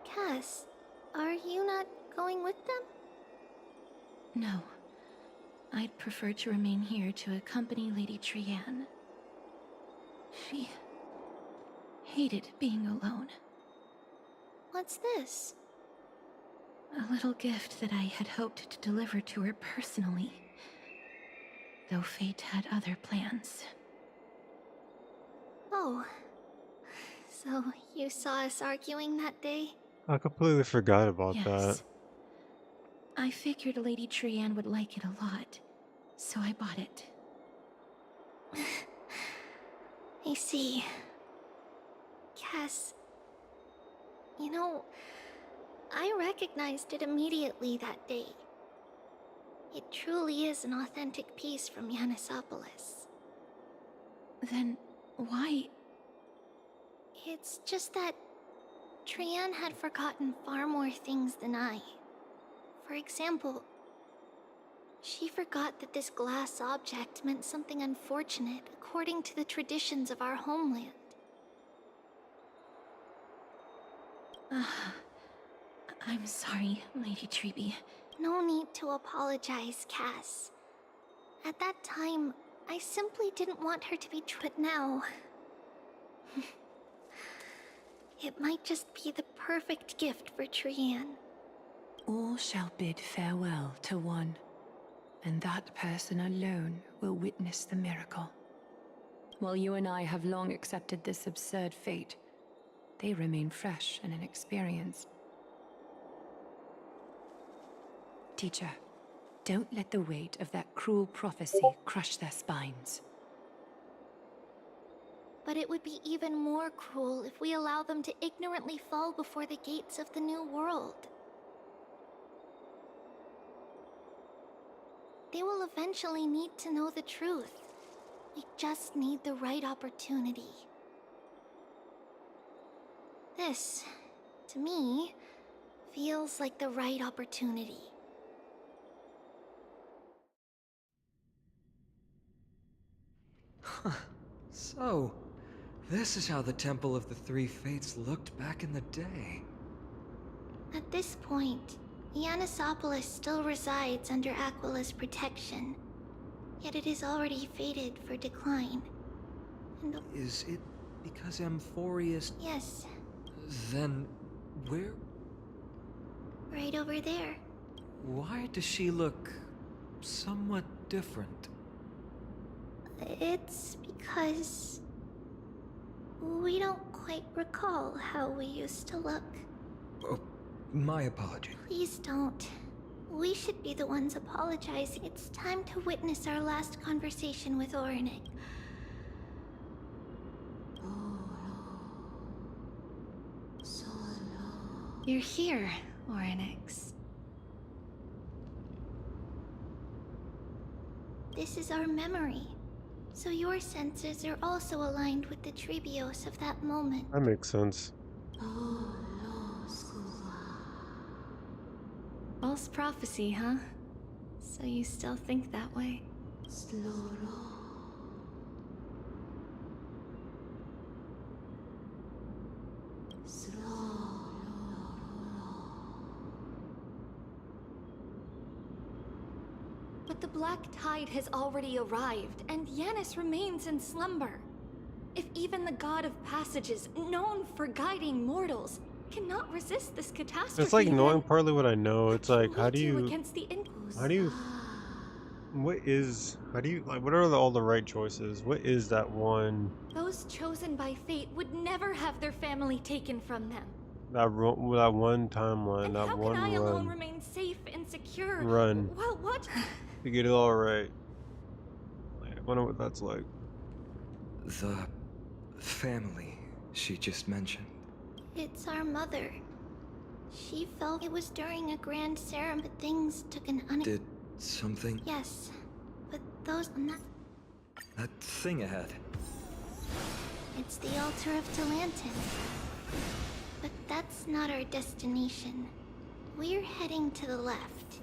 Speaker 9: Cass, are you not going with them?
Speaker 5: No. I'd prefer to remain here to accompany Lady Trian. She hated being alone.
Speaker 9: What's this?
Speaker 5: A little gift that I had hoped to deliver to her personally, though fate had other plans.
Speaker 9: Oh. So you saw us arguing that day?
Speaker 7: I completely forgot about
Speaker 5: Yes.
Speaker 7: that.
Speaker 5: I figured Lady Trian would like it a lot, so I bought it.
Speaker 9: I see. Cass, you know, I recognized it immediately that day. It truly is an authentic piece from Yanisopolis.
Speaker 5: Then why?
Speaker 9: It's just that Trian had forgotten far more things than I. For example, she forgot that this glass object meant something unfortunate according to the traditions of our homeland.
Speaker 5: I'm sorry, Lady Treeby.
Speaker 9: No need to apologize, Cass. At that time, I simply didn't want her to be but now. It might just be the perfect gift for Trian.
Speaker 8: All shall bid farewell to one, and that person alone will witness the miracle. While you and I have long accepted this absurd fate, they remain fresh and inexperienced. Teacher, don't let the weight of that cruel prophecy crush their spines.
Speaker 9: But it would be even more cruel if we allow them to ignorantly fall before the gates of the new world. They will eventually need to know the truth. We just need the right opportunity. This, to me, feels like the right opportunity.
Speaker 17: So, this is how the Temple of the Three Fates looked back in the day.
Speaker 9: At this point, Yanisopolis still resides under Aquila's protection, yet it is already fated for decline. And
Speaker 17: Is it because Amphorius...
Speaker 9: yes,
Speaker 17: Then, where...
Speaker 9: right over there.
Speaker 17: Why does she look... somewhat different?
Speaker 9: It's because... we don't quite recall how we used to look.
Speaker 17: Oh, my apology.
Speaker 9: Please don't. We should be the ones apologizing. It's time to witness our last conversation with Oranik.
Speaker 1: You're here, Orynyx.
Speaker 9: This is our memory. So your senses are also aligned with the Trebios of that moment.
Speaker 7: That makes sense.
Speaker 1: False prophecy, huh? So you still think that way?
Speaker 3: But the Black Tide has already arrived, and Yanis remains in slumber. If even the God of Passages, known for guiding mortals, cannot resist this catastrophe,
Speaker 7: It's like knowing
Speaker 3: then
Speaker 7: partly what I know. It's like, how do
Speaker 3: we do
Speaker 7: you,
Speaker 3: against the
Speaker 7: what are all the right choices? What is that one,
Speaker 3: those chosen by fate would never have their family taken from them.
Speaker 7: that one timeline,
Speaker 3: And
Speaker 7: that
Speaker 3: how
Speaker 7: one
Speaker 3: can I alone
Speaker 7: run
Speaker 3: remain safe and secure?
Speaker 7: Run.
Speaker 3: Well, what?
Speaker 7: to get it all right? Like, I wonder what that's like.
Speaker 17: The family she just mentioned?
Speaker 9: It's our mother. She felt it was during a grand ceremony, but things took an
Speaker 17: Did something?
Speaker 9: Yes, but those not.
Speaker 17: That thing ahead.
Speaker 9: It's the altar of Talantin. But that's not our destination. We're heading to the left.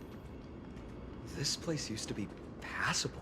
Speaker 17: This place used to be passable.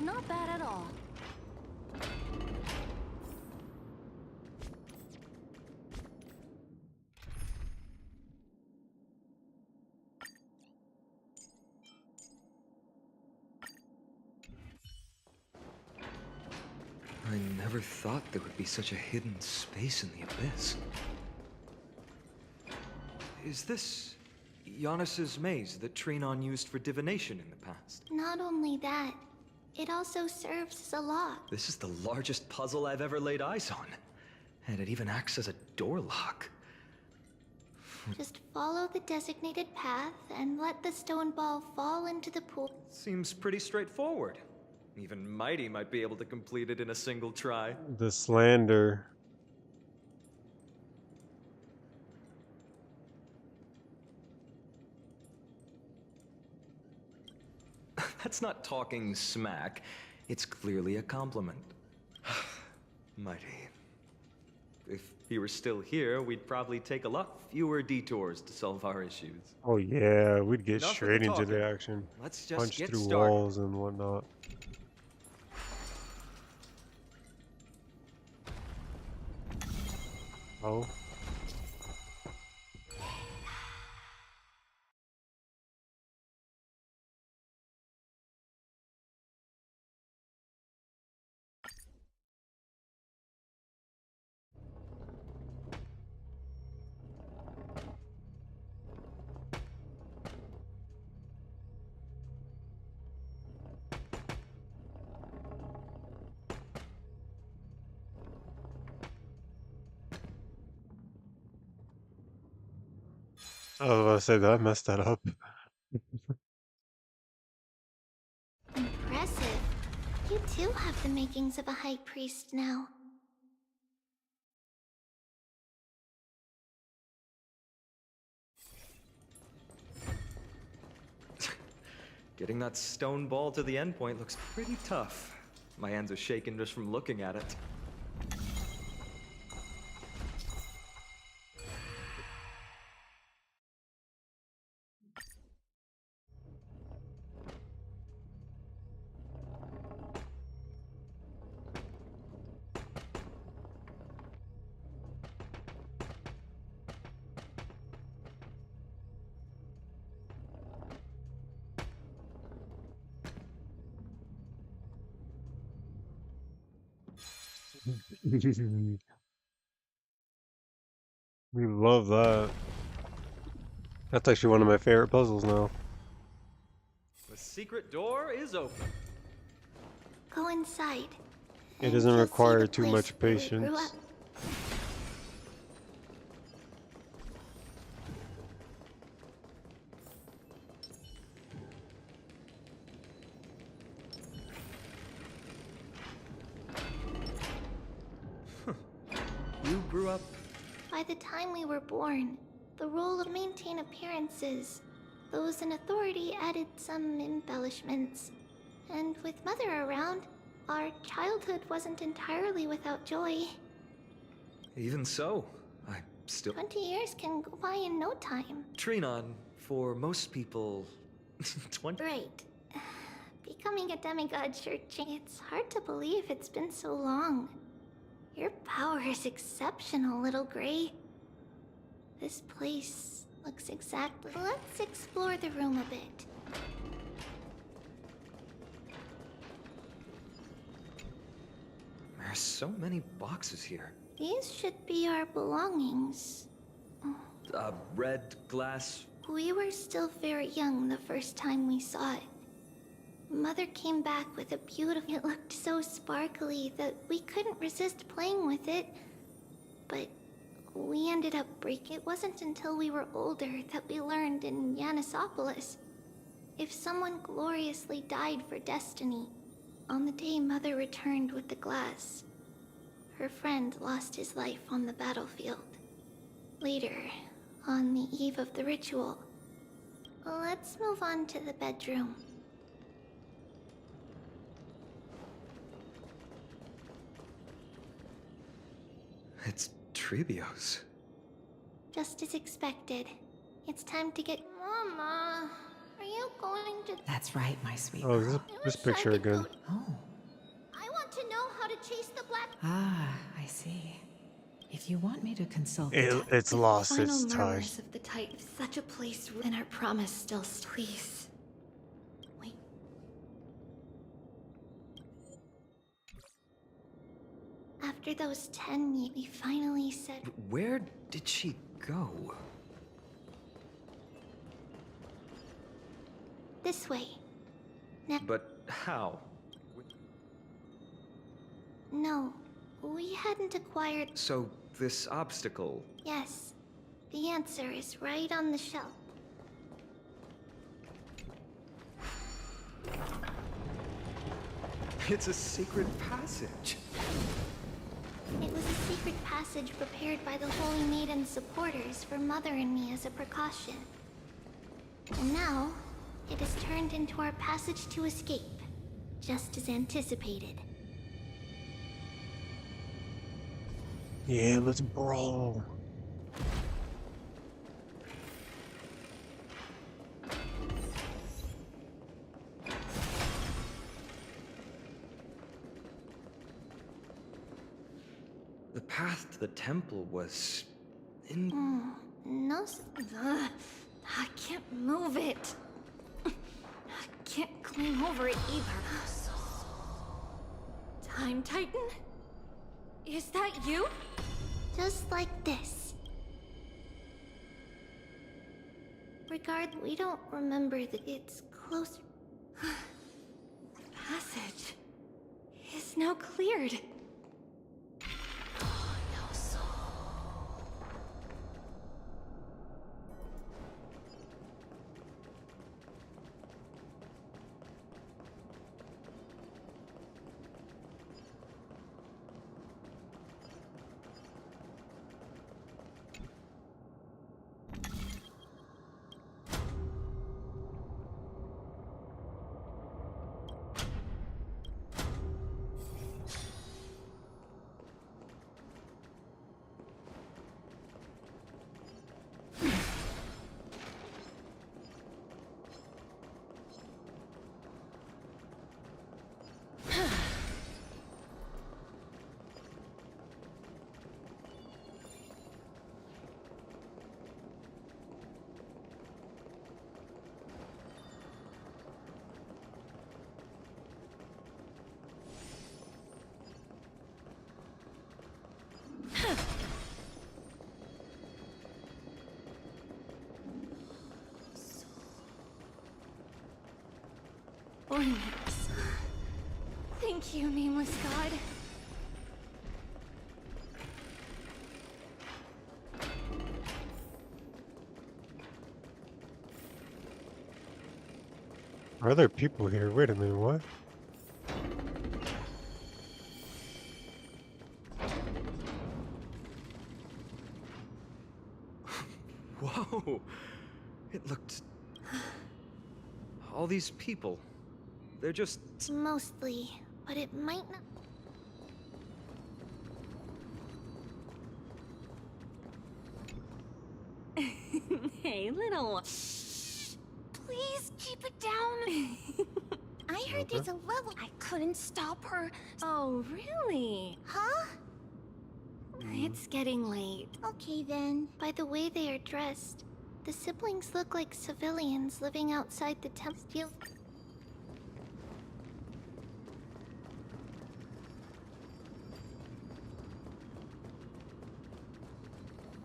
Speaker 3: Not bad at all.
Speaker 17: I never thought there would be such a hidden space in the Abyss. Is this Giannis's maze that Trinon used for divination in the past?
Speaker 9: Not only that, it also serves as a lock.
Speaker 17: This is the largest puzzle I've ever laid eyes on. And it even acts as a door lock.
Speaker 9: Just follow the designated path and let the stone ball fall into the pool.
Speaker 17: Seems pretty straightforward. Even Mighty might be able to complete it in a single try.
Speaker 7: The slander.
Speaker 17: That's not talking smack. It's clearly a compliment. Mighty. If he were still here, we'd probably take a lot fewer detours to solve our issues.
Speaker 7: Oh yeah, we'd get
Speaker 17: Enough with
Speaker 7: straight
Speaker 17: the
Speaker 7: into the
Speaker 17: talking.
Speaker 7: action.
Speaker 17: Let's just
Speaker 7: Punch
Speaker 17: get
Speaker 7: through
Speaker 17: started.
Speaker 7: walls and whatnot. Oh. I was about to say that I messed that up.
Speaker 9: Impressive. You too have the makings of a high priest now.
Speaker 17: Getting that stone ball to the endpoint looks pretty tough. My hands are shaking just from looking at it.
Speaker 7: We love that. That's actually one of my favorite puzzles now.
Speaker 17: The secret door is open.
Speaker 9: Go inside.
Speaker 7: It
Speaker 9: and
Speaker 7: doesn't
Speaker 9: you'll see
Speaker 7: require
Speaker 9: the
Speaker 7: too
Speaker 9: place
Speaker 7: much
Speaker 9: where we grew
Speaker 7: patience.
Speaker 9: up.
Speaker 17: You grew up.
Speaker 9: By the time we were born, the role of maintain appearances, those in authority added some embellishments. And with Mother around, our childhood wasn't entirely without joy.
Speaker 17: Even so, I still...
Speaker 9: 20 years can go by in no time.
Speaker 17: Trinon, for most people, 20...
Speaker 9: Right. Becoming a demigod sure It's hard to believe it's been so long. Your power is exceptional, Little Gray. This place looks exactly... Let's explore the room a bit.
Speaker 17: There's so many boxes here.
Speaker 9: These should be our belongings.
Speaker 17: Red glass.
Speaker 9: We were still very young the first time we saw it. Mother came back with a beautiful... It looked so sparkly that we couldn't resist playing with it. But we ended up breaking... It wasn't until we were older that we learned in Yanisopolis. If someone gloriously died for destiny, on the day Mother returned with the glass, her friend lost his life on the battlefield. Later, on the eve of the ritual. Let's move on to the bedroom.
Speaker 17: It's Trebios.
Speaker 9: Just as expected. It's time to get... Mama, are you going to...
Speaker 16: That's right, my sweet
Speaker 7: Oh,
Speaker 16: girl.
Speaker 7: this picture again.
Speaker 16: Oh.
Speaker 9: I want to know how to chase the black...
Speaker 16: Ah, I see. If you want me to consult...
Speaker 7: It's lost its
Speaker 3: Final
Speaker 7: time.
Speaker 3: murmurs of the Titan. Such a place and our promise still... Please. Wait.
Speaker 9: After those 10 years, we finally said...
Speaker 17: Where did she go?
Speaker 9: This way. Now...
Speaker 17: But how?
Speaker 9: No, we hadn't acquired...
Speaker 17: So, this obstacle...
Speaker 9: Yes. The answer is right on the shelf.
Speaker 17: It's a secret passage.
Speaker 9: It was a secret passage prepared by the Holy Maiden's supporters for Mother and me as a precaution. And now, it has turned into our passage to escape, just as anticipated.
Speaker 7: Yeah, let's brawl.
Speaker 17: The path to the temple was...
Speaker 9: No...
Speaker 3: I can't move it. I can't climb over it either. Time Titan? Is that you?
Speaker 9: Just like this. We don't remember that it's closer.
Speaker 3: The passage is now cleared. Ornaments. Thank you, nameless god.
Speaker 7: Are there people here? Wait a minute, what?
Speaker 17: Whoa! It looked... All these people. They're just...
Speaker 9: Mostly, but it might not.
Speaker 3: Hey, little one.
Speaker 1: Please keep it down. I heard there's a level. I couldn't stop her.
Speaker 3: Oh, really?
Speaker 1: Huh?
Speaker 3: It's getting late.
Speaker 9: Okay then. By the way they are dressed, the siblings look like civilians living outside the temple.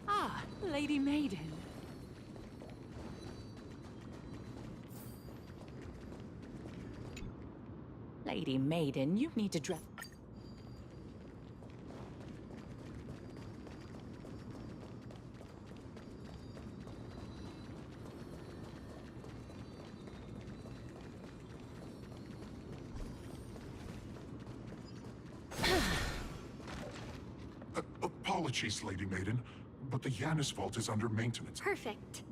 Speaker 8: Ah, Lady Maiden. Lady Maiden, you need to dress...
Speaker 19: Apologies, Lady Maiden, but the Yanis Vault is under maintenance.
Speaker 3: Perfect.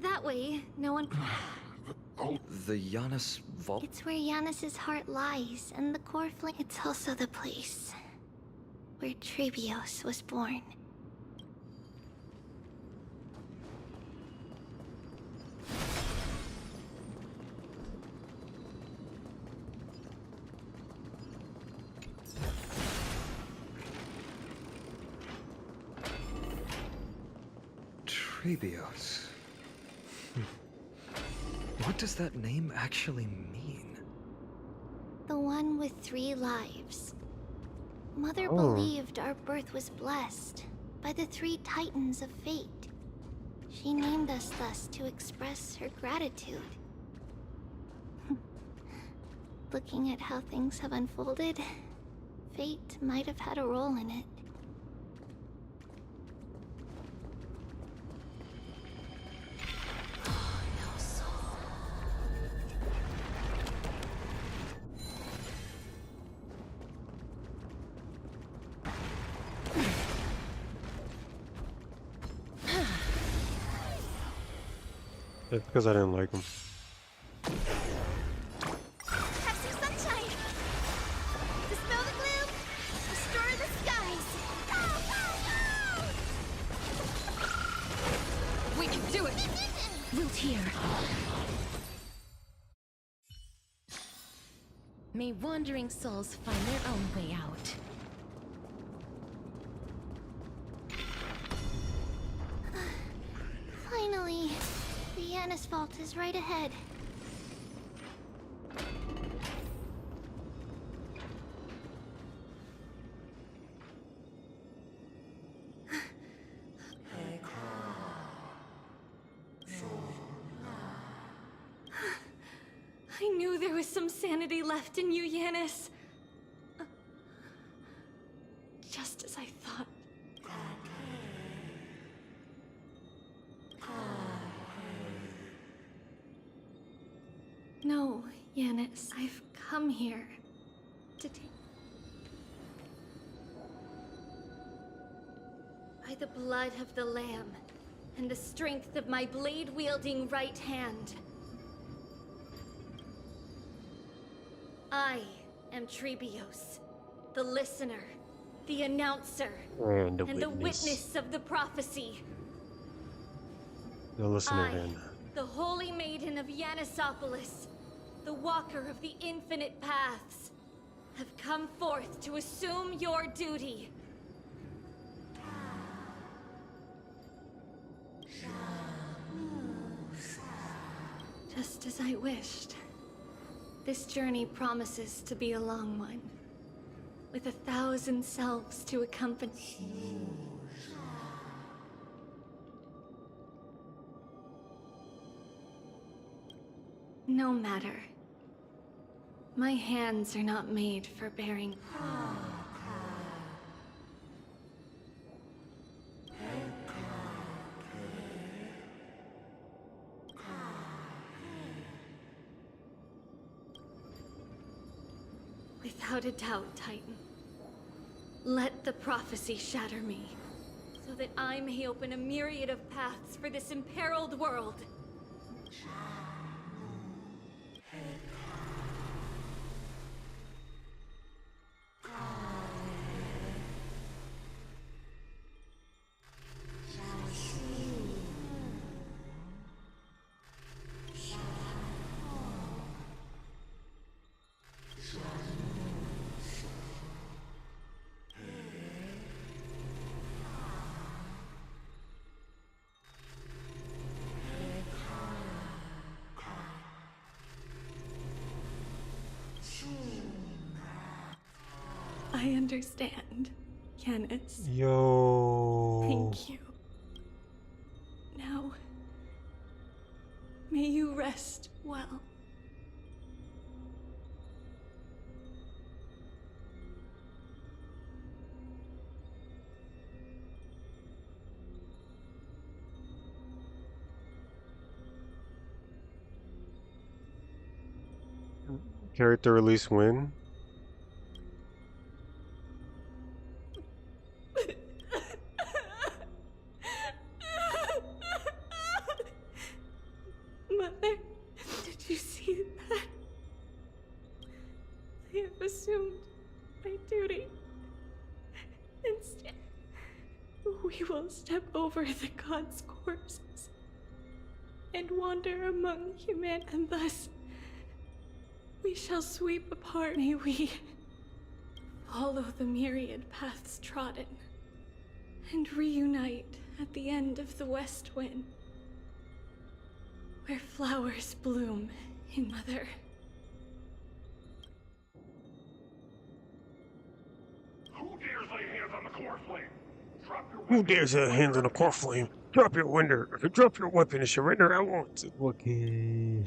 Speaker 3: That way, no one...
Speaker 17: The Yanis Vault?
Speaker 9: It's where Yanis's heart lies, and the core flame. It's also the place where Trebios was born.
Speaker 17: Trebios. What does that name actually mean?
Speaker 9: The one with 3 lives. Mother
Speaker 17: Oh.
Speaker 9: believed our birth was blessed by the 3 titans of fate. She named us thus to express her gratitude. Looking at how things have unfolded, fate might have had a role in it.
Speaker 7: It's because I didn't like him.
Speaker 1: Have some sunshine. Dispel the gloom. Restore the skies. Go, go, go!
Speaker 5: We can do it! Wilt here. May wandering souls find their own way out.
Speaker 9: Finally, the Yanis Vault is right ahead.
Speaker 3: I knew there was some sanity left in you, Yanis. Just as I thought. No, Yanis, I've come here to take... By the blood of the Lamb, and the strength of my blade-wielding right hand, I am Trebios, the listener, the announcer,
Speaker 7: And the
Speaker 3: the
Speaker 7: witness.
Speaker 3: witness of the prophecy.
Speaker 7: The listener
Speaker 3: I,
Speaker 7: then.
Speaker 3: the holy maiden of Yanisopolis, the walker of the infinite paths, have come forth to assume your duty. Just as I wished. This journey promises to be a long one, with 1,000 selves to accompany. No matter. My hands are not made for bearing. Without a doubt, Titan. Let the prophecy shatter me, so that I may open a myriad of paths for this imperiled world. I understand, Yanis.
Speaker 7: Yo.
Speaker 3: Thank you. Now, may you rest well.
Speaker 7: Character release win.
Speaker 3: Mother, did you see that? I have assumed my duty. Instead, we will step over the gods' corpses and wander among human, and thus we shall sweep apart. May we follow the myriad paths trodden and reunite at the end of the west wind, where flowers bloom in mother.
Speaker 13: Who dares lay hands on the core flame? Drop your
Speaker 7: Who dares lay hands on the core flame? Drop your window. Drop your weapon and surrender at once. Okay.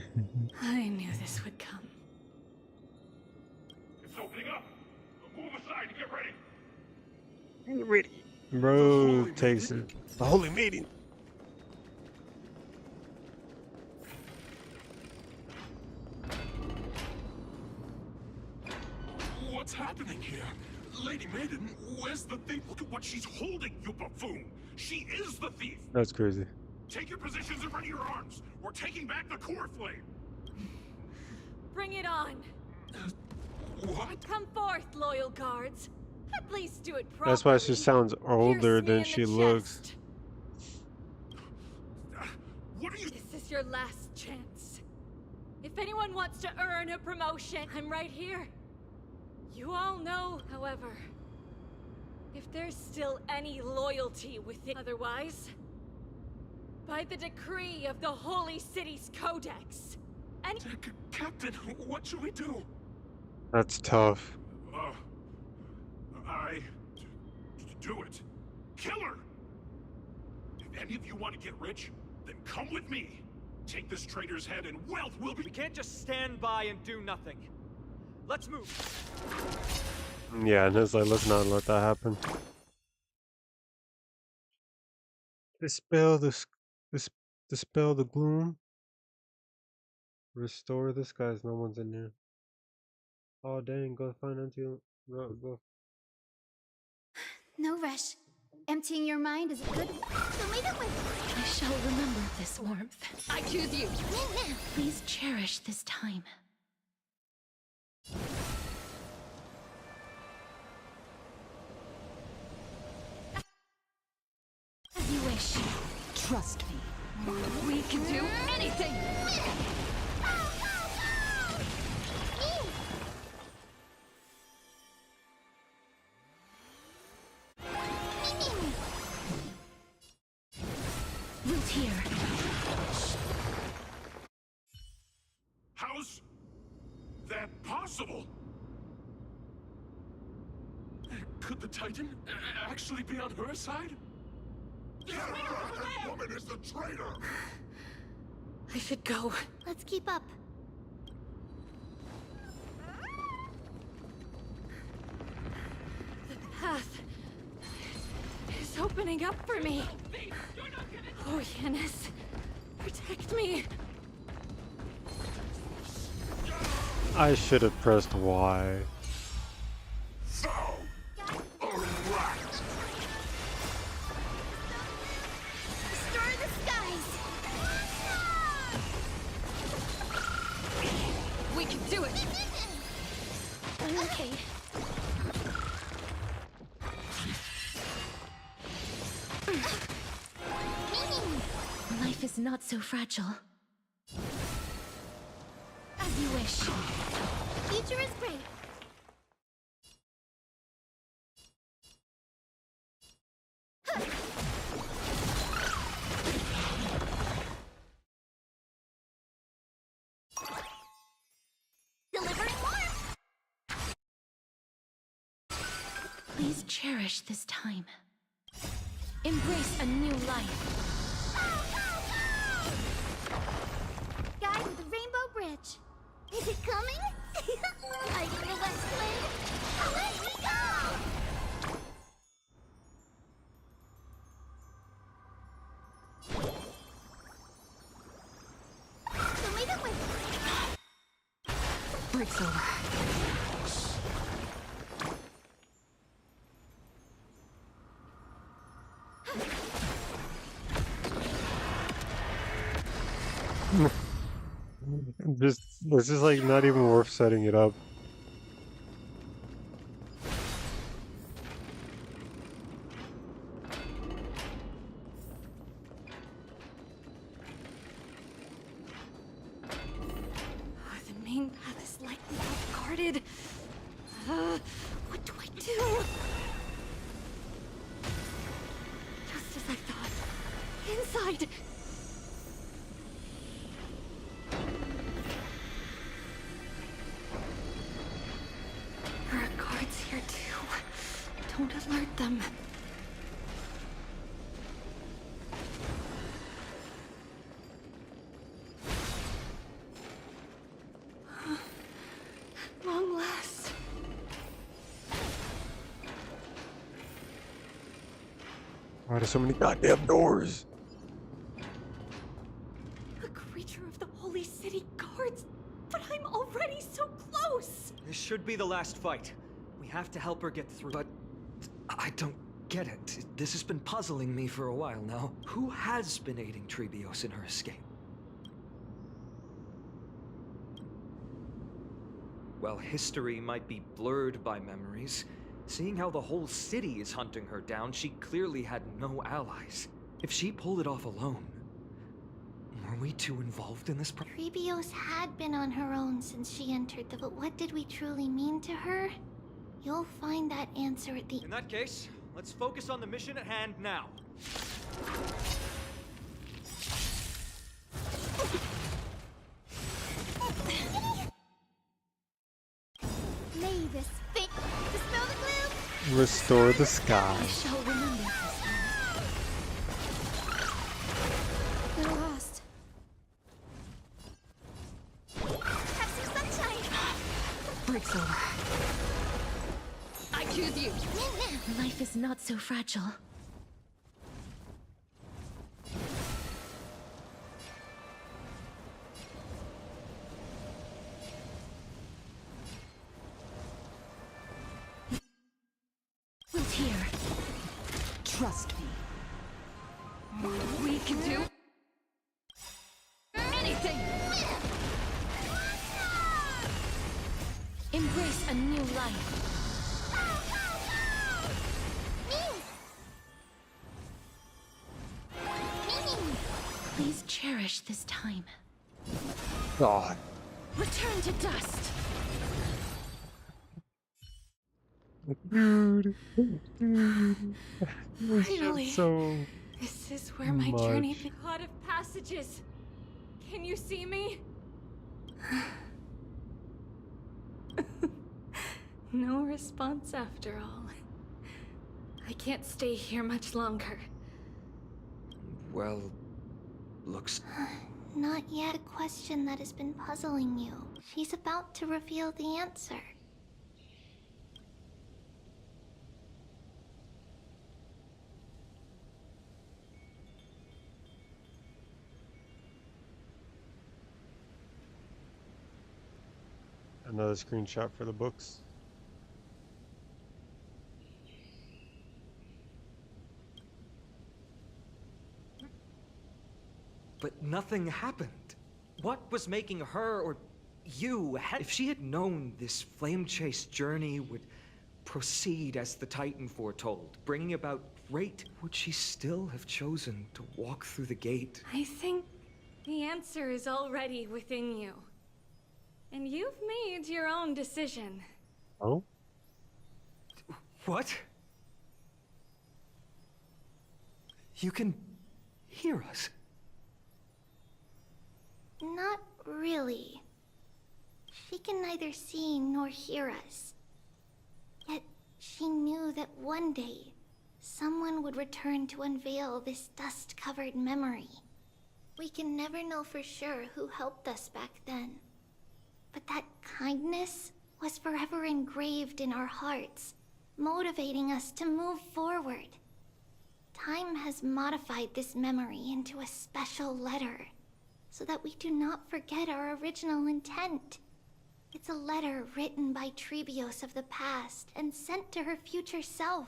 Speaker 3: I knew this would come.
Speaker 13: It's opening up. Move aside and get ready.
Speaker 7: Get ready. Bro takes it. The holy maiden.
Speaker 13: What's happening here? Lady Maiden, where's the thief? Look at what she's holding, you buffoon. She is the thief.
Speaker 7: That's crazy.
Speaker 13: Take your positions and ready your arms. We're taking back the core flame.
Speaker 20: Bring it on.
Speaker 13: What?
Speaker 20: Come forth, loyal guards. At least do it properly.
Speaker 7: That's why she sounds older than she looks.
Speaker 13: What are you?
Speaker 20: This is your last chance. If anyone wants to earn a promotion, I'm right here. You all know, however, if there's still any loyalty within. Otherwise, by the decree of the Holy City's Codex, and
Speaker 13: Captain, what should we do?
Speaker 7: That's tough.
Speaker 13: Do it. Kill her! If any of you want to get rich, then come with me. Take this traitor's head and wealth will be—
Speaker 17: We can't just stand by and do nothing. Let's move.
Speaker 7: Yeah, and it's like, let's not let that happen. Dispel dispel the gloom. Restore the skies. No one's in there. Oh dang, go find until go.
Speaker 1: No rush. Emptying your mind is good. So leave it with.
Speaker 5: I shall remember this warmth.
Speaker 20: I choose you.
Speaker 5: Please cherish this time.
Speaker 3: as you wish.
Speaker 5: Trust me.
Speaker 20: We can do anything.
Speaker 5: Root here.
Speaker 13: How's that possible? Could the Titan actually be on her side? Get her! That woman is the traitor!
Speaker 3: I should go.
Speaker 1: Let's keep up.
Speaker 3: The path is opening up for me. Oh, Yanis, protect me.
Speaker 7: I should have pressed Y.
Speaker 13: So, alright.
Speaker 1: Destroy the skies.
Speaker 20: We can do it.
Speaker 5: Okay. Life is not so fragile.
Speaker 1: As you wish. Future is great. Delivering warmth.
Speaker 5: Please cherish this time. Embrace a new life.
Speaker 1: Guy with the rainbow bridge. Is it coming? Like the West Wind? Let me go! Show me the way.
Speaker 2: Breaks over.
Speaker 7: It's just like not even worth setting it up.
Speaker 20: The main path is likely guarded. What do I do? Just as I thought. Inside! There are guards here too. Don't alert them. Long last.
Speaker 7: Why are there so many goddamn doors?
Speaker 20: A creature of the Holy City guards, but I'm already so close.
Speaker 17: This should be the last fight. We have to help her get through. But I don't get it. This has been puzzling me for a while now. Who has been aiding Trebios in her escape? While history might be blurred by memories, seeing how the whole city is hunting her down, she clearly had no allies. If she pulled it off alone, were we too involved in this
Speaker 9: Trebios had been on her own since she entered the... But what did we truly mean to her? You'll find that answer at the...
Speaker 17: In that case, let's focus on the mission at hand now.
Speaker 1: May this thing dispel the gloom.
Speaker 7: Restore the sky.
Speaker 1: I shall remember this moment. We're lost. Have some sunshine.
Speaker 2: Breaks over.
Speaker 20: I choose you.
Speaker 5: Life is not so fragile. Wait here.
Speaker 2: Trust me.
Speaker 20: We can do anything.
Speaker 5: Embrace a new life. Please cherish this time.
Speaker 7: God.
Speaker 5: Return to dust.
Speaker 7: Dude. This
Speaker 20: Finally.
Speaker 7: shit's so
Speaker 20: This is where my
Speaker 7: much.
Speaker 20: journey begins. God of passages. Can you see me? No response after all. I can't stay here much longer.
Speaker 17: Well, looks...
Speaker 9: Not yet a question that has been puzzling you. She's about to reveal the answer.
Speaker 7: Another screenshot for the books.
Speaker 17: But nothing happened. What was making her or you... If she had known this flame-chased journey would proceed as the Titan foretold, bringing about great, would she still have chosen to walk through the gate?
Speaker 20: I think the answer is already within you. And you've made your own decision.
Speaker 7: Oh?
Speaker 17: What? You can hear us.
Speaker 9: Not really. She can neither see nor hear us. Yet She knew that one day, someone would return to unveil this dust-covered memory. We can never know for sure who helped us back then. But that kindness was forever engraved in our hearts, motivating us to move forward. Time has modified this memory into a special letter, so that we do not forget our original intent. It's a letter written by Trebios of the past and sent to her future self.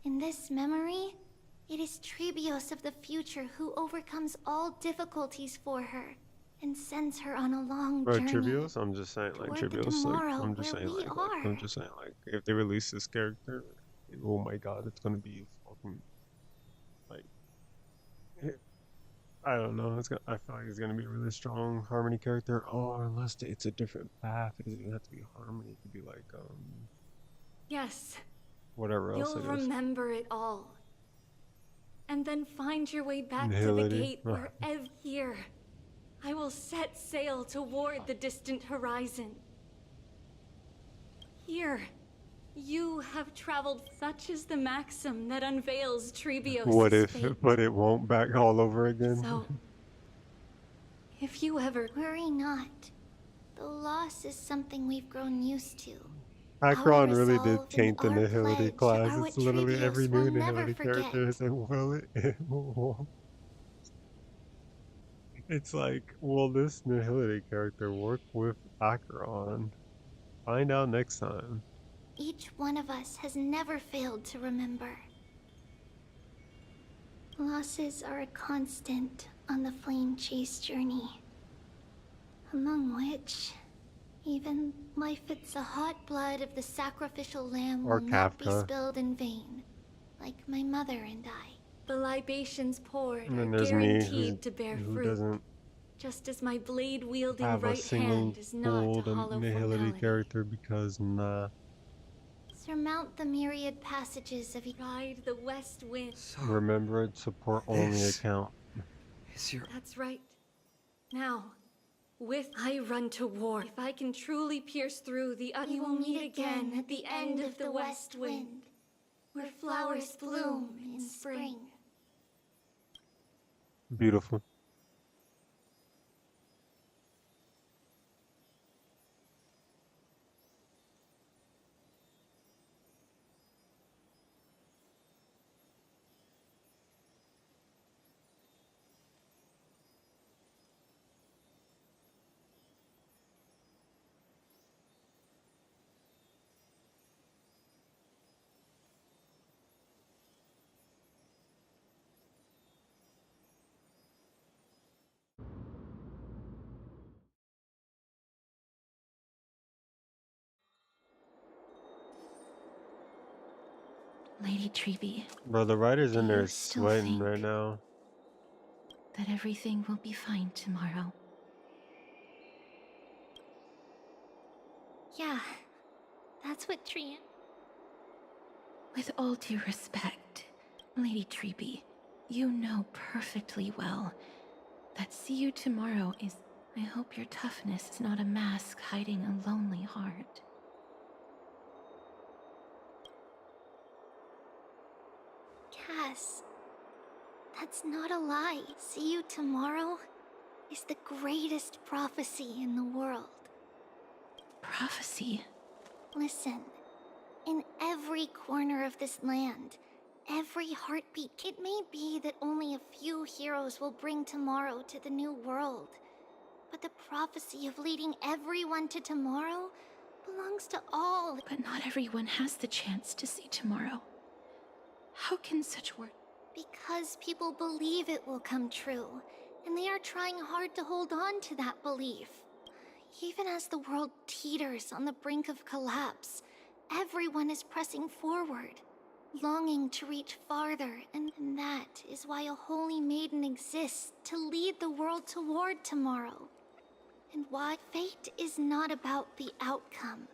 Speaker 9: In this memory, it is Trebios of the future who overcomes all difficulties for her and sends her on a long
Speaker 7: Bro,
Speaker 9: journey.
Speaker 7: Trebios? I'm just saying, like,
Speaker 9: toward the
Speaker 7: Trebios, like,
Speaker 9: tomorrow
Speaker 7: I'm just
Speaker 9: where
Speaker 7: saying,
Speaker 9: we
Speaker 7: like,
Speaker 9: are.
Speaker 7: I'm just saying, like, if they release this character, oh my god, it's gonna be fucking, like, I don't know, I feel like it's gonna be a really strong Harmony character, or unless it's a different path, it doesn't even have to be Harmony, it could be like,
Speaker 20: Yes.
Speaker 7: whatever else
Speaker 20: You'll
Speaker 7: it is.
Speaker 20: remember it all. And then find your way back to the
Speaker 7: Nihility.
Speaker 20: gate where here I will set sail toward the distant horizon. Here, you have traveled. Such is the maxim that unveils Trebios'
Speaker 7: What if,
Speaker 20: fate.
Speaker 7: but it won't back all over again?
Speaker 20: So, if you ever...
Speaker 9: Worry not. The loss is something we've grown used to.
Speaker 7: Akron really did
Speaker 9: resolve
Speaker 7: taint the
Speaker 9: and our
Speaker 7: Nihility
Speaker 9: pledge
Speaker 7: class.
Speaker 9: are
Speaker 7: It's
Speaker 9: what
Speaker 7: literally
Speaker 9: Trebios
Speaker 7: every
Speaker 9: will
Speaker 7: new
Speaker 9: never
Speaker 7: Nihility character
Speaker 9: forget.
Speaker 7: is like, will it won't. It's like, will this Nihility character work with Akron? Find out next time.
Speaker 9: Each one of us has never failed to remember. Losses are a constant on the Flame Chase journey, among which even Lyfit's the hot blood of the sacrificial lamb
Speaker 7: Or
Speaker 9: will not be
Speaker 7: Kafka.
Speaker 9: spilled in vain, like my mother and I.
Speaker 20: The libations poured
Speaker 7: And then
Speaker 20: are
Speaker 7: there's me,
Speaker 20: guaranteed to bear
Speaker 7: who
Speaker 20: fruit.
Speaker 7: doesn't
Speaker 20: Just as my blade-wielding
Speaker 7: have a
Speaker 20: right
Speaker 7: single
Speaker 20: hand is not
Speaker 7: gold
Speaker 20: a hollow
Speaker 7: Nihility
Speaker 20: formality.
Speaker 7: character because nah.
Speaker 9: Surmount the myriad passages of
Speaker 20: Ride the west wind.
Speaker 7: Remember it, support only
Speaker 17: This
Speaker 7: account.
Speaker 17: is your...
Speaker 20: That's right. Now, with I run to war. If I can truly pierce through the
Speaker 9: We will meet again at the end of the west wind, where flowers bloom in spring.
Speaker 7: Beautiful.
Speaker 5: Lady Treeby,
Speaker 7: Bro, the writer's in
Speaker 5: Do
Speaker 7: there
Speaker 5: you still
Speaker 7: sweating
Speaker 5: think-
Speaker 7: right now.
Speaker 5: that everything will be fine tomorrow.
Speaker 9: Yeah, that's what Trian.
Speaker 5: With all due respect, Lady Treeby, you know perfectly well that see you tomorrow is... I hope your toughness is not a mask hiding a lonely heart.
Speaker 9: Cass, that's not a lie. See you tomorrow is the greatest prophecy in the world.
Speaker 5: Prophecy?
Speaker 9: Listen, in every corner of this land, every heartbeat, it may be that only a few heroes will bring tomorrow to the new world. But the prophecy of leading everyone to tomorrow belongs to all.
Speaker 5: But not everyone has the chance to see tomorrow. How can such words...
Speaker 9: Because people believe it will come true, and they are trying hard to hold on to that belief. Even as the world teeters on the brink of collapse, everyone is pressing forward, longing to reach farther, and that is why a holy maiden exists to lead the world toward tomorrow. And why fate is not about the outcome,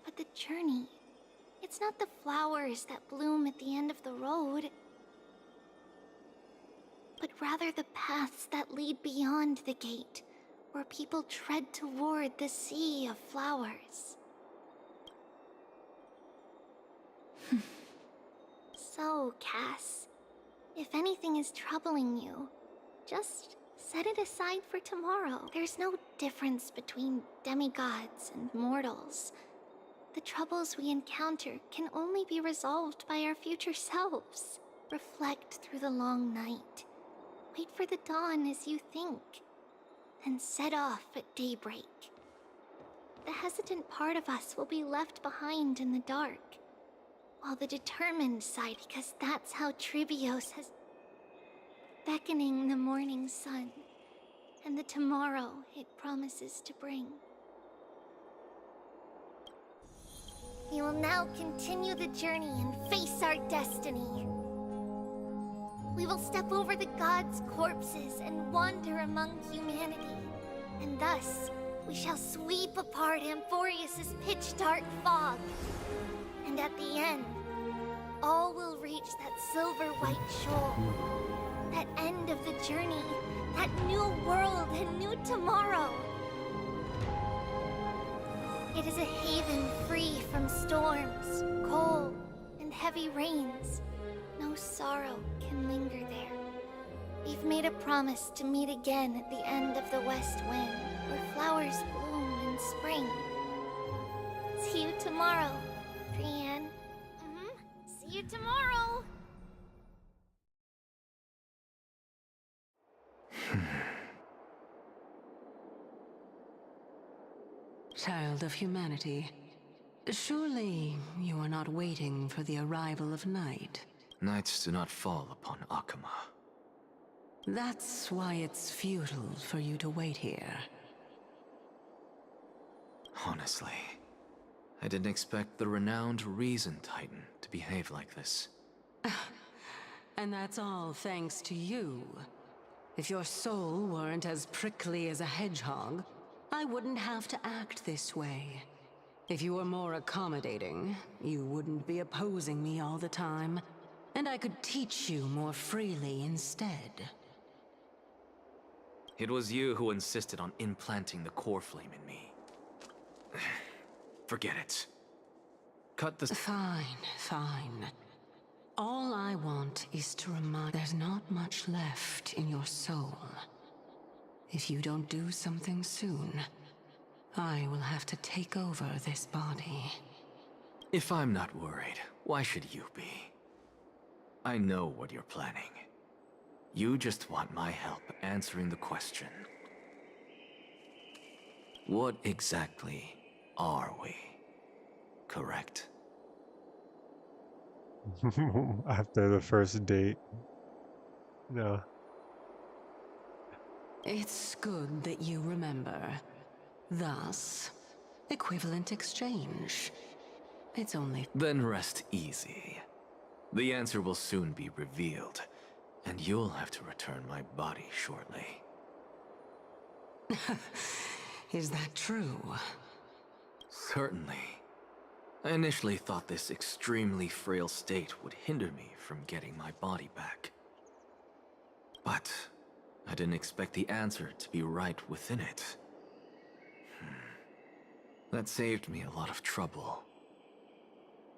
Speaker 9: but the journey. It's not the flowers that bloom at the end of the road, but rather the paths that lead beyond the gate, where people tread toward the sea of flowers. So, Cass, if anything is troubling you, just set it aside for tomorrow. There's no difference between demigods and mortals. The troubles we encounter can only be resolved by our future selves. Reflect through the long night. Wait for the dawn as you think. Then set off at daybreak. The hesitant part of us will be left behind in the dark, while the determined side, because that's how Tribios has... beckoning the morning sun, and the tomorrow it promises to bring. We will now continue the journey and face our destiny. We will step over the gods' corpses and wander among humanity, and thus we shall sweep apart Amphorius' pitch-dark fog. And at the end, all will reach that silver-white shoal. That end of the journey, that new world and new tomorrow. It is a haven free from storms, cold, and heavy rains. No sorrow can linger there. We've made a promise to meet again at the end of the West Wind, where flowers bloom in spring. See you tomorrow, Brienne. See you tomorrow!
Speaker 11: Child of humanity, surely you are not waiting for the arrival of night.
Speaker 4: Nights do not fall upon Akama.
Speaker 11: That's why it's futile for you to wait here.
Speaker 4: Honestly, I didn't expect the renowned Reason Titan to behave like this.
Speaker 11: And that's all thanks to you. If your soul weren't as prickly as a hedgehog, I wouldn't have to act this way. If you were more accommodating, you wouldn't be opposing me all the time, and I could teach you more freely instead.
Speaker 4: It was you who insisted on implanting the core flame in me. Forget it. Cut the...
Speaker 11: Fine, fine. All I want is to remind there's not much left in your soul. If you don't do something soon, I will have to take over this body.
Speaker 4: If I'm not worried, why should you be? I know what you're planning. You just want my help answering the question. What exactly are we? Correct?
Speaker 7: After the first date. No.
Speaker 11: It's good that you remember. Thus, equivalent exchange. It's only...
Speaker 4: Then rest easy. The answer will soon be revealed, and you'll have to return my body shortly.
Speaker 11: Is that true?
Speaker 4: Certainly. I initially thought this extremely frail state would hinder me from getting my body back. But I didn't expect the answer to be right within it. That saved me a lot of trouble.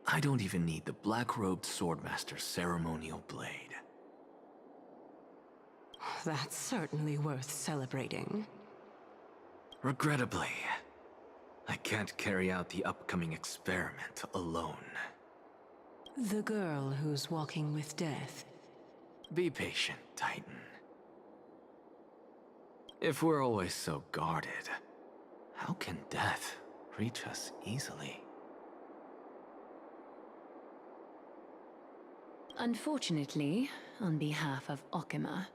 Speaker 4: I don't even need the black-robed swordmaster's ceremonial blade.
Speaker 11: That's certainly worth celebrating.
Speaker 4: Regrettably, I can't carry out the upcoming experiment alone.
Speaker 11: The girl who's walking with death.
Speaker 4: Be patient, Titan. If we're always so guarded, how can death reach us easily?
Speaker 8: Unfortunately, on behalf of Okima,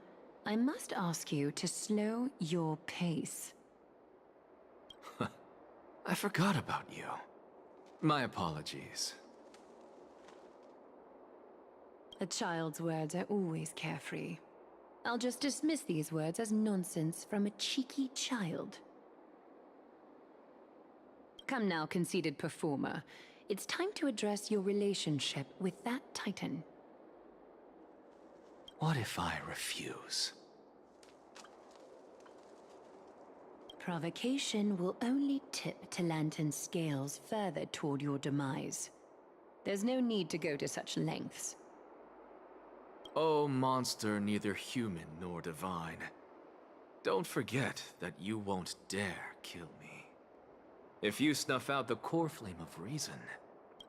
Speaker 8: I must ask you to slow your pace.
Speaker 4: I forgot about you. My apologies.
Speaker 8: A child's words are always carefree. I'll just dismiss these words as nonsense from a cheeky child. Come now, conceited performer. It's time to address your relationship with that Titan.
Speaker 4: What if I refuse?
Speaker 8: Provocation will only tip Talantan's scales further toward your demise. There's no need to go to such lengths.
Speaker 4: O monster neither human nor divine, don't forget that you won't dare kill me. If you snuff out the core flame of reason,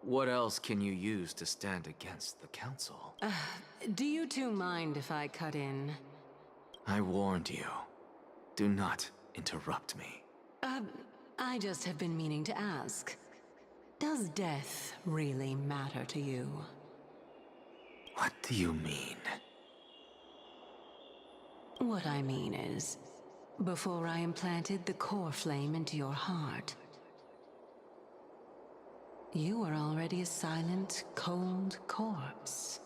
Speaker 4: what else can you use to stand against the Council?
Speaker 11: Do you two mind if I cut in?
Speaker 4: I warned you. Do not interrupt me.
Speaker 11: I just have been meaning to ask. Does death really matter to you?
Speaker 4: What do you mean?
Speaker 11: What I mean is, before I implanted the core flame into your heart, you were already a silent, cold corpse.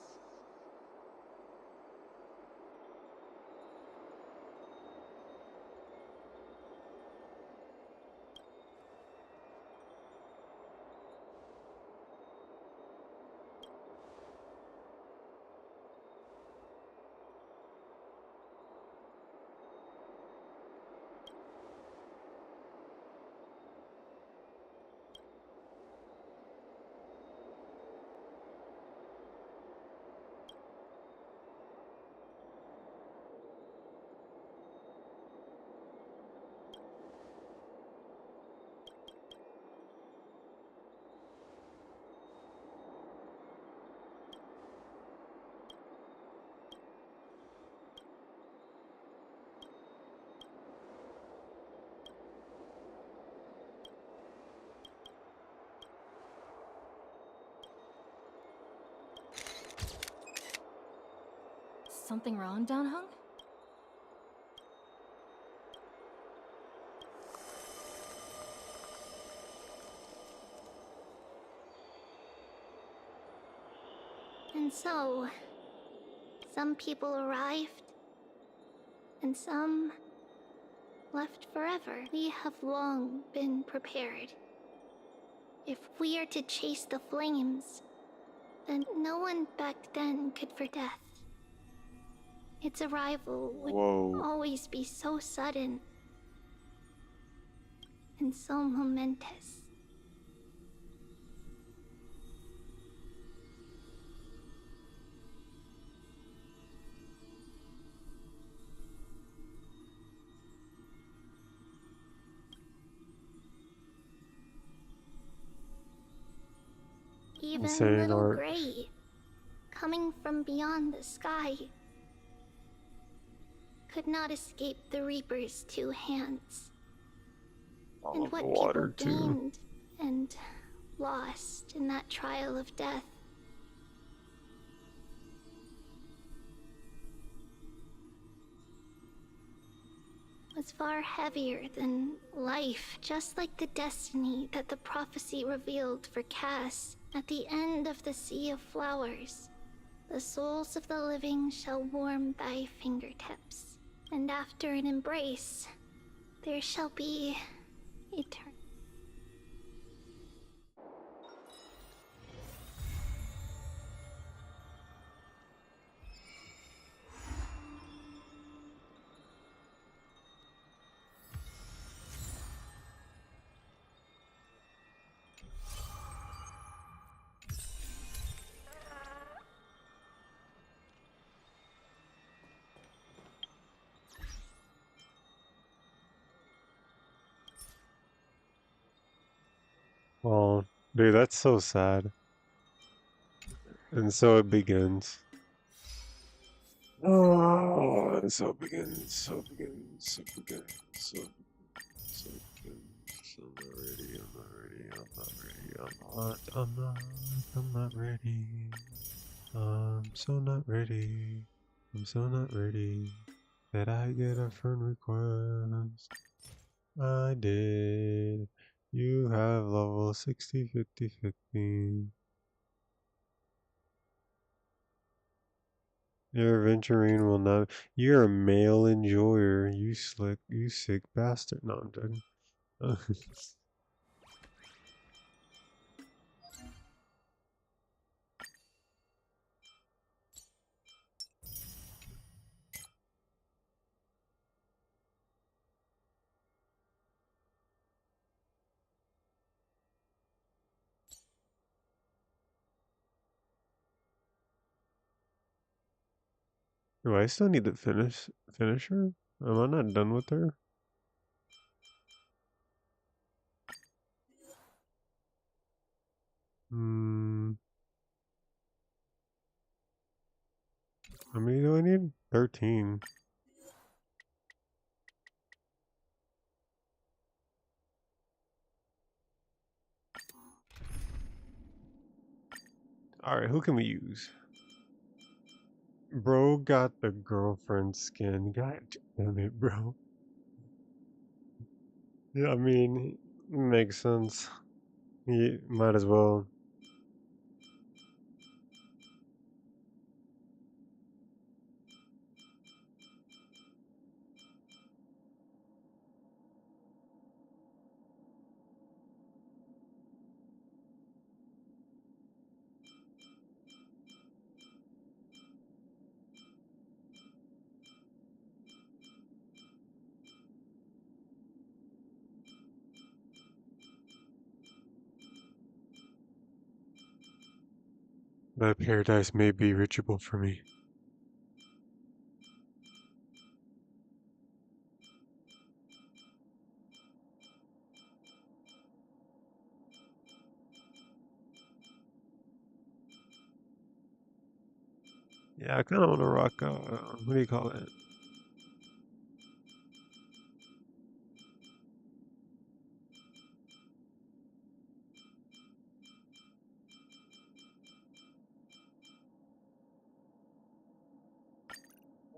Speaker 2: Something wrong, Danheng?
Speaker 9: And so, some people arrived, and some left forever. We have long been prepared. If we are to chase the flames, then no one back then could for death. Its arrival would always be so sudden and so momentous. Even
Speaker 7: Insane
Speaker 9: little
Speaker 7: art.
Speaker 9: Gray, coming from beyond the sky, could not escape the Reaper's two hands. And what people gained and lost in that trial of death was far heavier than life, just like the destiny that the prophecy revealed for Cass at the end of the Sea of Flowers. The souls of the living shall warm thy fingertips, and after an embrace, there shall be eternity.
Speaker 7: Oh, dude, that's so sad. And so it begins. Oh, and so it begins, so it begins, so it begins, so it begins. I'm not ready. I'm so not ready. I'm so not ready. Did I get a friend request? I did. You have level 60, 50, 50. Your aventurine will not. You're a male enjoyer. You sick bastard. No, I'm joking. Do I still need to finish her? Am I not done with her? How many do I need? 13. Alright, who can we use? Bro got the girlfriend skin. God damn it, bro. Yeah, I mean, makes sense. You might as well. That paradise may be reachable for me. Yeah, I kind of want to rock, what do you call it?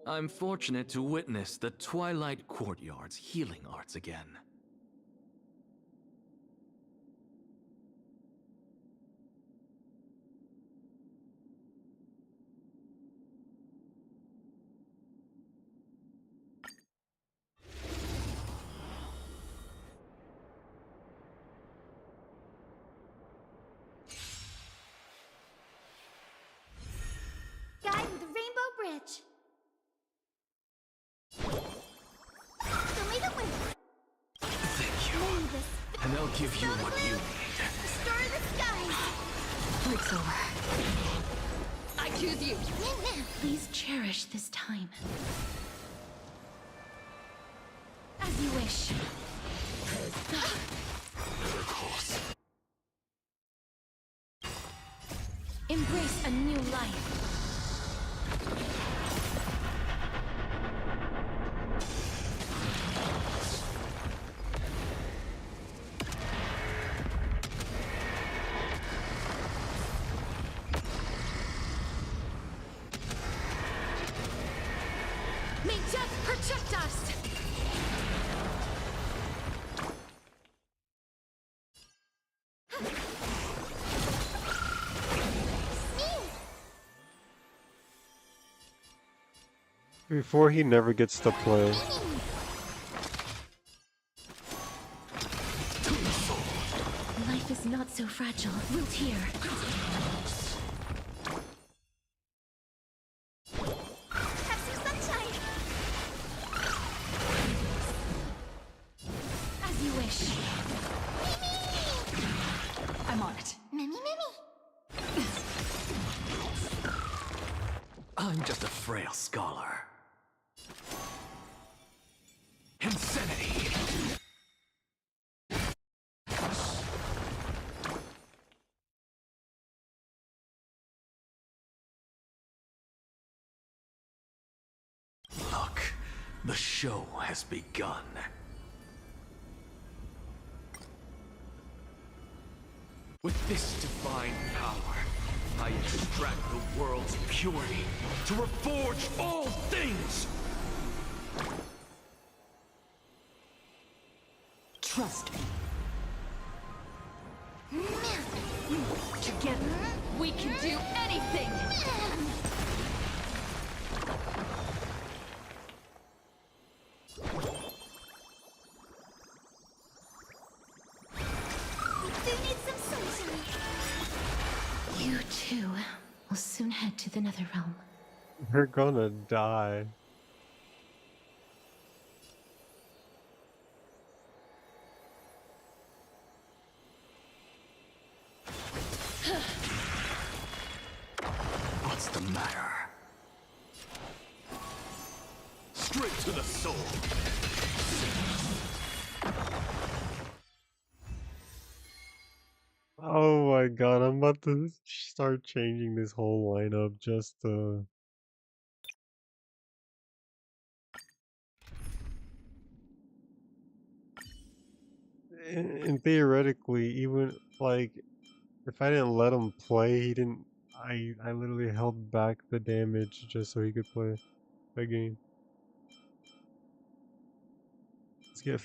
Speaker 4: I'm fortunate to witness the Twilight Courtyard's healing arts again.
Speaker 1: Guy with the rainbow bridge. Show me the way.
Speaker 4: Thank you. And I'll give you what you need.
Speaker 1: Restore the skies.
Speaker 5: Breaks over.
Speaker 20: I choose you.
Speaker 5: Please cherish this time. As you wish. Embrace a new life.
Speaker 20: May death protect us!
Speaker 7: Before he never gets to play.
Speaker 5: Life is not so fragile. Wilt here.
Speaker 1: Have some sunshine.
Speaker 5: As you wish. I'm on it.
Speaker 1: Mimi.
Speaker 4: I'm just a frail scholar. Insanity! Look, the show has begun. With this divine power, I extract the world's purity to reforge all things!
Speaker 5: Trust me. Together,
Speaker 20: We can do anything!
Speaker 1: Do need some sunshine.
Speaker 5: you too will soon head to the Netherrealm.
Speaker 7: They're gonna die.
Speaker 4: What's the matter?
Speaker 12: soul.
Speaker 7: Oh my god, I'm about to start changing this whole lineup just to... And theoretically, even like if I didn't let him play, he didn't. I literally held back the damage just so he could play the game. Let's get.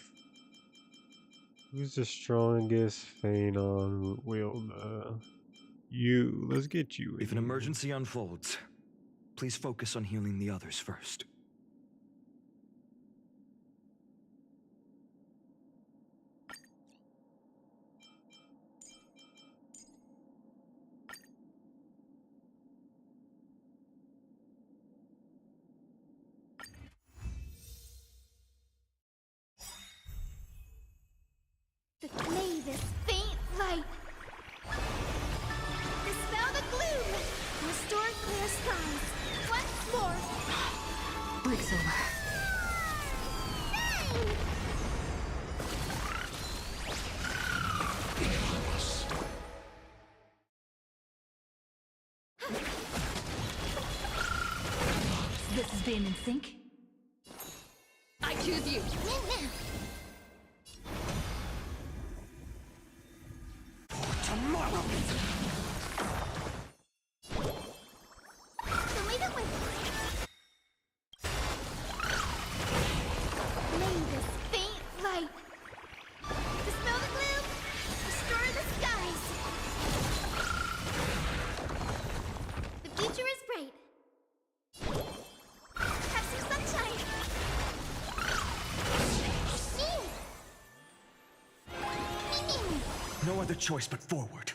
Speaker 7: Who's the strongest Phanon wielder? You. Let's get you.
Speaker 17: If an emergency unfolds, please focus on healing the others first.
Speaker 1: The glaive is faint light. Dispel the gloom. Restore clear skies. Once more.
Speaker 2: Break's over.
Speaker 5: This is being in sync.
Speaker 20: I choose you.
Speaker 12: Tomorrow!
Speaker 1: So leave it with glaive is faint light. Dispel the gloom. Restore the skies. The future is bright. Have some sunshine.
Speaker 17: No other choice but forward.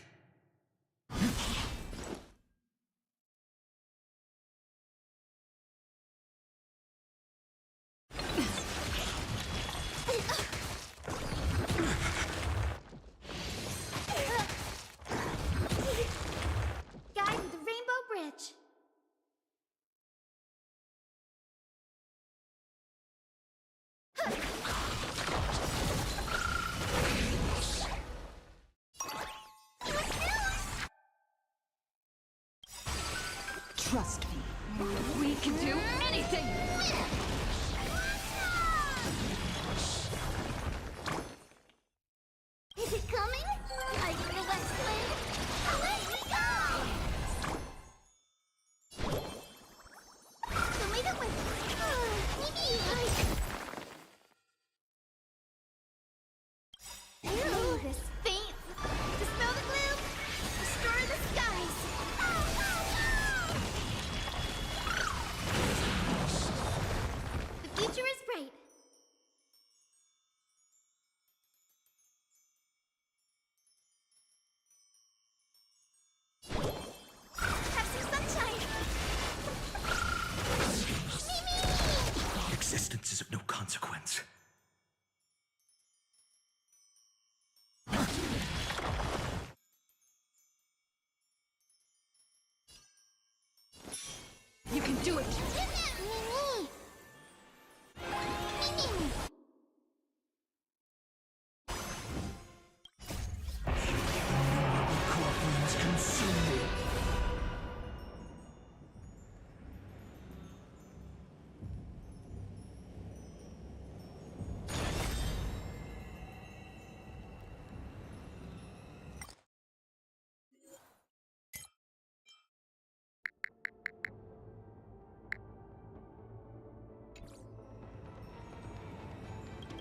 Speaker 1: Guide with the Rainbow Bridge.
Speaker 5: Trust me. We can do anything!
Speaker 1: Is it coming? Are you the West Wind? Away we go! So leave it with Ew, this faint. Dispel the gloom. Restore the skies. The future is bright. Have some sunshine.
Speaker 17: Existence is of no consequence.
Speaker 5: You can do it!
Speaker 17: Corpulence consume me.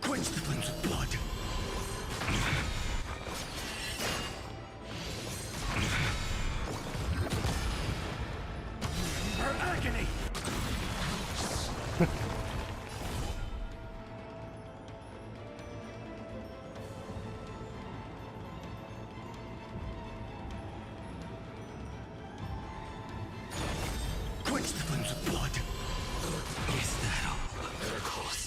Speaker 17: Quench the flames with blood.
Speaker 12: Her agony!
Speaker 17: Quench the flames with blood. Is that all? Miracles.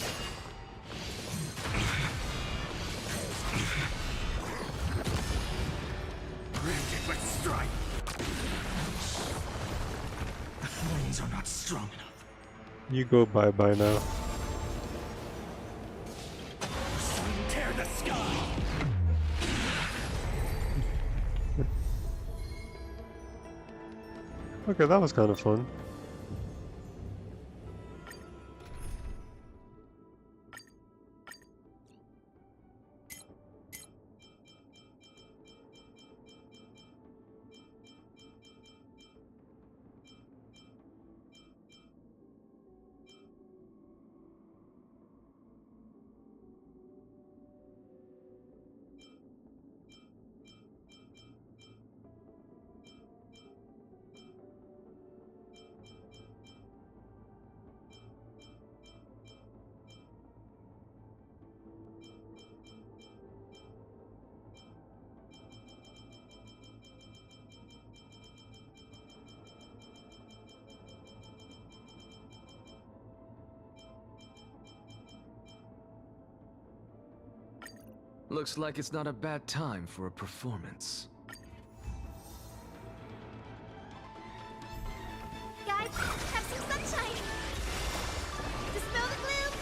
Speaker 12: Branded with strife!
Speaker 17: The flames are not strong enough.
Speaker 7: You go bye-bye now. Okay, that was kind of fun.
Speaker 4: Looks like it's not a bad time for a performance.
Speaker 1: Guys, have some sunshine! Dispel the gloom!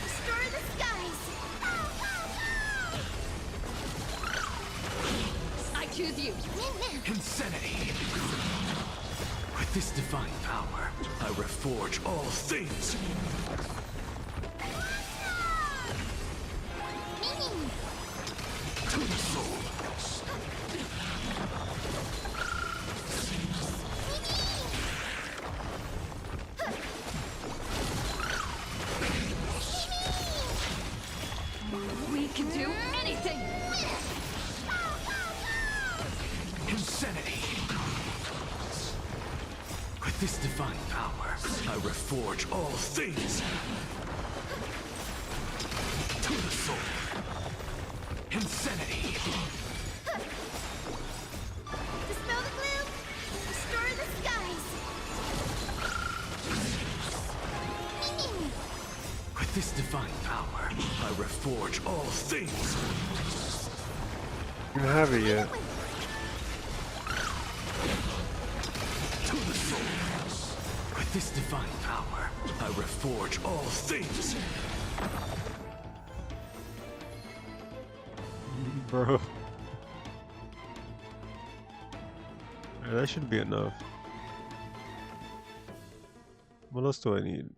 Speaker 1: Restore the skies! I choose you!
Speaker 4: Insanity! With this divine power, I reforge all things! To the soul!
Speaker 1: We can do anything!
Speaker 4: Insanity! With this divine power, I reforge all things! To the soul! Insanity!
Speaker 1: Dispel the gloom! Restore the skies!
Speaker 4: With this divine power, I reforge all things!
Speaker 7: You don't have it yet.
Speaker 4: To the soul! With this divine power, I reforge all things!
Speaker 7: Bro. Yeah, that should be enough. What else do I need?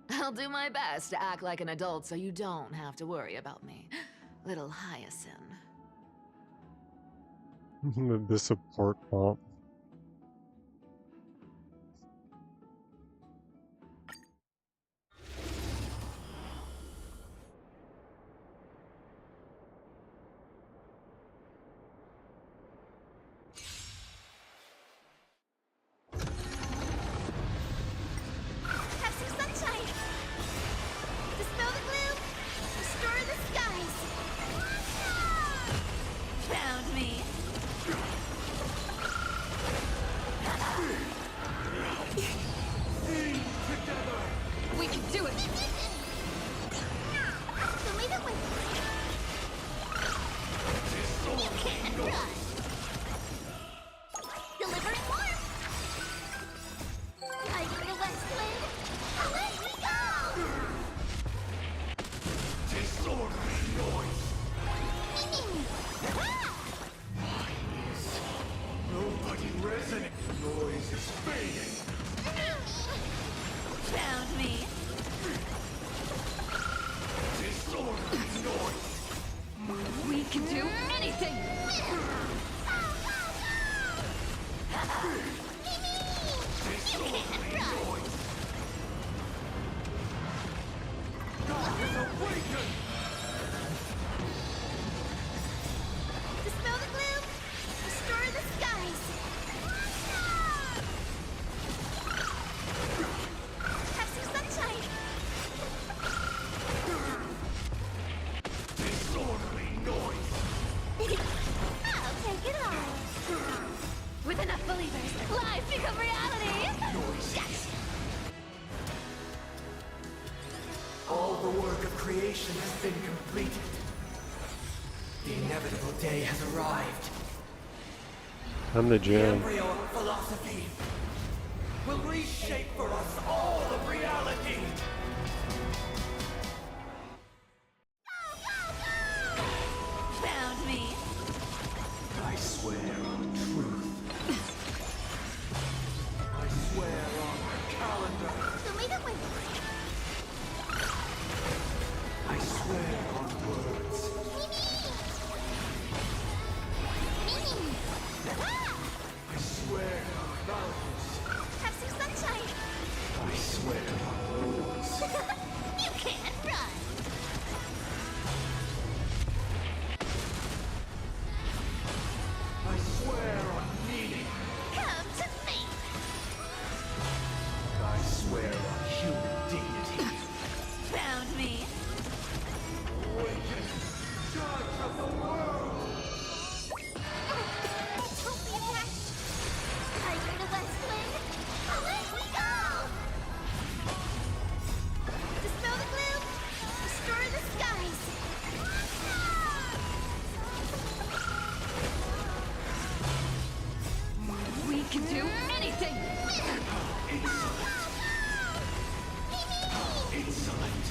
Speaker 6: I'll do my best to act like an adult so you don't have to worry about me. Little Hyacinth.
Speaker 7: The support pump.
Speaker 1: Have some sunshine! Dispel the gloom! Restore the skies! Found me! We can do it!
Speaker 15: creation has been completed. The inevitable day has arrived.
Speaker 7: I'm the
Speaker 15: The
Speaker 7: jam.
Speaker 15: embryo of philosophy will reshape for us all of reality.
Speaker 9: Found me.
Speaker 15: I swear on truth. I swear on the calendar. I swear on words. I swear on values.
Speaker 1: Have some sunshine.
Speaker 15: I swear on rules.
Speaker 1: You can't run.
Speaker 15: I swear on meaning.
Speaker 1: Come to me.
Speaker 15: I swear on human dignity.
Speaker 9: Found me.
Speaker 15: Awaken, judge of the world.
Speaker 1: Don't be attached. Tiger to West Wind. Away we go. Dispel the gloom. Restore the skies.
Speaker 2: We can do anything!
Speaker 15: Insolent.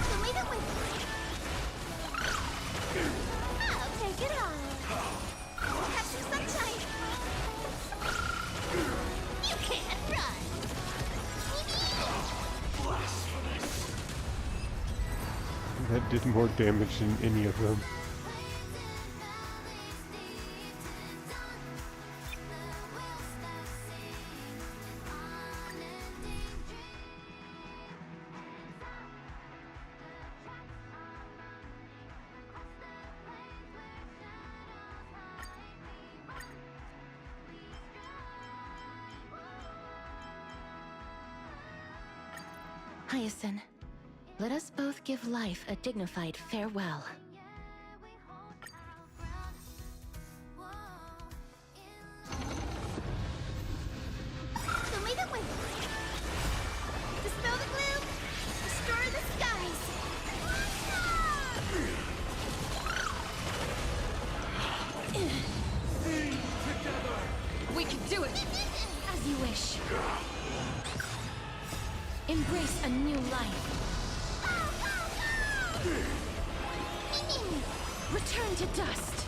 Speaker 1: Show me the way. I'll take it all. Have some sunshine. You can't run.
Speaker 15: Blasphemous.
Speaker 7: That did more damage than any of them.
Speaker 5: Hyacinth, let us both give life a dignified farewell.
Speaker 1: Show me the way. Dispel the gloom. Restore the skies.
Speaker 2: We can do it!
Speaker 5: As you wish. Embrace a new life. Return to dust.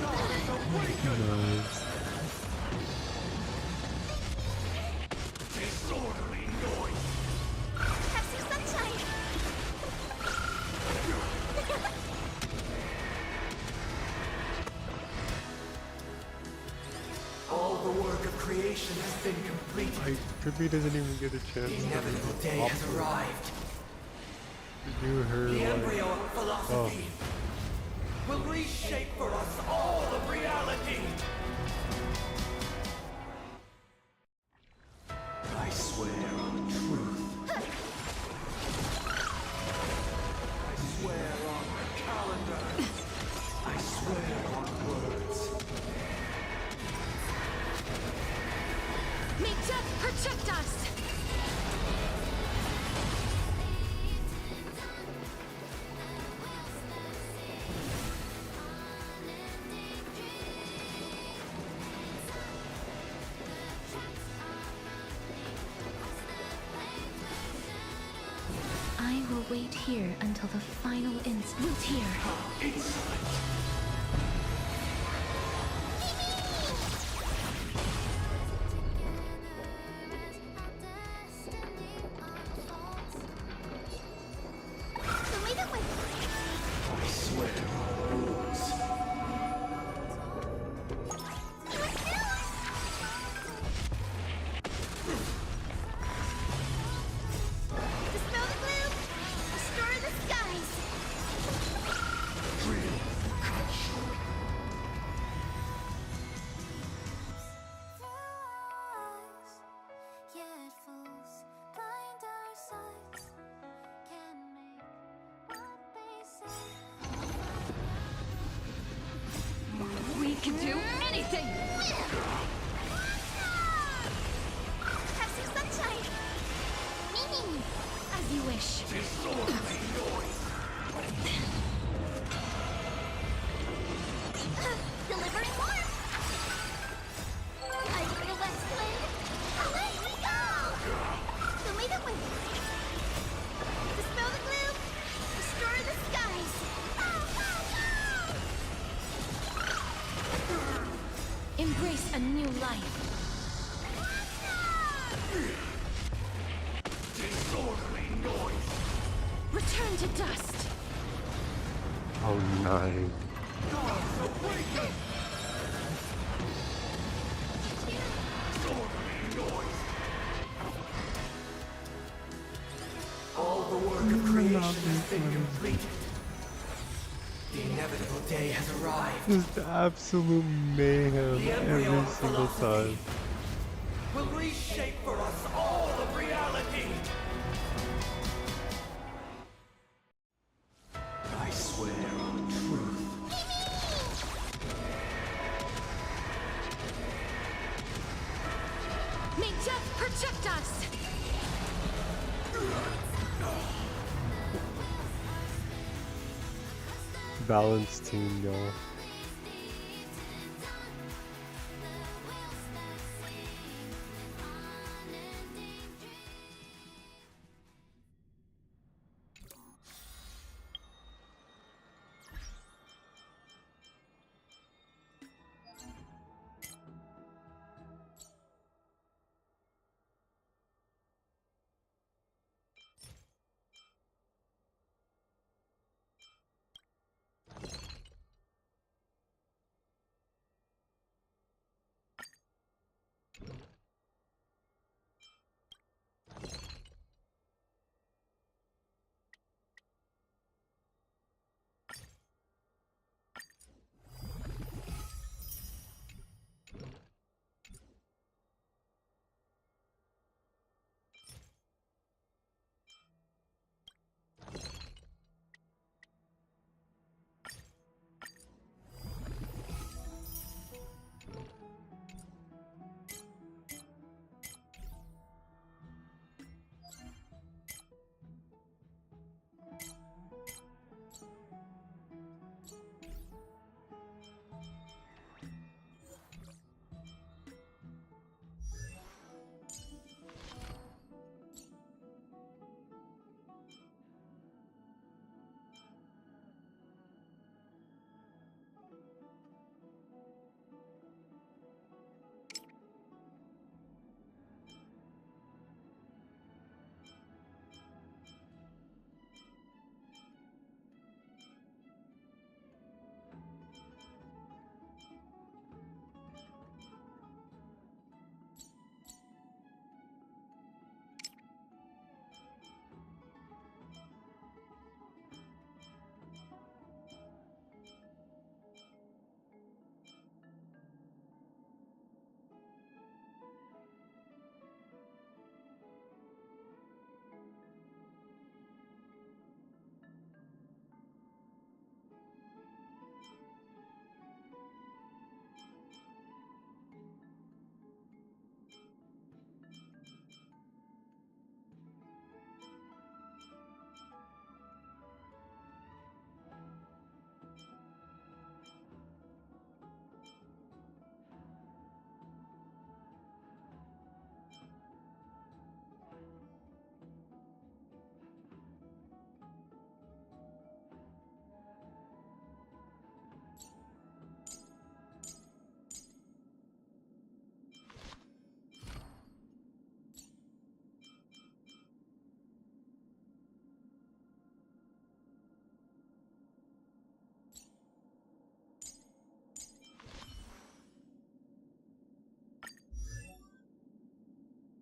Speaker 7: Nice.
Speaker 15: Disorderly noise.
Speaker 1: Have some sunshine.
Speaker 15: All the work of creation has been completed.
Speaker 7: Like, Kirby doesn't even get a chance
Speaker 15: The
Speaker 7: to
Speaker 15: inevitable day has
Speaker 7: offer
Speaker 15: arrived.
Speaker 7: to do her
Speaker 15: The
Speaker 7: like,
Speaker 15: embryo of philosophy will reshape for us all of reality. I swear on truth. I swear on the calendar. I swear on words.
Speaker 5: May death protect us! I will wait here until the final instant. Here.
Speaker 15: Insolent.
Speaker 1: Show me the way.
Speaker 15: I swear on rules.
Speaker 1: Dispel the gloom. Restore the skies.
Speaker 15: Dream
Speaker 5: As you wish.
Speaker 9: Delivering warmth! I feel west wind! Away we go!
Speaker 1: Show me the way. Dispel the gloom. Destroy the skies.
Speaker 5: Embrace a new life.
Speaker 15: Disorderly noise!
Speaker 5: Return to dust.
Speaker 7: Oh, nice.
Speaker 15: Gods awaken! Disorderly noise! All the work of creation has been completed. The inevitable day has arrived.
Speaker 7: Just absolute mayhem
Speaker 15: The embryo
Speaker 7: every
Speaker 15: of
Speaker 7: single
Speaker 15: philosophy
Speaker 7: time.
Speaker 15: will reshape for us all of reality. I swear on truth.
Speaker 5: May death protect us.
Speaker 7: Balanced team, y'all.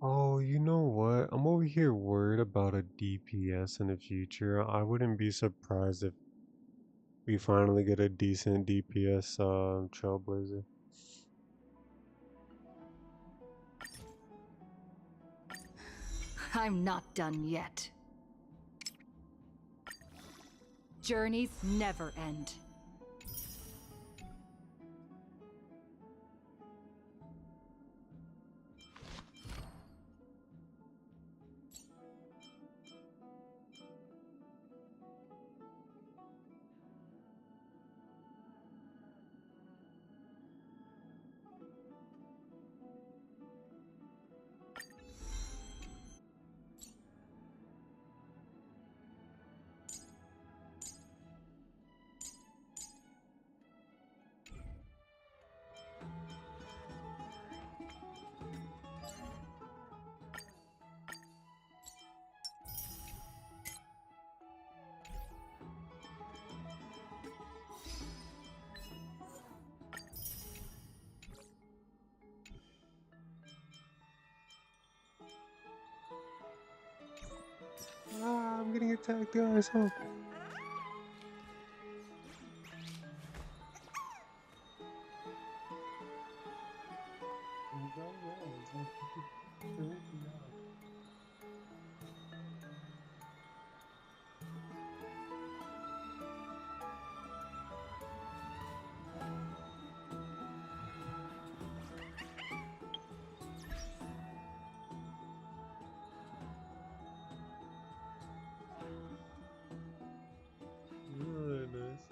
Speaker 7: Oh, you know what? I'm over here worried about a DPS in the future. I wouldn't be surprised if we finally get a decent DPS Trailblazer.
Speaker 14: I'm not done yet. Journeys never end.
Speaker 7: I'm getting attacked, guys. Help. Really nice.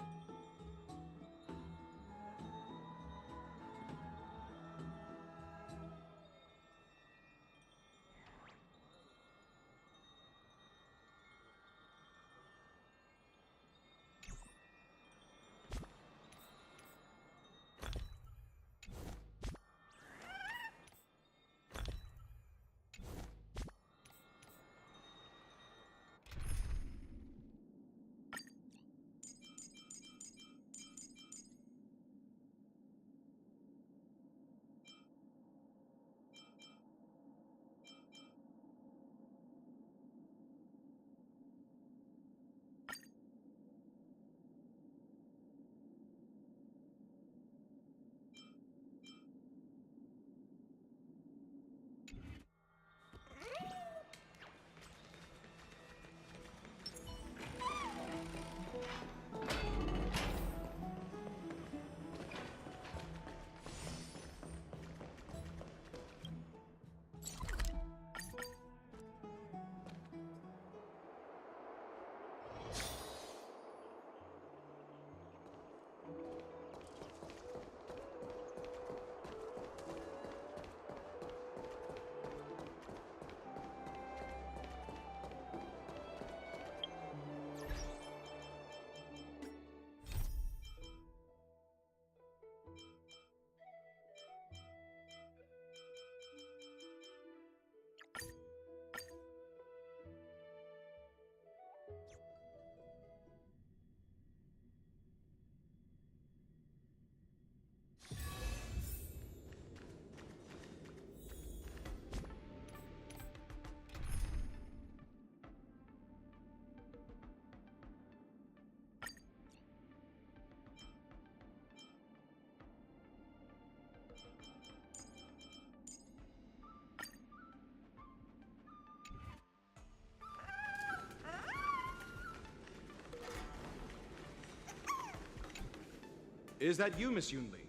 Speaker 18: Is that you, Miss Yunli?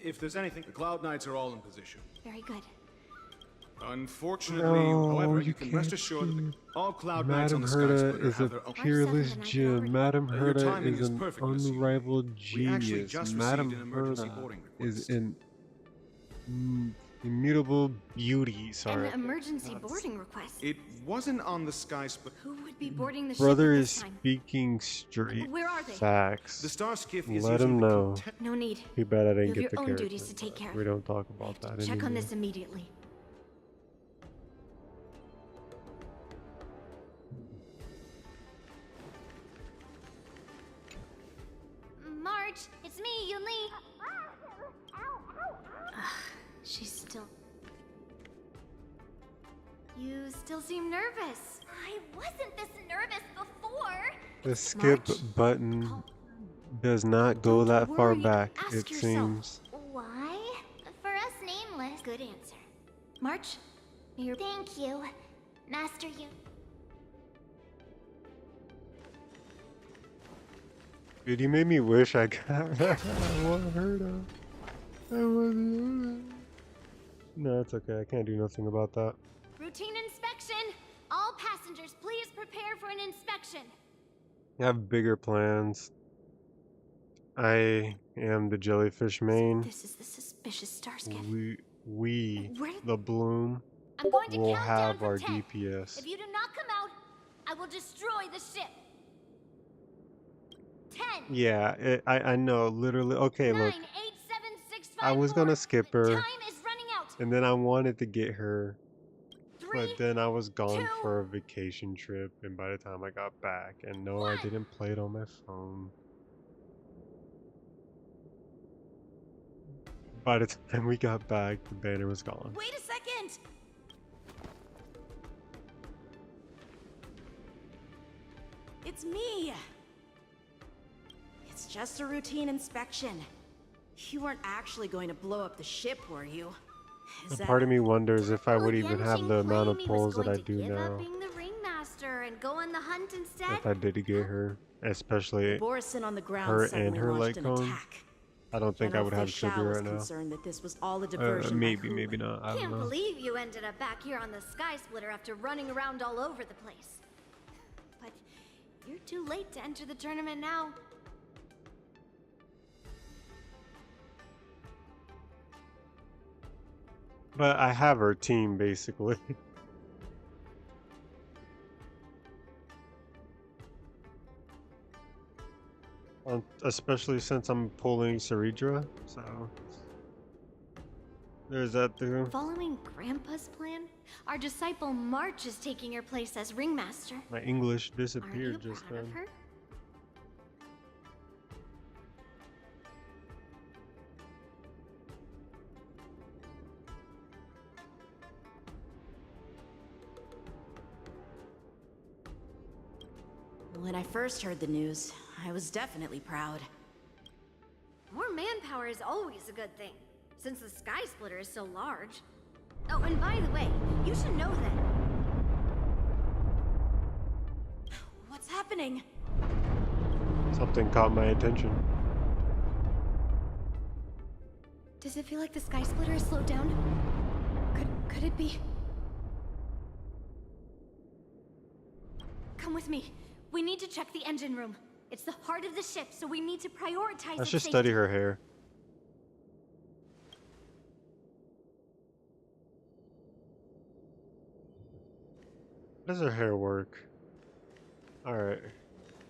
Speaker 18: If there's anything, the Cloud Knights are all in position.
Speaker 1: Very good.
Speaker 18: Unfortunately,
Speaker 7: No,
Speaker 18: however,
Speaker 7: you
Speaker 18: you can rest
Speaker 7: can't
Speaker 18: assured that
Speaker 7: do-
Speaker 18: all Cloud Knights on
Speaker 7: Madam
Speaker 18: the Sky
Speaker 7: Herta
Speaker 18: Splitter
Speaker 7: is a
Speaker 18: have their own...
Speaker 7: peerless gem. Madam
Speaker 18: Your
Speaker 7: Herta
Speaker 18: timing
Speaker 7: is
Speaker 18: is
Speaker 7: an
Speaker 18: perfect, Miss Yunli.
Speaker 7: unrivaled
Speaker 18: We actually
Speaker 7: genius.
Speaker 18: just received
Speaker 7: Madam
Speaker 18: an emergency
Speaker 7: Herta
Speaker 18: boarding
Speaker 7: is
Speaker 18: request.
Speaker 7: an immutable beauty. Sorry.
Speaker 21: An emergency boarding request.
Speaker 18: It wasn't on the Sky Splitter.
Speaker 21: Who would be boarding the
Speaker 7: Brother
Speaker 21: ship at
Speaker 7: is
Speaker 21: this time?
Speaker 7: speaking straight
Speaker 21: Where are they?
Speaker 7: facts.
Speaker 18: The Star Skiff is
Speaker 7: Let him
Speaker 18: usually
Speaker 7: know.
Speaker 21: No need.
Speaker 7: Too bad I
Speaker 21: You
Speaker 7: didn't
Speaker 21: have
Speaker 7: get
Speaker 21: your
Speaker 7: the
Speaker 21: own
Speaker 7: character.
Speaker 21: duties to take care of.
Speaker 7: We don't talk about that
Speaker 21: Check
Speaker 7: anymore.
Speaker 21: on this immediately.
Speaker 1: Marge, it's me, Yunli.
Speaker 21: She's still... You still seem nervous.
Speaker 1: I wasn't this nervous before.
Speaker 7: The skip button does not go that far
Speaker 21: worry.
Speaker 7: back,
Speaker 21: Ask
Speaker 7: it
Speaker 21: yourself.
Speaker 7: seems.
Speaker 1: Why? For us nameless.
Speaker 21: Good answer. March, you're...
Speaker 1: Thank you, Master Yun.
Speaker 7: Dude, you made me wish I got that. I want Herta. I want Herta. No, it's okay. I can't do nothing about that.
Speaker 1: Routine inspection. All passengers, please prepare for an inspection.
Speaker 7: I have bigger plans. I am the jellyfish main.
Speaker 21: This is the suspicious Starscape.
Speaker 7: We
Speaker 21: Where-
Speaker 7: the Bloom,
Speaker 1: I'm going to
Speaker 7: will
Speaker 1: count down
Speaker 7: have
Speaker 1: from
Speaker 7: our
Speaker 1: 10.
Speaker 7: DPS.
Speaker 1: If you do not come out, I will destroy the ship. 10.
Speaker 7: Yeah, I know, literally. Okay,
Speaker 1: 9,
Speaker 7: look.
Speaker 1: 8, 7, 6, 5,
Speaker 7: I was
Speaker 1: 4.
Speaker 7: gonna skip her,
Speaker 1: Time is running out.
Speaker 7: and then I wanted to get her,
Speaker 1: 3,
Speaker 7: but then I was gone
Speaker 1: 2,
Speaker 7: for a vacation trip, and by the time I got back, and no, I didn't play it on my phone. By the time we got back, the banner was gone.
Speaker 21: Wait a second!
Speaker 10: It's me! It's just a routine inspection. You weren't actually going to blow up the ship, were you?
Speaker 7: A part of me wonders if I would even have the amount of pulls that I do
Speaker 21: Give
Speaker 7: now
Speaker 21: up being the ringmaster and go on the hunt instead.
Speaker 7: if I did get her, especially
Speaker 10: Borison on the ground
Speaker 7: her
Speaker 10: suddenly
Speaker 7: and her
Speaker 10: launched
Speaker 7: light
Speaker 10: an
Speaker 7: cone.
Speaker 10: attack.
Speaker 7: I don't think I
Speaker 10: General
Speaker 7: would have
Speaker 10: Fischl
Speaker 7: trigger
Speaker 10: was
Speaker 7: right now.
Speaker 10: concerned that this was all a diversion by
Speaker 7: Maybe,
Speaker 10: Hula.
Speaker 7: maybe not. I don't
Speaker 21: Can't
Speaker 7: know.
Speaker 21: believe you ended up back here on the Sky Splitter after running around all over the place. But you're too late to enter the tournament now.
Speaker 7: But I have her team basically. Especially since I'm pulling Ceridra, so there's that too.
Speaker 21: Following Grandpa's plan, our disciple March is taking your place as ringmaster.
Speaker 7: My English
Speaker 21: Are you
Speaker 7: disappeared just
Speaker 21: proud of
Speaker 7: then.
Speaker 21: her?
Speaker 10: When I first heard the news, I was definitely proud.
Speaker 21: More manpower is always a good thing, since the Sky Splitter is so large. Oh, and by the way, you should know that.
Speaker 10: What's happening?
Speaker 7: Something caught my attention.
Speaker 21: Does it feel like the Sky Splitter has slowed down? Could it be? Come with me. We need to check the engine room. It's the heart of the ship, so we need to prioritize
Speaker 7: I
Speaker 21: its
Speaker 7: should
Speaker 21: safety.
Speaker 7: study her hair. How does her hair work? Alright.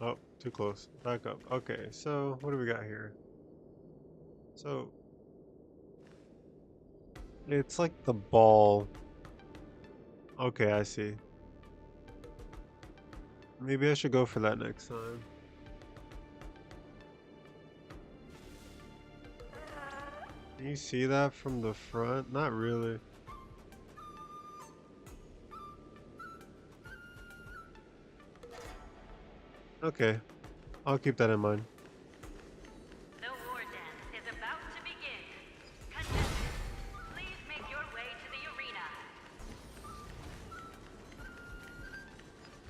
Speaker 7: Oh, too close. Back up. Okay, so what do we got here? So it's like the ball. Okay, I see. Maybe I should go for that next time. Can you see that from the front? Not really. Okay, I'll keep that in mind.
Speaker 22: The war dance is about to begin. Contestants, please make your way to the arena.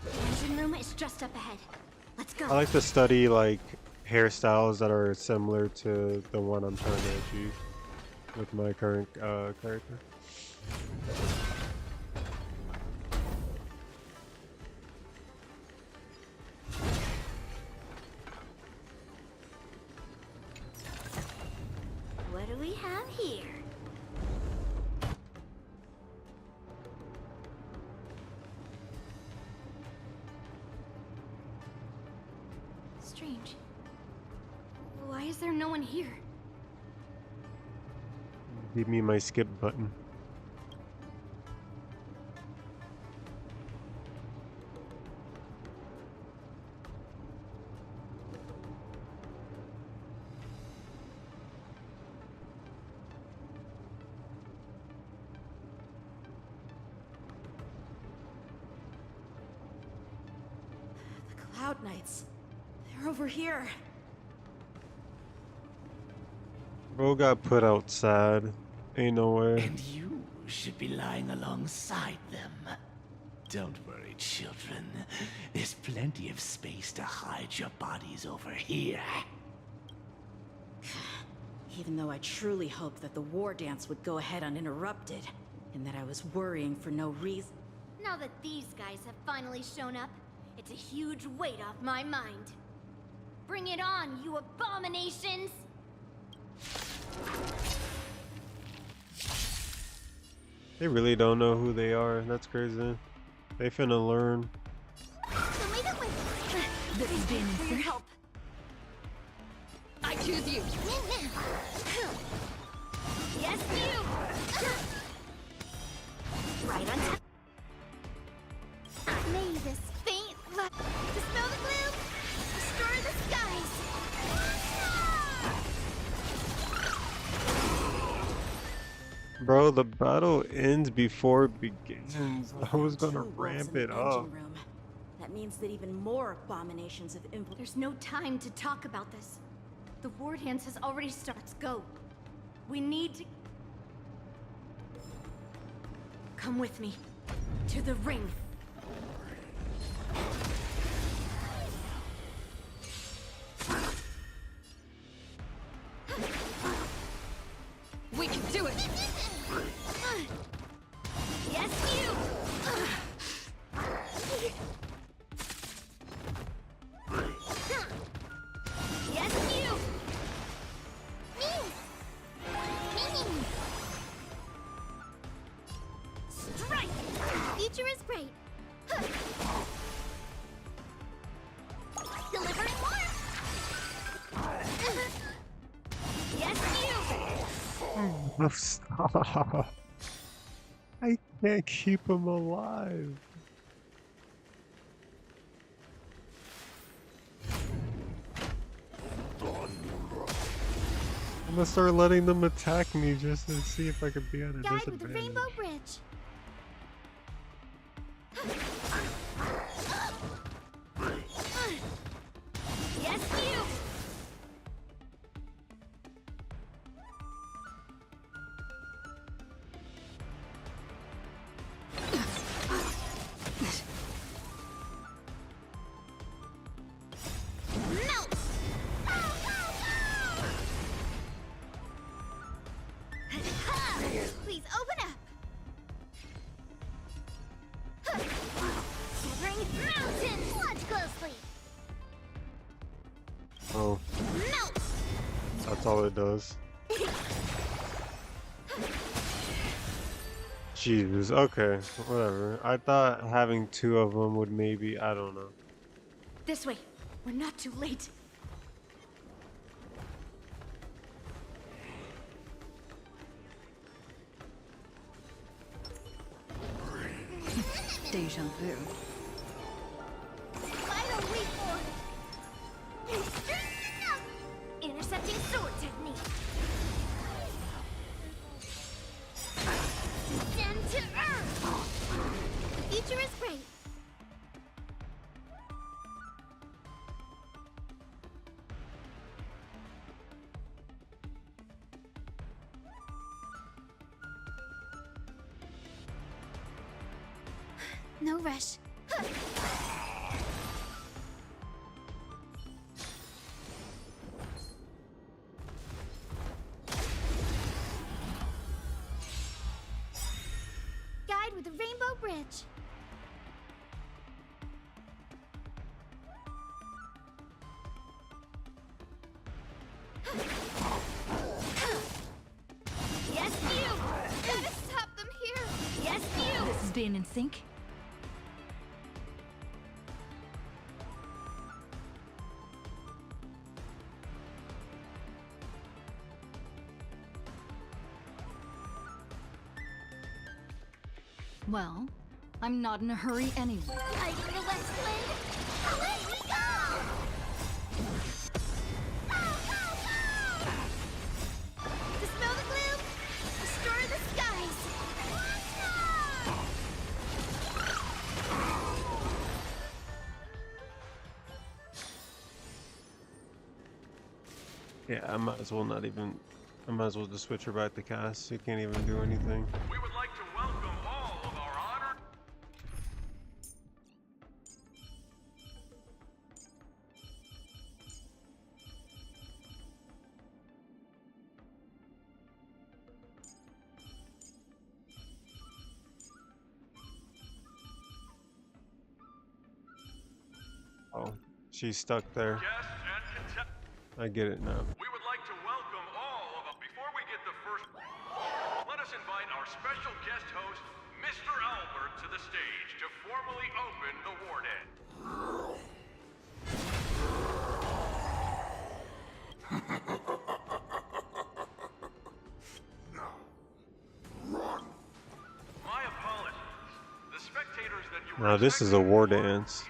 Speaker 21: The engine room is just up ahead. Let's go.
Speaker 7: I like to study like hairstyles that are similar to the one I'm trying to achieve with my current character.
Speaker 21: What do we have here? Strange. Why is there no one here?
Speaker 7: Give me my skip button.
Speaker 10: The Cloud Knights. They're over here.
Speaker 7: Bro got put outside. Ain't no way.
Speaker 23: And you should be lying alongside them. Don't worry, children. There's plenty of space to hide your bodies over here.
Speaker 10: Even though I truly hoped that the war dance would go ahead uninterrupted, and that I was worrying for no reason.
Speaker 21: Now that these guys have finally shown up, it's a huge weight off my mind. Bring it on, you abominations!
Speaker 7: They really don't know who they are. That's crazy. They finna learn.
Speaker 21: This has been for your help. I choose you. Yes, you. Right on time. May this faint light dispel the gloom, destroy the skies.
Speaker 7: Bro, the battle ends before it begins. I was gonna ramp it up.
Speaker 10: That means that even more abominations have infiltrated.
Speaker 21: There's no time to talk about this. The war dance has already started. Let's go. We need to... Come with me. To the ring.
Speaker 20: We can do it!
Speaker 21: Yes, you! Yes, you! Strike! Future is great. Delivering more! Yes, you!
Speaker 7: Stop. I can't keep him alive. I'm gonna start letting them attack me just to see if I can be at a
Speaker 1: Guide with the
Speaker 7: disadvantage.
Speaker 1: Rainbow Bridge.
Speaker 21: Yes, you! Melt! Please open up! Severing mountains! Watch closely!
Speaker 7: Oh,
Speaker 21: Melt!
Speaker 7: that's all it does. Jesus, okay, whatever. I thought having two of them would maybe, I don't know.
Speaker 21: This way. We're not too late.
Speaker 14: Deja vu.
Speaker 21: Vital reform! Intercepting sword technique. Descend to earth! The future is great. No rush. Guide with the Rainbow Bridge. Yes, you! Gotta stop them here! Yes, you!
Speaker 14: This is being in sync? Well, I'm not in a hurry anyway.
Speaker 21: Guiding the West Wind. Away we go! Dispel the gloom. Destroy the skies.
Speaker 7: Yeah, I might as well not even. I might as well just switch her back to cast. She can't even do anything.
Speaker 12: We would like to welcome all of our honored...
Speaker 7: Oh, she's stuck there.
Speaker 12: guests and content...
Speaker 7: I get it now.
Speaker 12: We would like to welcome all of... Before we get the first... Let us invite our special guest host, Mr. Albert, to the stage to formally open the war den. My apologies. The spectators that you were
Speaker 7: Now this is a war dance.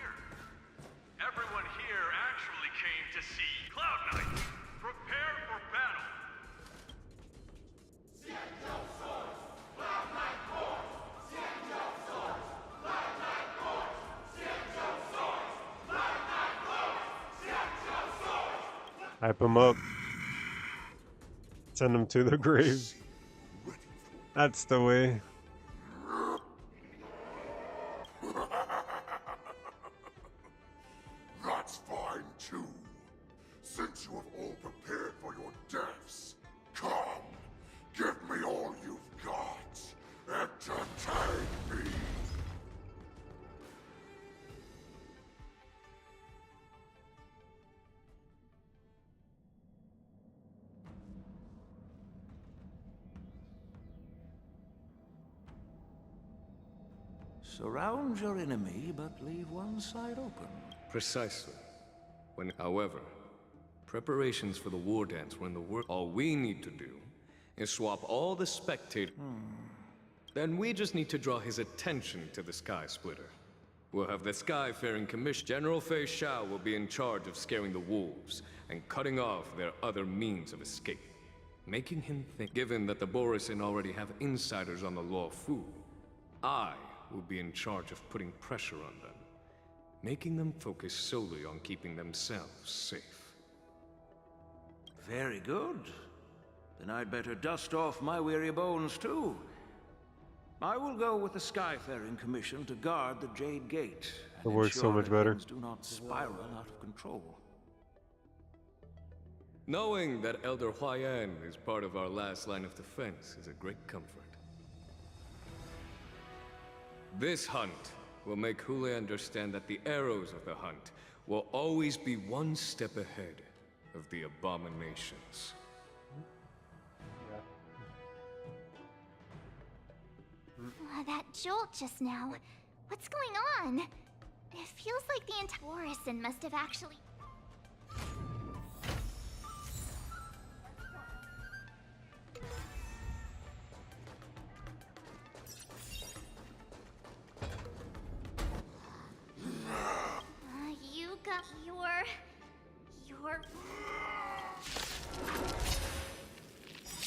Speaker 12: Everyone here actually came to see Cloud Knight. Prepare for battle.
Speaker 7: Hype him up. Send him to the grave. That's the way.
Speaker 3: That's fine too. Since you have all prepared for your deaths, come, give me all you've got. Entertain me.
Speaker 23: Surround your enemy, but leave one side open.
Speaker 16: Precisely. However, preparations for the war dance were in the work. All we need to do is swap all the spectators. Then we just need to draw his attention to the Sky Splitter. We'll have the Skyfaring Commission. General Fei Shao will be in charge of scaring the wolves and cutting off their other means of escape. Making him think, given that the Borisin already have insiders on the Luo Fu, I will be in charge of putting pressure on them, making them focus solely on keeping themselves safe.
Speaker 23: Very good. Then I'd better dust off my weary bones too. I will go with the Skyfaring Commission to guard the Jade Gate.
Speaker 7: It works so much better.
Speaker 23: Do not spiral out of control.
Speaker 16: Knowing that Elder Huayan is part of our last line of defense is a great comfort. This hunt will make Hule understand that the arrows of the hunt will always be one step ahead of the abominations.
Speaker 19: That jolt just now. What's going on? It feels like the entire Borisin must have actually... You got your...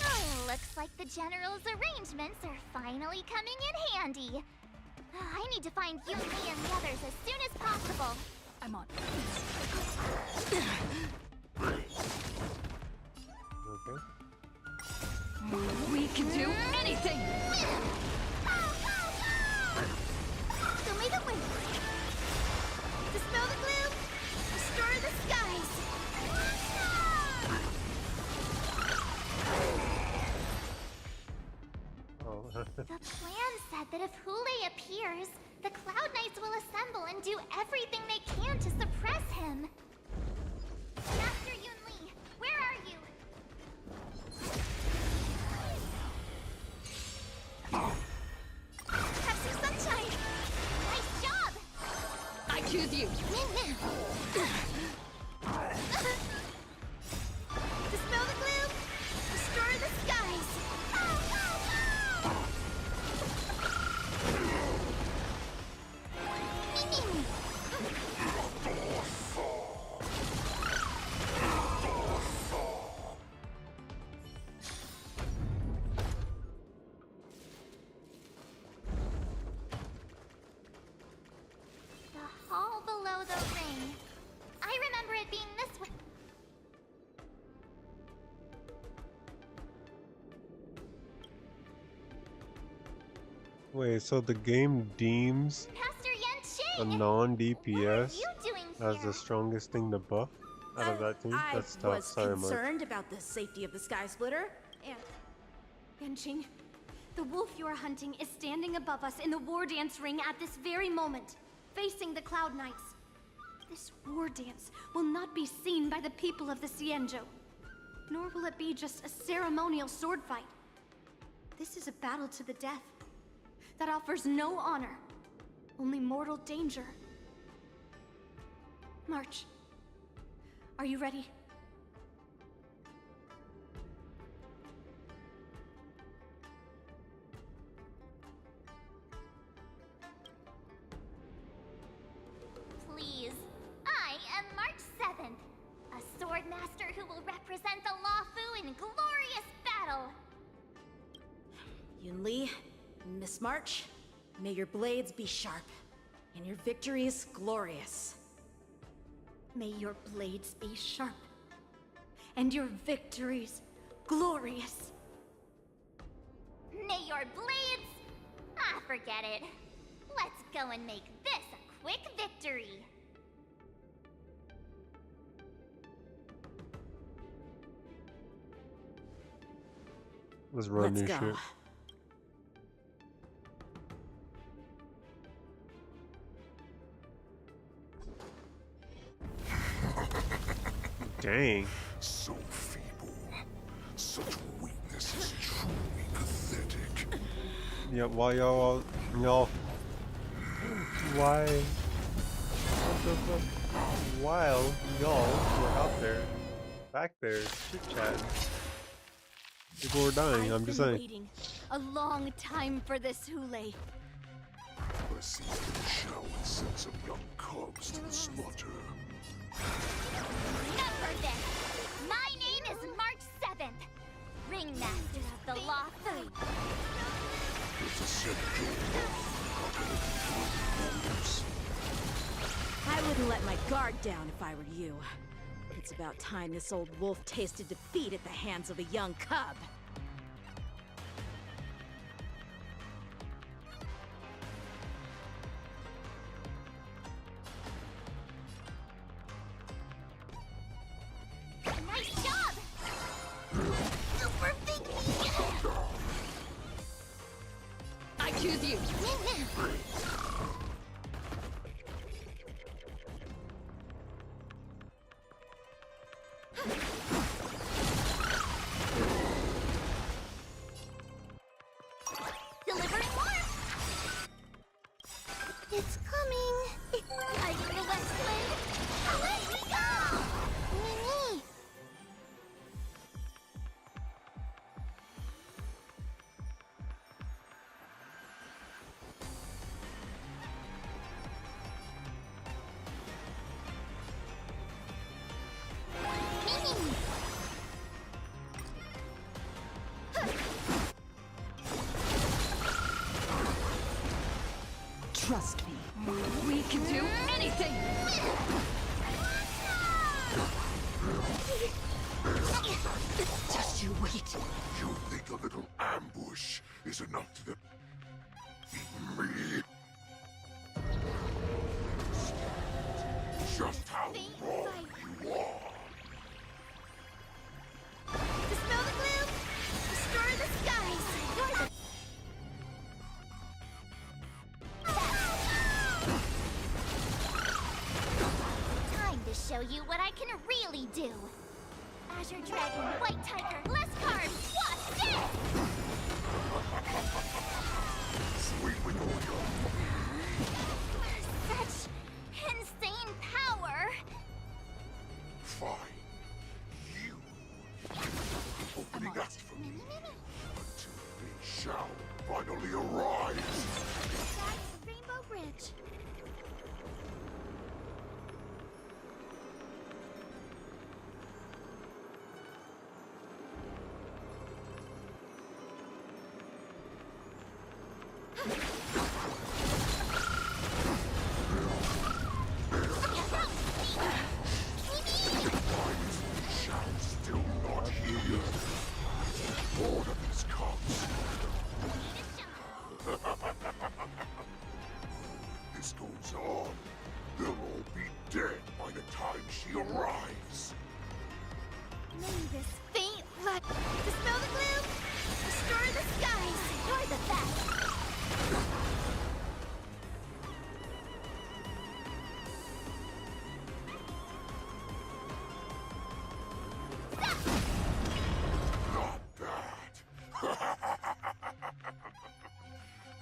Speaker 19: Oh, looks like the General's arrangements are finally coming in handy. I need to find Yunli and the others as soon as possible.
Speaker 14: I'm on.
Speaker 7: Okay.
Speaker 14: We can do anything!
Speaker 19: Show me the way! Dispel the gloom! Restore the skies! The plan said that if Hule appears, the Cloud Knights will assemble and do everything they can to suppress him. Master Yunli, where are you? Professor Sunshine! Nice job!
Speaker 14: I choose you!
Speaker 19: Dispel the gloom! Restore the skies! The hall below the ring. I remember it being this way.
Speaker 7: Wait, so the game deems
Speaker 19: Master
Speaker 7: a
Speaker 19: Yanqing!
Speaker 7: non-DPS
Speaker 19: doing
Speaker 7: as the strongest thing to buff out of that team? That's
Speaker 10: I
Speaker 7: tough.
Speaker 10: was
Speaker 7: Sorry, Mark.
Speaker 10: concerned about the safety of the Sky Splitter.
Speaker 21: Yanqing, the wolf you are hunting is standing above us in the war dance ring at this very moment, facing the Cloud Knights. This war dance will not be seen by the people of the Xianzhou, nor will it be just a ceremonial sword fight. This is a battle to the death that offers no honor, only mortal danger. March. Are you ready?
Speaker 19: Please. I am March 7th, a sword master who will represent the Luofu in glorious battle.
Speaker 10: Yunli, Miss March, may your blades be sharp, and your victories glorious.
Speaker 21: May your blades be sharp, and your victories glorious.
Speaker 19: May your blades... Ah, forget it. Let's go and make this a quick victory.
Speaker 7: Let's run
Speaker 10: Let's
Speaker 7: this
Speaker 10: go.
Speaker 7: shit. Dang.
Speaker 3: So feeble. Such weakness is truly pathetic.
Speaker 7: Yeah, why y'all why what the fuck? While y'all were out there, back there, chit chatting. People were dying, I'm just saying.
Speaker 21: Waiting a long time for this, Hule.
Speaker 3: I see the shell and send some young cubs to the slaughter.
Speaker 19: Remember this! My name is March 7th, Ringmaster of the Lost Food.
Speaker 3: It's a central
Speaker 10: I wouldn't let my guard down if I were you. It's about time this old wolf tasted defeat at the hands of a young cub.
Speaker 19: Nice job! Super Big Me!
Speaker 14: I choose you.
Speaker 19: Delivering warmth! It's coming! Fighting the West Wind! Away we go! Mimi! Mimi!
Speaker 10: Trust me.
Speaker 14: We can do anything.
Speaker 3: Just you wait. You think a little ambush is enough to defeat me? Just how wrong you are.
Speaker 21: Dispel the gloom! Destroy the skies! You're the
Speaker 19: Time to show you what I can really do. Azure Dragon, White Tiger, Lescar, watch this!
Speaker 3: Sweet Winona.
Speaker 19: Such insane power!
Speaker 3: Fine. You. Opening act for me. Until they shall finally arise.
Speaker 21: That's Rainbow Bridge.
Speaker 3: Shall still not hear. Order these cubs. This goes on. They'll all be dead by the time she arrives.
Speaker 21: May this faint light dispel the gloom! Destroy the skies! You're the best!
Speaker 3: Not bad.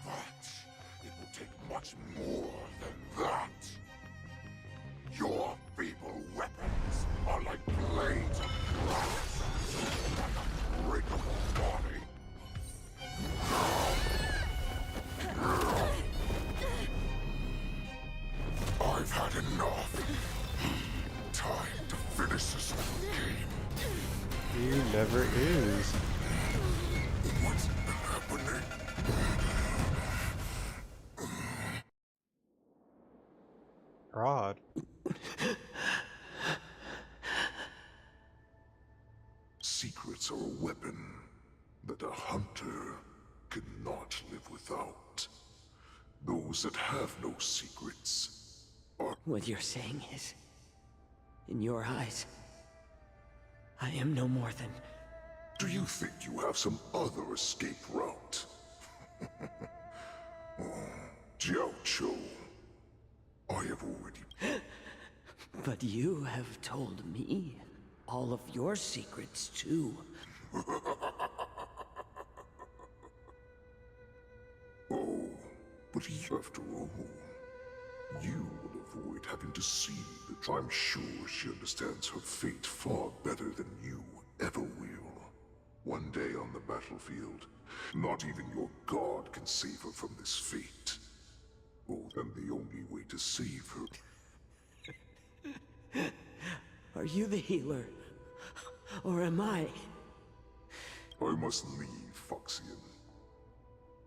Speaker 3: But it will take much more than that. Your feeble weapons are like blades of glass, like a breakable body. I've had enough. Time to finish this game.
Speaker 7: He never is.
Speaker 3: What's happening?
Speaker 7: Rod.
Speaker 3: secrets are a weapon that a hunter cannot live without. Those that have no secrets are...
Speaker 23: What you're saying is, in your eyes, I am no more than...
Speaker 3: Do you think you have some other escape route? Oh, Jiao Cho, I have already...
Speaker 23: But you have told me all of your secrets, too.
Speaker 3: Oh, but after all, you will avoid having to see that I'm sure she understands her fate far better than you ever will. One day on the battlefield, not even your god can save her from this fate. Oh, and the only way to save her...
Speaker 23: Are you the healer? Or am I?
Speaker 3: I must leave, Foxian.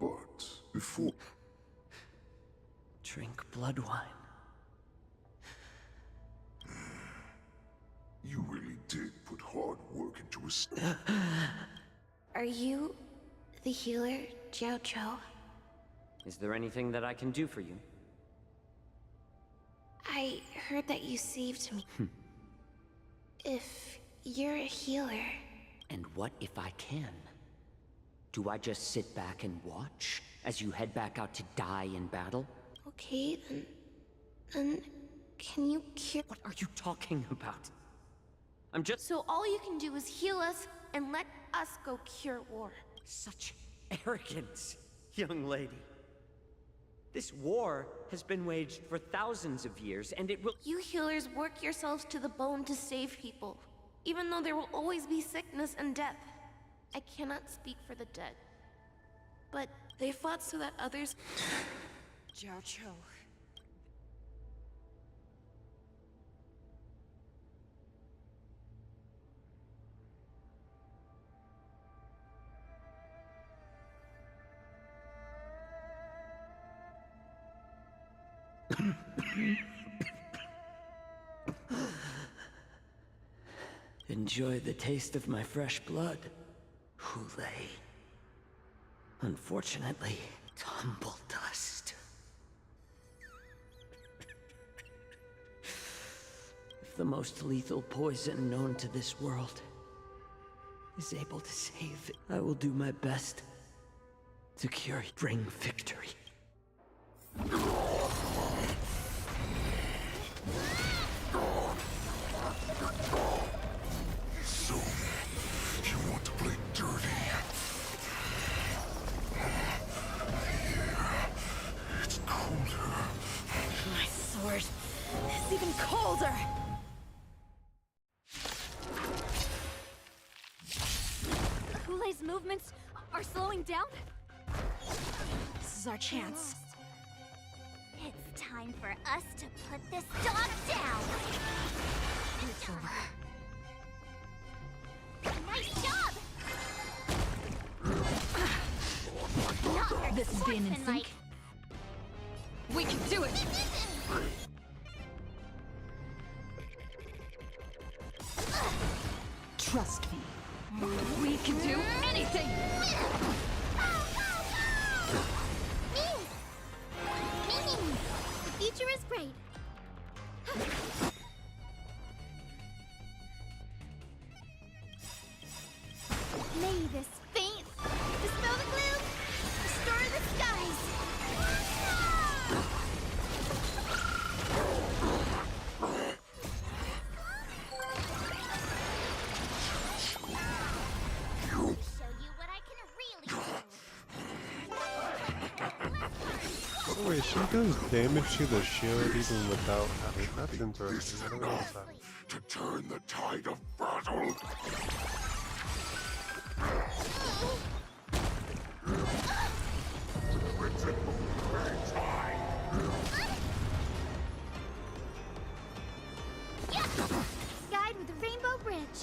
Speaker 3: But before...
Speaker 23: Drink blood wine.
Speaker 3: You really did put hard work into
Speaker 21: Are you the healer, Jiao Cho?
Speaker 8: Is there anything that I can do for you?
Speaker 21: I heard that you saved me. If you're a healer...
Speaker 8: And what if I can? Do I just sit back and watch as you head back out to die in battle?
Speaker 21: Okay, then can you cure...
Speaker 8: What are you talking about? I'm just...
Speaker 21: So all you can do is heal us and let us go cure war.
Speaker 8: Such arrogance, young lady. This war has been waged for thousands of years, and it will...
Speaker 21: You healers work yourselves to the bone to save people, even though there will always be sickness and death. I cannot speak for the dead, but they fought so that others...
Speaker 20: Jiao Cho.
Speaker 23: Enjoy the taste of my fresh blood, Hule. Unfortunately, tumble dust. If the most lethal poison known to this world is able to save it, I will do my best to cure it. Bring victory.
Speaker 3: So, you want to play dirty? Yeah, it's colder.
Speaker 20: My sword is even colder! Hule's movements are slowing down? This is our chance.
Speaker 19: It's time for us to put this dog down!
Speaker 20: It's over.
Speaker 19: Nice job!
Speaker 20: This is being in sync. We can do it! Trust me. We can do anything!
Speaker 21: The future is bright. May this faint dispel the gloom, restore the skies.
Speaker 19: Show you what I can really do.
Speaker 7: Oh wait, she does damage to the shield even without having. That's interesting. I don't know what's that.
Speaker 3: To turn the tide of battle.
Speaker 21: Guide with a rainbow bridge.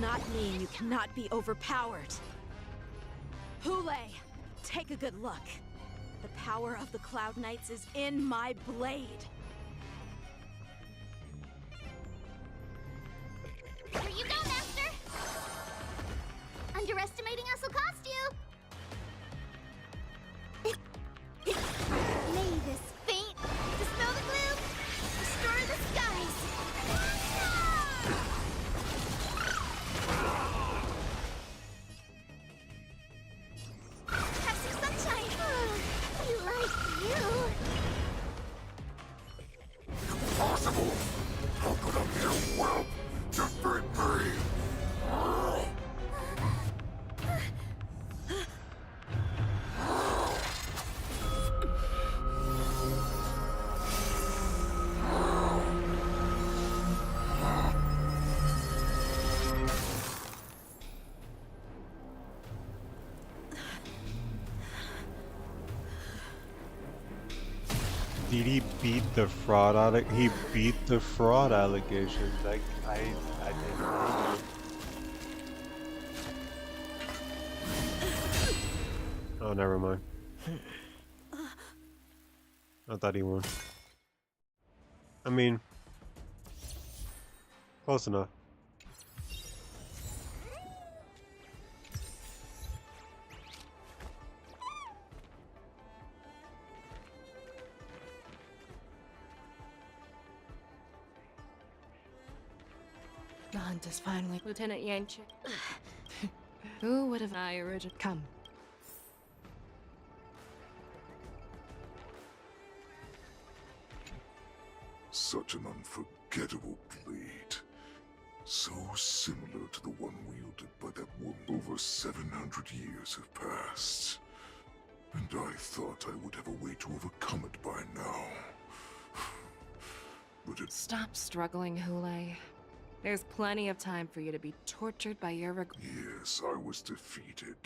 Speaker 10: not mean you cannot be overpowered. Hule, take a good look. The power of the Cloud Knights is in my blade.
Speaker 19: Here you go, Master! Underestimating us will cost you! May this faint dispel the gloom, restore the skies! Have some sunshine! We like you!
Speaker 3: Impossible! How could a mere whelp defeat me?
Speaker 7: Did he beat the fraud He beat the fraud allegations. I didn't know. Oh, never mind. I thought he won. I mean, close enough.
Speaker 2: The hunt is finally... Lieutenant Yanqing. Who would have I originally come?
Speaker 3: Such an unforgettable blade. So similar to the one wielded by that woman. Over 700 years have passed. And I thought I would have a way to overcome it by now. But it...
Speaker 2: Stop struggling, Hule. There's plenty of time for you to be tortured by your
Speaker 3: Yes, I was defeated.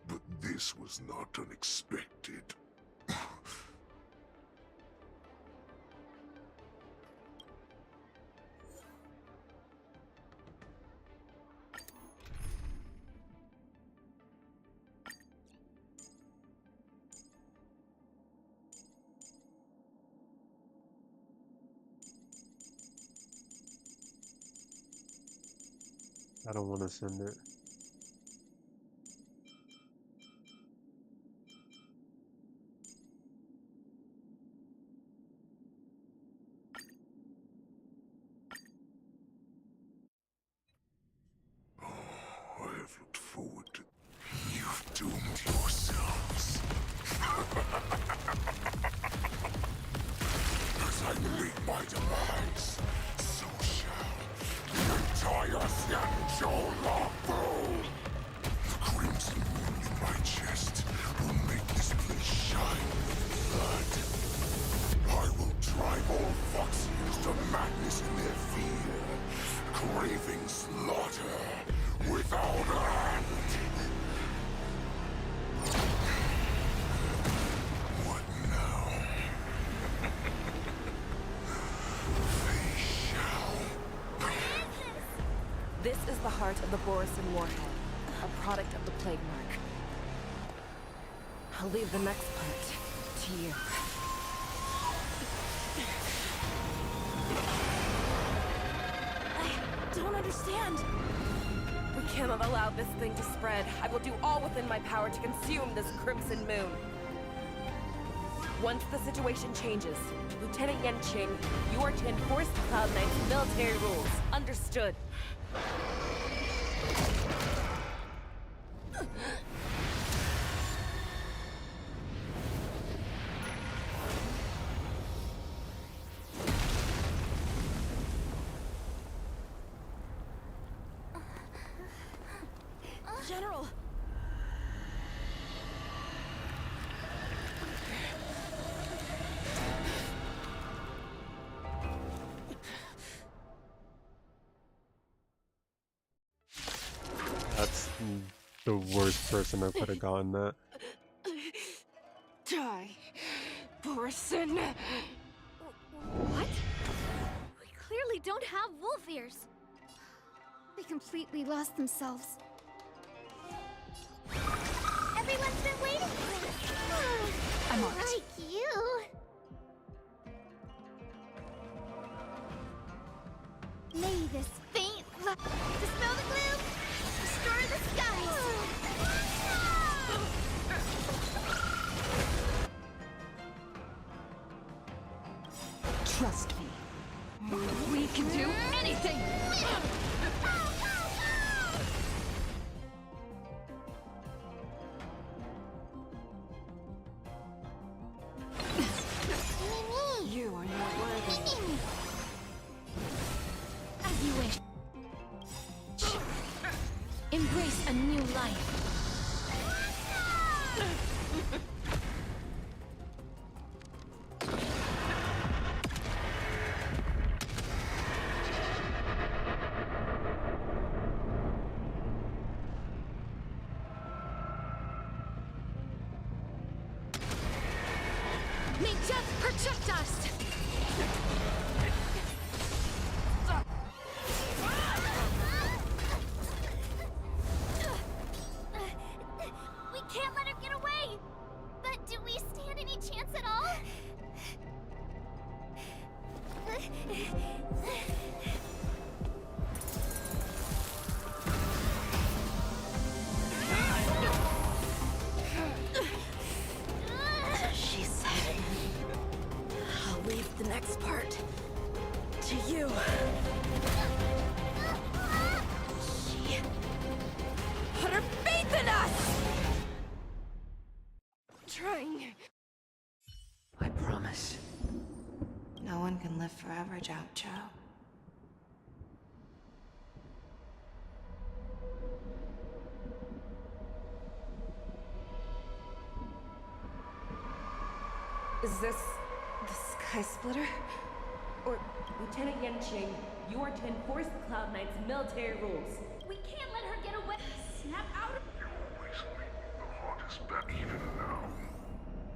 Speaker 3: But this was not unexpected.
Speaker 7: I don't want to send it.
Speaker 3: I have looked forward to... You've doomed yourselves. As I meet my demise, so shall the entire Xianzhou Longbow. The crimson moon in my chest will make this place shine with blood. I will drive all Foxians to madness in their fear, craving slaughter without end. What now? They shall.
Speaker 11: This is the heart of the Borisin Warhead, a product of the Plague Mark. I'll leave the next part to you.
Speaker 10: I don't understand.
Speaker 11: We cannot allow this thing to spread. I will do all within my power to consume this Crimson Moon. Once the situation changes, Lieutenant Yanqing, you are to enforce the Cloud Knight's military rules. Understood.
Speaker 10: General!
Speaker 7: That's the worst person I could have gotten that.
Speaker 11: Die, Borisin.
Speaker 21: What? We clearly don't have wolf ears.
Speaker 1: They completely lost themselves.
Speaker 19: Everyone's been waiting for us.
Speaker 14: I'm on it.
Speaker 19: Like you. May this faint light dispel the gloom, restore the skies.
Speaker 14: Trust me. We can do anything!
Speaker 5: You are not worthy.
Speaker 21: As you wish. Embrace a new life. May death protect us!
Speaker 19: We can't let her get away! But do we stand any chance at all?
Speaker 10: She said, I'll leave the next part to you. She put her faith in us!
Speaker 5: Trying.
Speaker 23: I promise.
Speaker 2: No one can live forever, Zhao Cho.
Speaker 11: Is this the Sky Splitter? Or Lieutenant Yanqing, you are to enforce the Cloud Knight's military rules.
Speaker 21: We can't let her get away! Snap out of—
Speaker 3: You always leave the hardest back. Even now,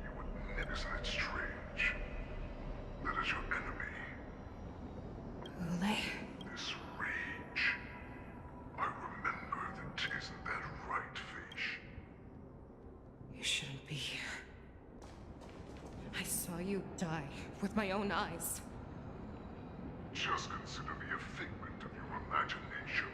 Speaker 3: you would never. Isn't it strange? That is your enemy.
Speaker 2: Ule?
Speaker 3: This rage. I remember that. Isn't that right, Fish?
Speaker 2: You shouldn't be here. I saw you die with my own eyes.
Speaker 3: Just consider me a figment of your imagination.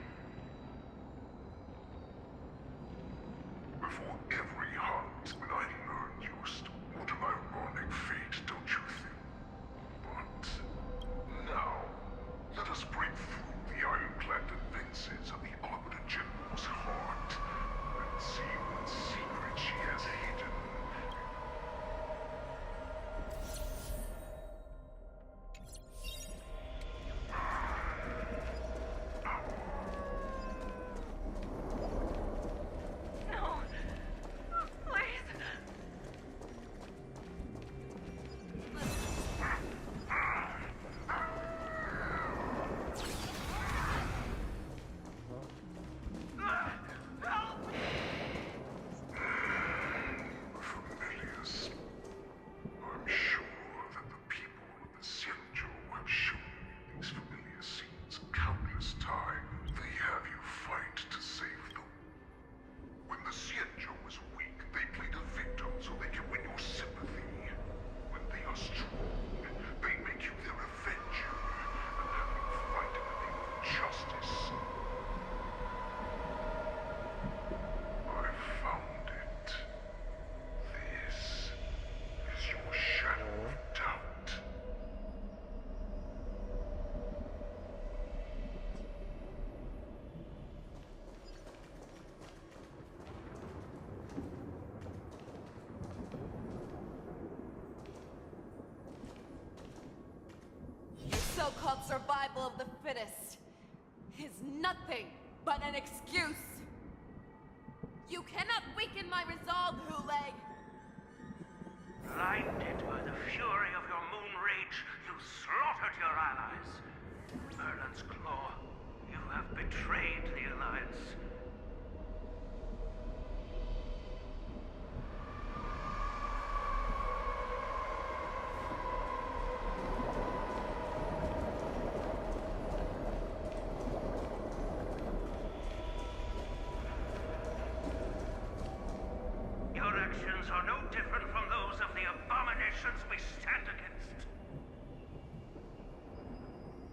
Speaker 3: Before every hunt, when I learned you stood, what an ironic fate, don't you think? But now, let us break through the ironclad defenses of the Arbiter General's heart and see what secret she has hidden.
Speaker 22: No. Please.
Speaker 3: Familiars. I'm sure that the people of the Xianzhou have shown you these familiar scenes countless times. They have you fight to save them. When the Xianzhou is weak, they play the victim so they can win your sympathy. When they are strong, they make you their avenger and have you fight in the name of justice. I found it. This is your shadow of doubt.
Speaker 10: Your so-called survival of the fittest is nothing but an excuse. You cannot weaken my resolve, Hule.
Speaker 22: Blinded by the fury of your moon rage, you slaughtered your allies. Merlin's Claw, you have betrayed the Alliance. different from those of the abominations we stand against.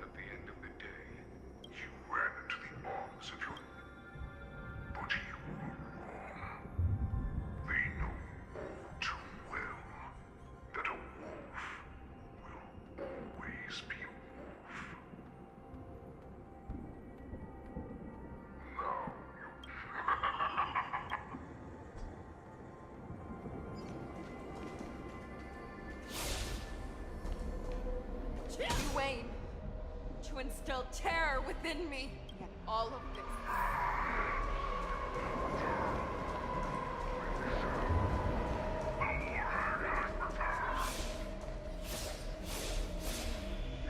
Speaker 3: At the end of the day, you ran into the arms of your... But you were wrong. They know all too well that a wolf will always be a wolf. Now
Speaker 10: You aim to instill terror within me, yet all of this.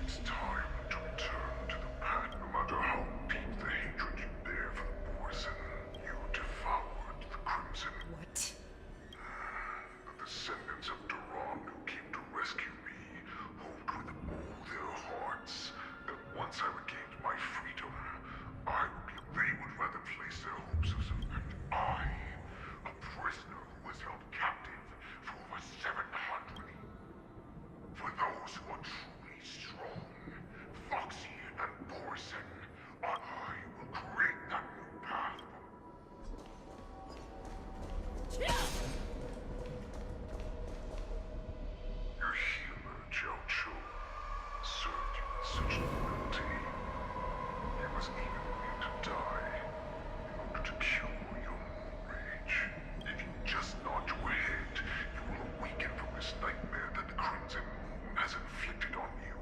Speaker 3: it's time to return to the path. No matter how deep the hatred you bear for the poison, you devoured the crimson.
Speaker 11: What?
Speaker 3: The descendants of Duran who came to rescue me hoped with all their hearts that once I regained my freedom, they would rather place their hopes of and I, a prisoner who was held captive for over 700. For those who are truly strong, Foxy and Borson, I will create that new path. Your healer, Jiao Chu, served you with such loyalty. He was even willing to die in order to cure your moon rage. If you just nod your head, you will awaken from this nightmare that the Crimson Moon has inflicted on you,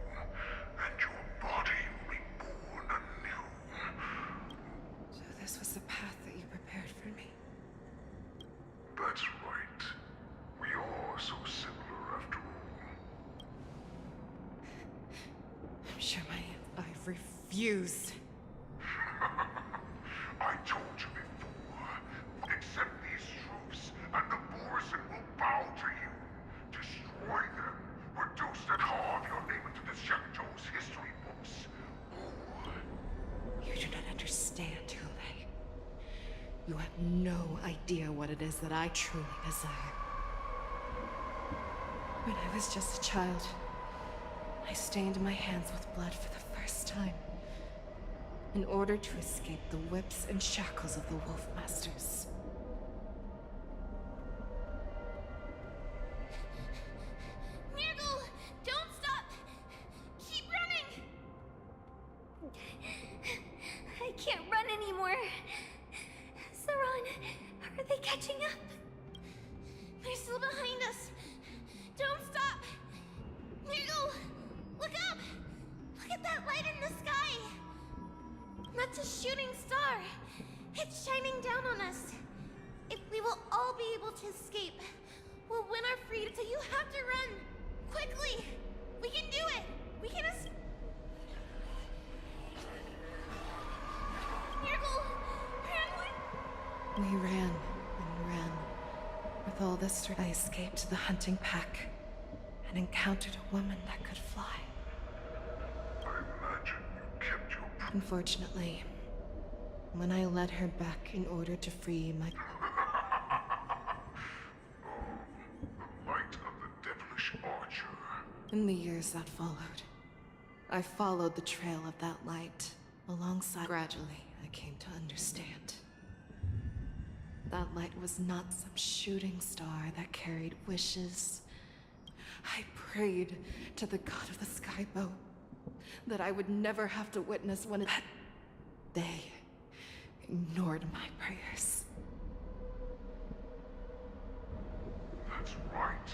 Speaker 3: and your body will be born anew.
Speaker 11: So this was the path that you prepared for me.
Speaker 3: That's right. We are so similar after all.
Speaker 11: I'm sure I refuse.
Speaker 3: I told you before. Accept these troops, and the Borson will bow to you. Destroy them. Reduce and carve your name into the Shangzhou's history books.
Speaker 11: You do not understand, Hule. You have no idea what it is that I truly desire. When I was just a child, I stained my hands with blood for the first time, in order to escape the whips and shackles of the Wolf Masters.
Speaker 21: Nirgal, don't stop! Keep running! I can't run anymore. Saran, are they catching up? They're still behind us. Don't stop! Nirgal, look up! Look at that light in the sky! That's a shooting star. It's shining down on us. If we will all be able to escape, we'll win our freedom. So you have to run. Quickly! We can do it! We can Nirgal!
Speaker 11: We ran and ran. With all this strength, I escaped the hunting pack and encountered a woman that could fly.
Speaker 3: I imagine you kept your...
Speaker 11: Unfortunately, when I led her back in order to free my...
Speaker 3: The light of the devilish archer.
Speaker 11: In the years that followed, I followed the trail of that light. Alongside, gradually, I came to understand. That light was not some shooting star that carried wishes. I prayed to the god of the skybow that I would never have to witness one of... They ignored my prayers.
Speaker 3: That's right.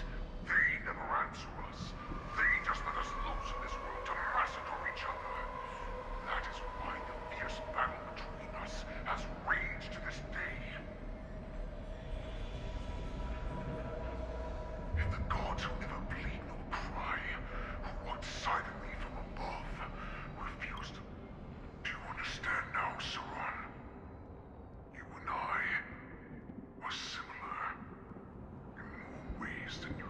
Speaker 3: They never answer us. They just let us loose in this world to massacre each other. That is why the fierce battle between us has raged to this day. If the gods who never bleed nor cry, who walk silently from above, refuse to... Do you understand now, Saran? You and I are similar in more ways than you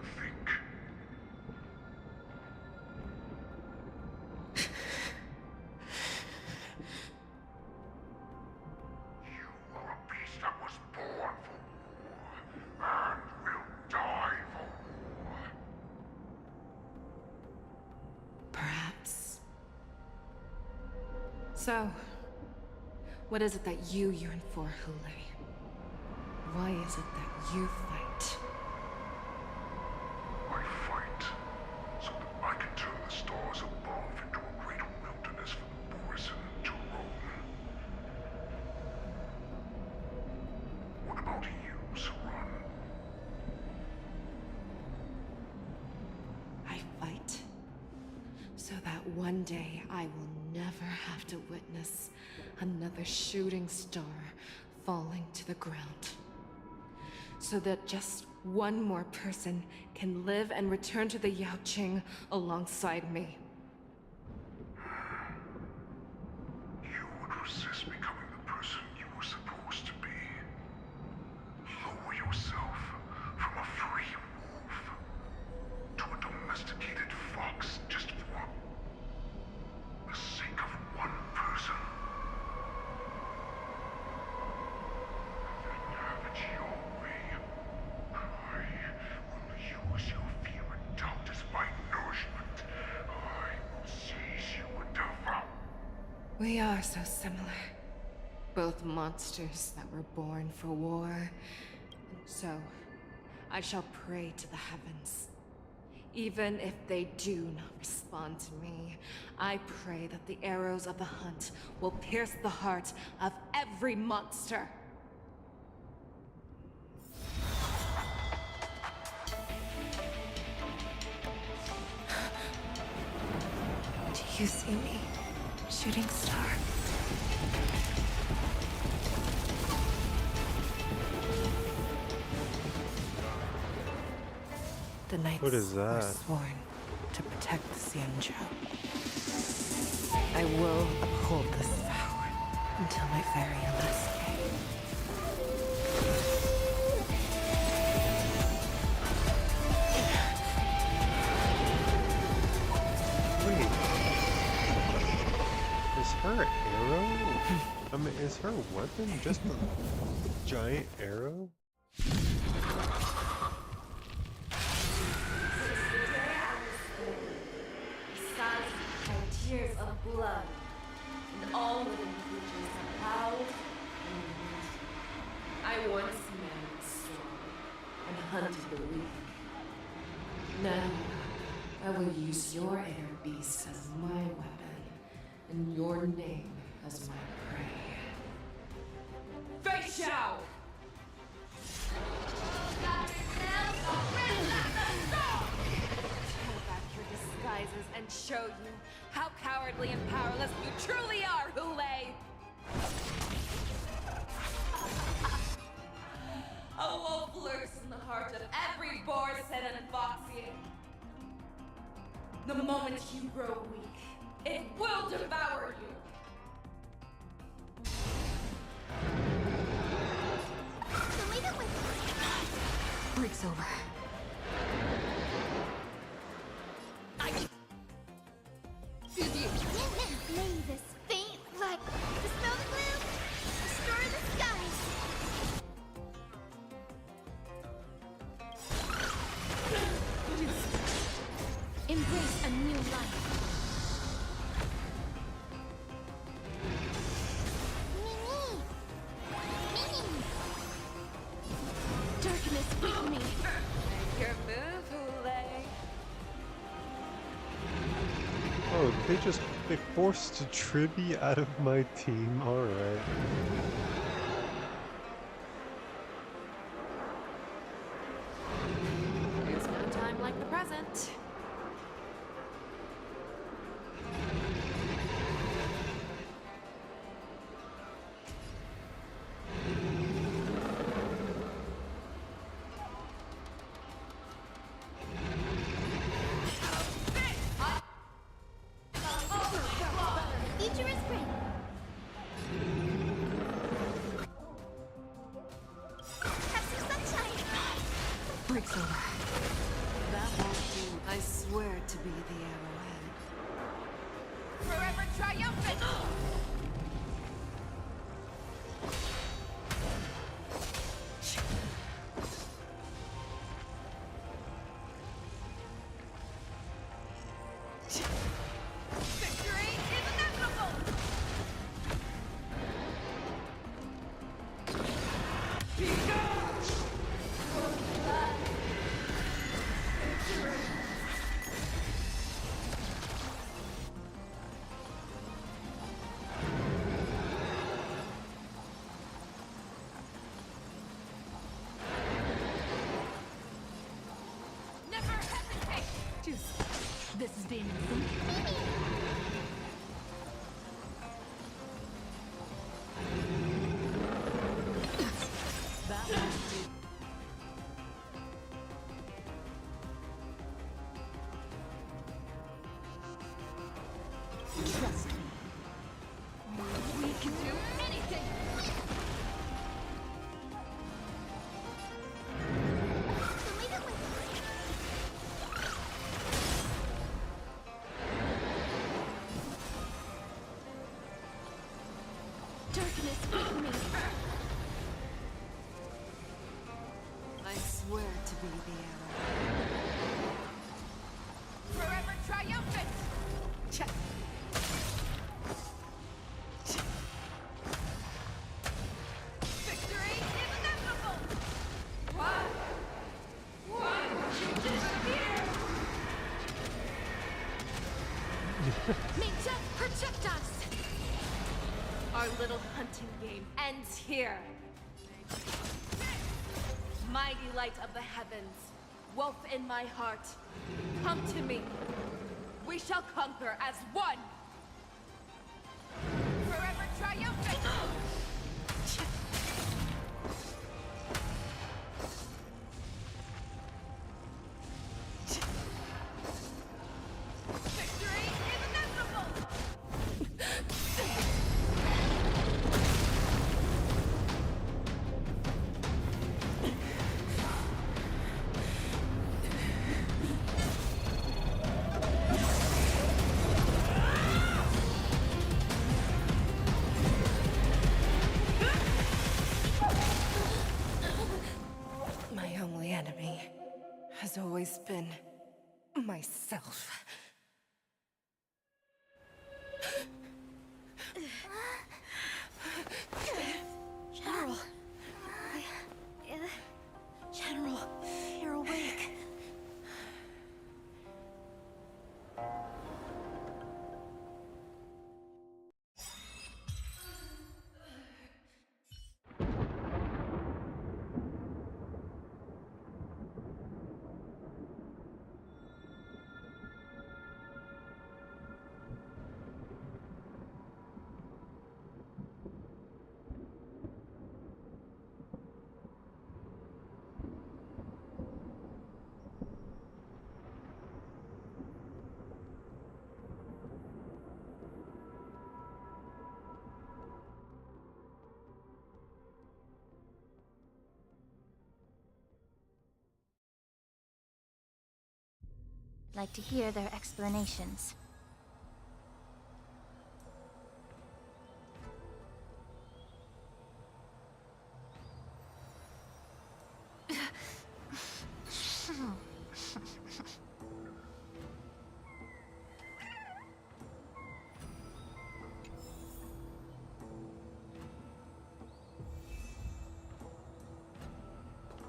Speaker 11: So, what is it that you yearn for, Hule? Why is it that you fight?
Speaker 3: I fight so that I can turn the stars above into a great wilderness for the poison to roam. What about you, Saran?
Speaker 11: I fight so that one day I will never have to witness another shooting star falling to the ground. So that just one more person can live and return to the Yaoqing alongside me.
Speaker 3: You would resist becoming the person you were supposed to be. Lower yourself from a free wolf to a domesticated fox just for the sake of one person. Then have it your way. I will use your fear and doubt as my nourishment. I will seize you and devour.
Speaker 11: We are so similar. Both monsters that were born for war. So, I shall pray to the heavens. Even if they do not respond to me, I pray that the arrows of the hunt will pierce the heart of every monster. Do you see me, shooting star? The knights
Speaker 7: What is
Speaker 11: were
Speaker 7: that?
Speaker 11: sworn to protect the Xianzhou. I will uphold this vow until my very last day.
Speaker 7: Wait. Is her arrow? I mean, is her weapon just a giant arrow?
Speaker 5: Besides my tears of blood, and all living creatures have howled and wept. I once married the strong and hunted the weak. Now, I will use your air beast as my weapon, and your name as my prey. Fei Xiao! Tear back your disguises and show you how cowardly and powerless you truly are, Hule! A wolf lurks in the heart of every Borset and Foxian. The moment you grow weak, it will devour you!
Speaker 19: Leave it with me.
Speaker 2: Break's over.
Speaker 19: May this faint light dispel the gloom, restore the skies. Embrace a new life. Mimi! Mimi! Darkness with me.
Speaker 5: Your move, Hule.
Speaker 7: Oh, they forced Tribi out of my team. Alright.
Speaker 5: There's no time like the present.
Speaker 19: Future is great. Have some sunshine.
Speaker 11: Break's over. That won't do. I swear to be the arrowhead.
Speaker 10: Forever triumphant! Victory is inevitable!
Speaker 14: Trust me. We can do anything!
Speaker 21: Darkness, with me.
Speaker 14: I swear to be the arrow.
Speaker 10: Forever triumphant! Check. Victory is inevitable! Why would you disappear?
Speaker 21: May death protect us!
Speaker 10: Our little hunting game ends here. Mighty light of the heavens, wolf in my heart, come to me. We shall conquer as one. Forever triumphant! Victory is inevitable!
Speaker 11: My only enemy has always been myself.
Speaker 21: General. General, you're awake.
Speaker 19: Like to hear their explanations.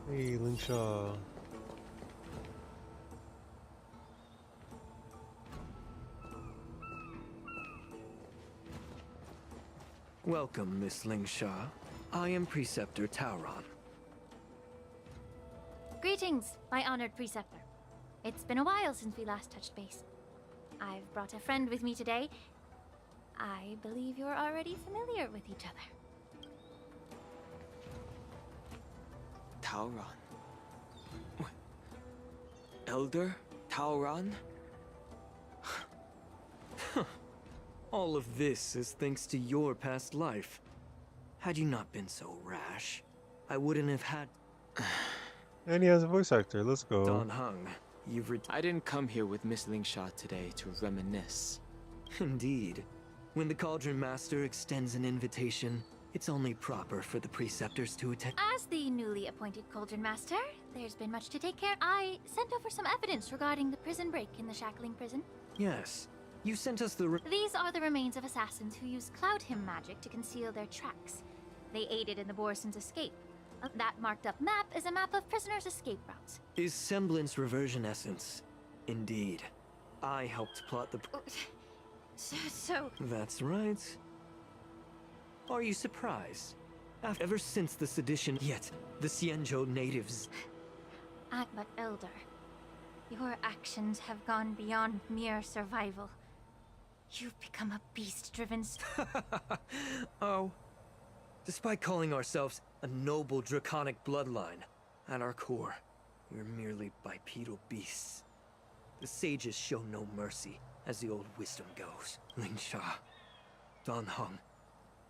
Speaker 7: Hey, Lingshaw.
Speaker 8: Welcome, Miss Lingshaw. I am Preceptor Tauron.
Speaker 19: Greetings, my honored preceptor. It's been a while since we last touched base. I've brought a friend with me today. I believe you're already familiar with each other.
Speaker 8: Tauron? What? Elder Tauron? All of this is thanks to your past life. Had you not been so rash, I wouldn't have had...
Speaker 7: And he has a voice actor. Let's go.
Speaker 8: Don Hung, you've
Speaker 4: I didn't come here with Miss Lingshaw today to reminisce.
Speaker 8: Indeed. When the Cauldron Master extends an invitation, it's only proper for the Preceptors to attend.
Speaker 19: As the newly appointed Cauldron Master, there's been much to take care of. I sent over some evidence regarding the prison break in the Shackling prison.
Speaker 8: Yes. You sent us the
Speaker 19: These are the remains of assassins who used Cloud Hymn magic to conceal their tracks. They aided in the Borison's escape. That marked-up map is a map of prisoners' escape routes.
Speaker 8: Is semblance reversion essence. Indeed. I helped plot the...
Speaker 19: So...
Speaker 8: That's right. Are you surprised? Ever since the sedition, yet the Xianzhou natives...
Speaker 19: But Elder, your actions have gone beyond mere survival. You've become a beast-driven...
Speaker 8: Oh. Despite calling ourselves a noble draconic bloodline, at our core, we're merely bipedal beasts. The sages show no mercy, as the old wisdom goes. Ling Sha, Dan Heng,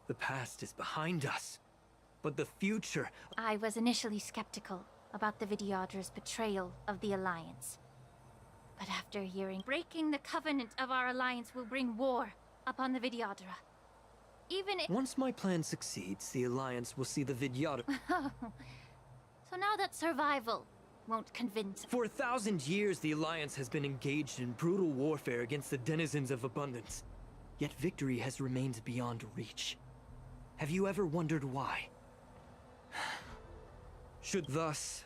Speaker 8: the past is behind us, but the future...
Speaker 21: I was initially skeptical about the Vidyadra's betrayal of the Alliance. But after hearing, breaking the covenant of our alliance will bring war upon the Vidyadhara. Even if...
Speaker 8: Once my plan succeeds, the Alliance will see the Vidyadhara...
Speaker 21: So now that survival won't convince...
Speaker 8: For 1,000 years, the Alliance has been engaged in brutal warfare against the denizens of abundance. Yet victory has remained beyond reach. Have you ever wondered why? Thus,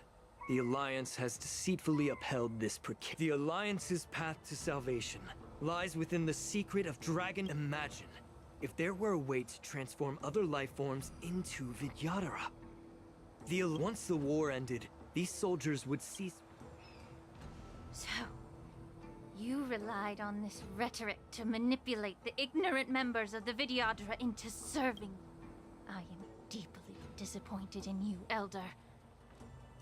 Speaker 8: the Alliance has deceitfully upheld this The Alliance's path to salvation lies within the secret of Dragon. Imagine if there were a way to transform other life forms into Vidyadhara. Once the war ended, these soldiers would cease...
Speaker 21: So, you relied on this rhetoric to manipulate the ignorant members of the Vidyadhara into serving. I am deeply disappointed in you, Elder.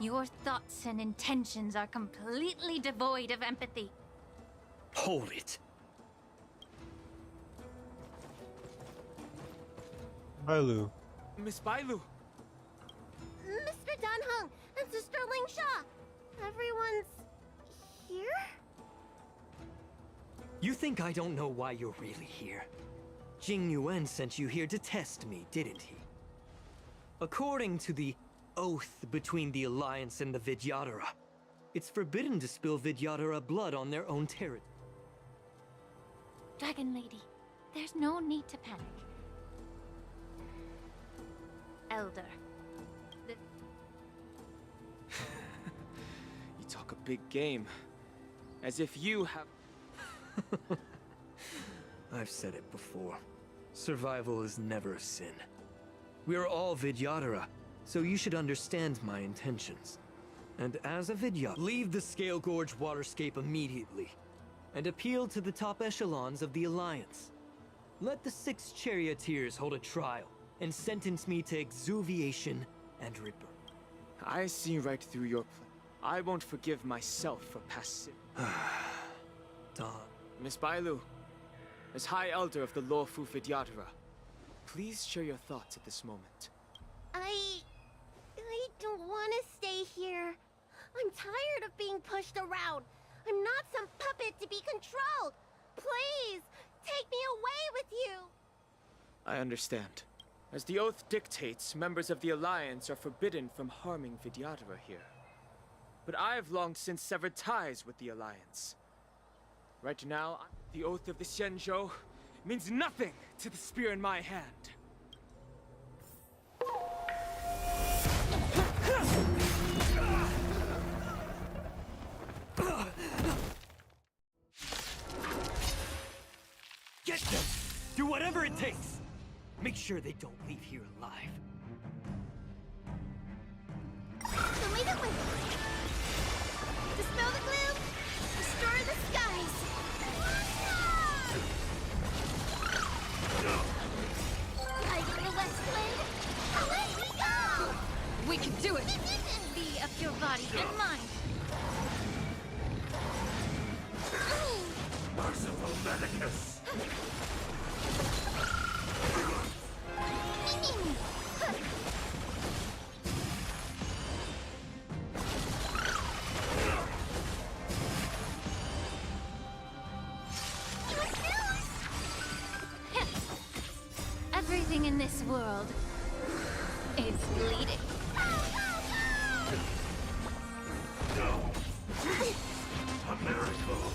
Speaker 21: Your thoughts and intentions are completely devoid of empathy.
Speaker 8: Hold it!
Speaker 7: Bailu.
Speaker 4: Miss Bailu!
Speaker 19: Mr. Dan Heng and Sister Ling Sha! Everyone's... here?
Speaker 8: You think I don't know why you're really here? Jing Yuan sent you here to test me, didn't he? According to the oath between the Alliance and the Vidyadhara, it's forbidden to spill Vidyadhara blood on their own territory.
Speaker 21: Dragon Lady, there's no need to panic. Elder.
Speaker 4: You talk a big game. As if you have...
Speaker 8: I've said it before. Survival is never a sin. We are all Vidyadhara, so you should understand my intentions. And as a Vidyadhara, leave the Scale Gorge waterscape immediately, and appeal to the top echelons of the Alliance. Let the 6 charioteers hold a trial, and sentence me to exuviation and rebirth.
Speaker 4: I see right through your plan. I won't forgive myself for past sin.
Speaker 8: Dawn.
Speaker 4: Miss Bailu, as High Elder of the Lawfu Vidyadhara, please share your thoughts at this moment.
Speaker 19: I don't want to stay here. I'm tired of being pushed around. I'm not some puppet to be controlled. Please, take me away with you.
Speaker 4: I understand. As the oath dictates, members of the Alliance are forbidden from harming Vidyadhara here. But I've long since severed ties with the Alliance. Right now, the oath of the Xianzhou means nothing to the spear in my hand.
Speaker 8: Get them! Do whatever it takes! Make sure they don't leave here alive.
Speaker 19: Dispel the gloom! Restore the skies! Like the west wind, away we go!
Speaker 21: We can do it! Be of your body and mind!
Speaker 3: Merciful Medicus!
Speaker 21: Everything in this world is bleeding.
Speaker 3: A miracle!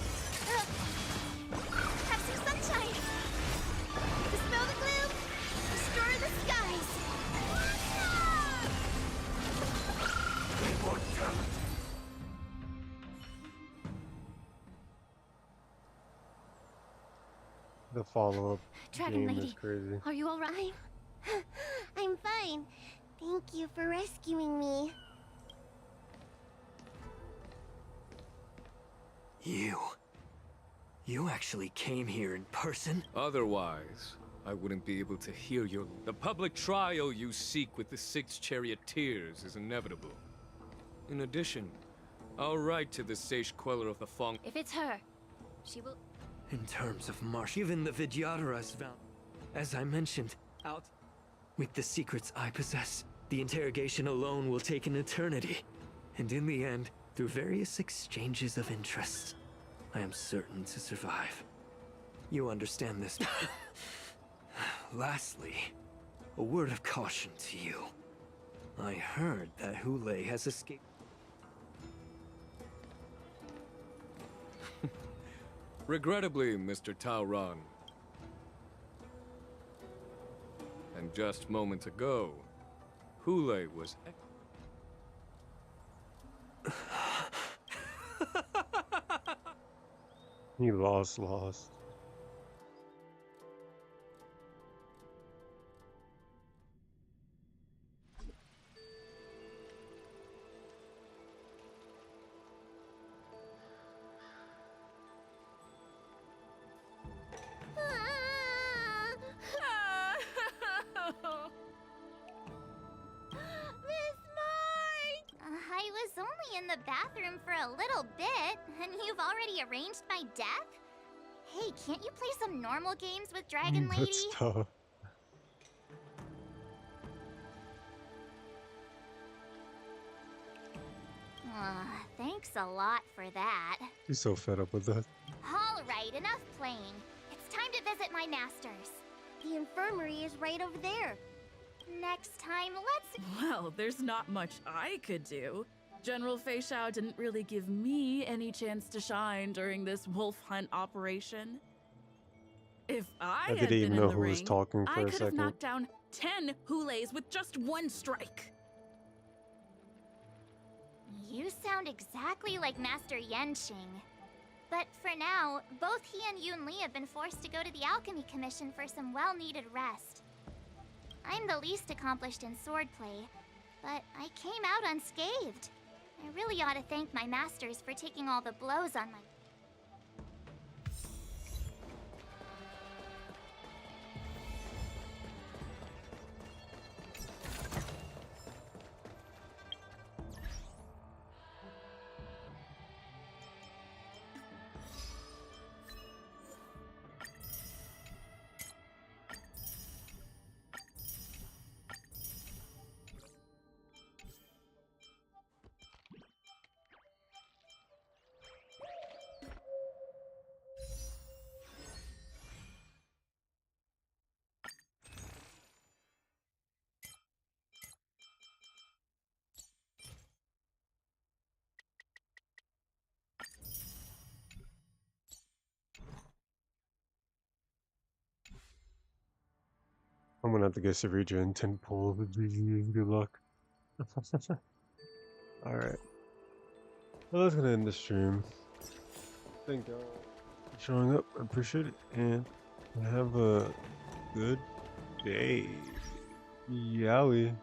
Speaker 19: Have some sunshine! Dispel the gloom! Restore the skies!
Speaker 3: Immortality!
Speaker 7: The follow-up
Speaker 19: Dragon
Speaker 7: game
Speaker 19: Lady,
Speaker 7: is crazy.
Speaker 19: are you alright? I'm fine. Thank you for rescuing me.
Speaker 8: You actually came here in person?
Speaker 16: Otherwise, I wouldn't be able to hear your... The public trial you seek with the 6 charioteers is inevitable. In addition, I'll write to the Sage Queller of the Fong...
Speaker 21: If it's her, she will...
Speaker 8: In terms of marsh, even the Vidyadhara's vow. As I mentioned, out with the secrets I possess, the interrogation alone will take an eternity. And in the end, through various exchanges of interest, I am certain to survive. You understand this. Lastly, a word of caution to you. I heard that Hule has escaped.
Speaker 16: Regrettably, Mr. Tauron. And just moments ago, Hule was...
Speaker 7: He lost.
Speaker 19: I was only in the bathroom for a little bit, and you've already arranged my death? Hey, can't you play some normal games with Dragon Lady?
Speaker 7: That's tough.
Speaker 19: Thanks a lot for that.
Speaker 7: He's so fed up with that.
Speaker 19: Alright, enough playing. It's time to visit my masters. The infirmary is right over there. Next time, let's...
Speaker 6: Well, there's not much I could do. General Fei Shao didn't really give me any chance to shine during this wolf hunt operation. If I
Speaker 7: I
Speaker 6: had
Speaker 7: didn't
Speaker 6: been
Speaker 7: even
Speaker 6: in
Speaker 7: know
Speaker 6: the
Speaker 7: who was
Speaker 6: ring,
Speaker 7: talking for
Speaker 6: I
Speaker 7: a
Speaker 6: could have
Speaker 7: second.
Speaker 6: knocked down 10 Huleis with just one strike.
Speaker 19: You sound exactly like Master Yenqing. But for now, both he and Yun Li have been forced to go to the Alchemy Commission for some well-needed rest. I'm the least accomplished in swordplay, but I came out unscathed. I really ought to thank my masters for taking all the blows on my...
Speaker 7: I'm gonna have to get Savrija and 10 pull. Good luck. Alright. Well, that's gonna end the stream. Thank y'all for showing up. I appreciate it. And have a good day. Yowie.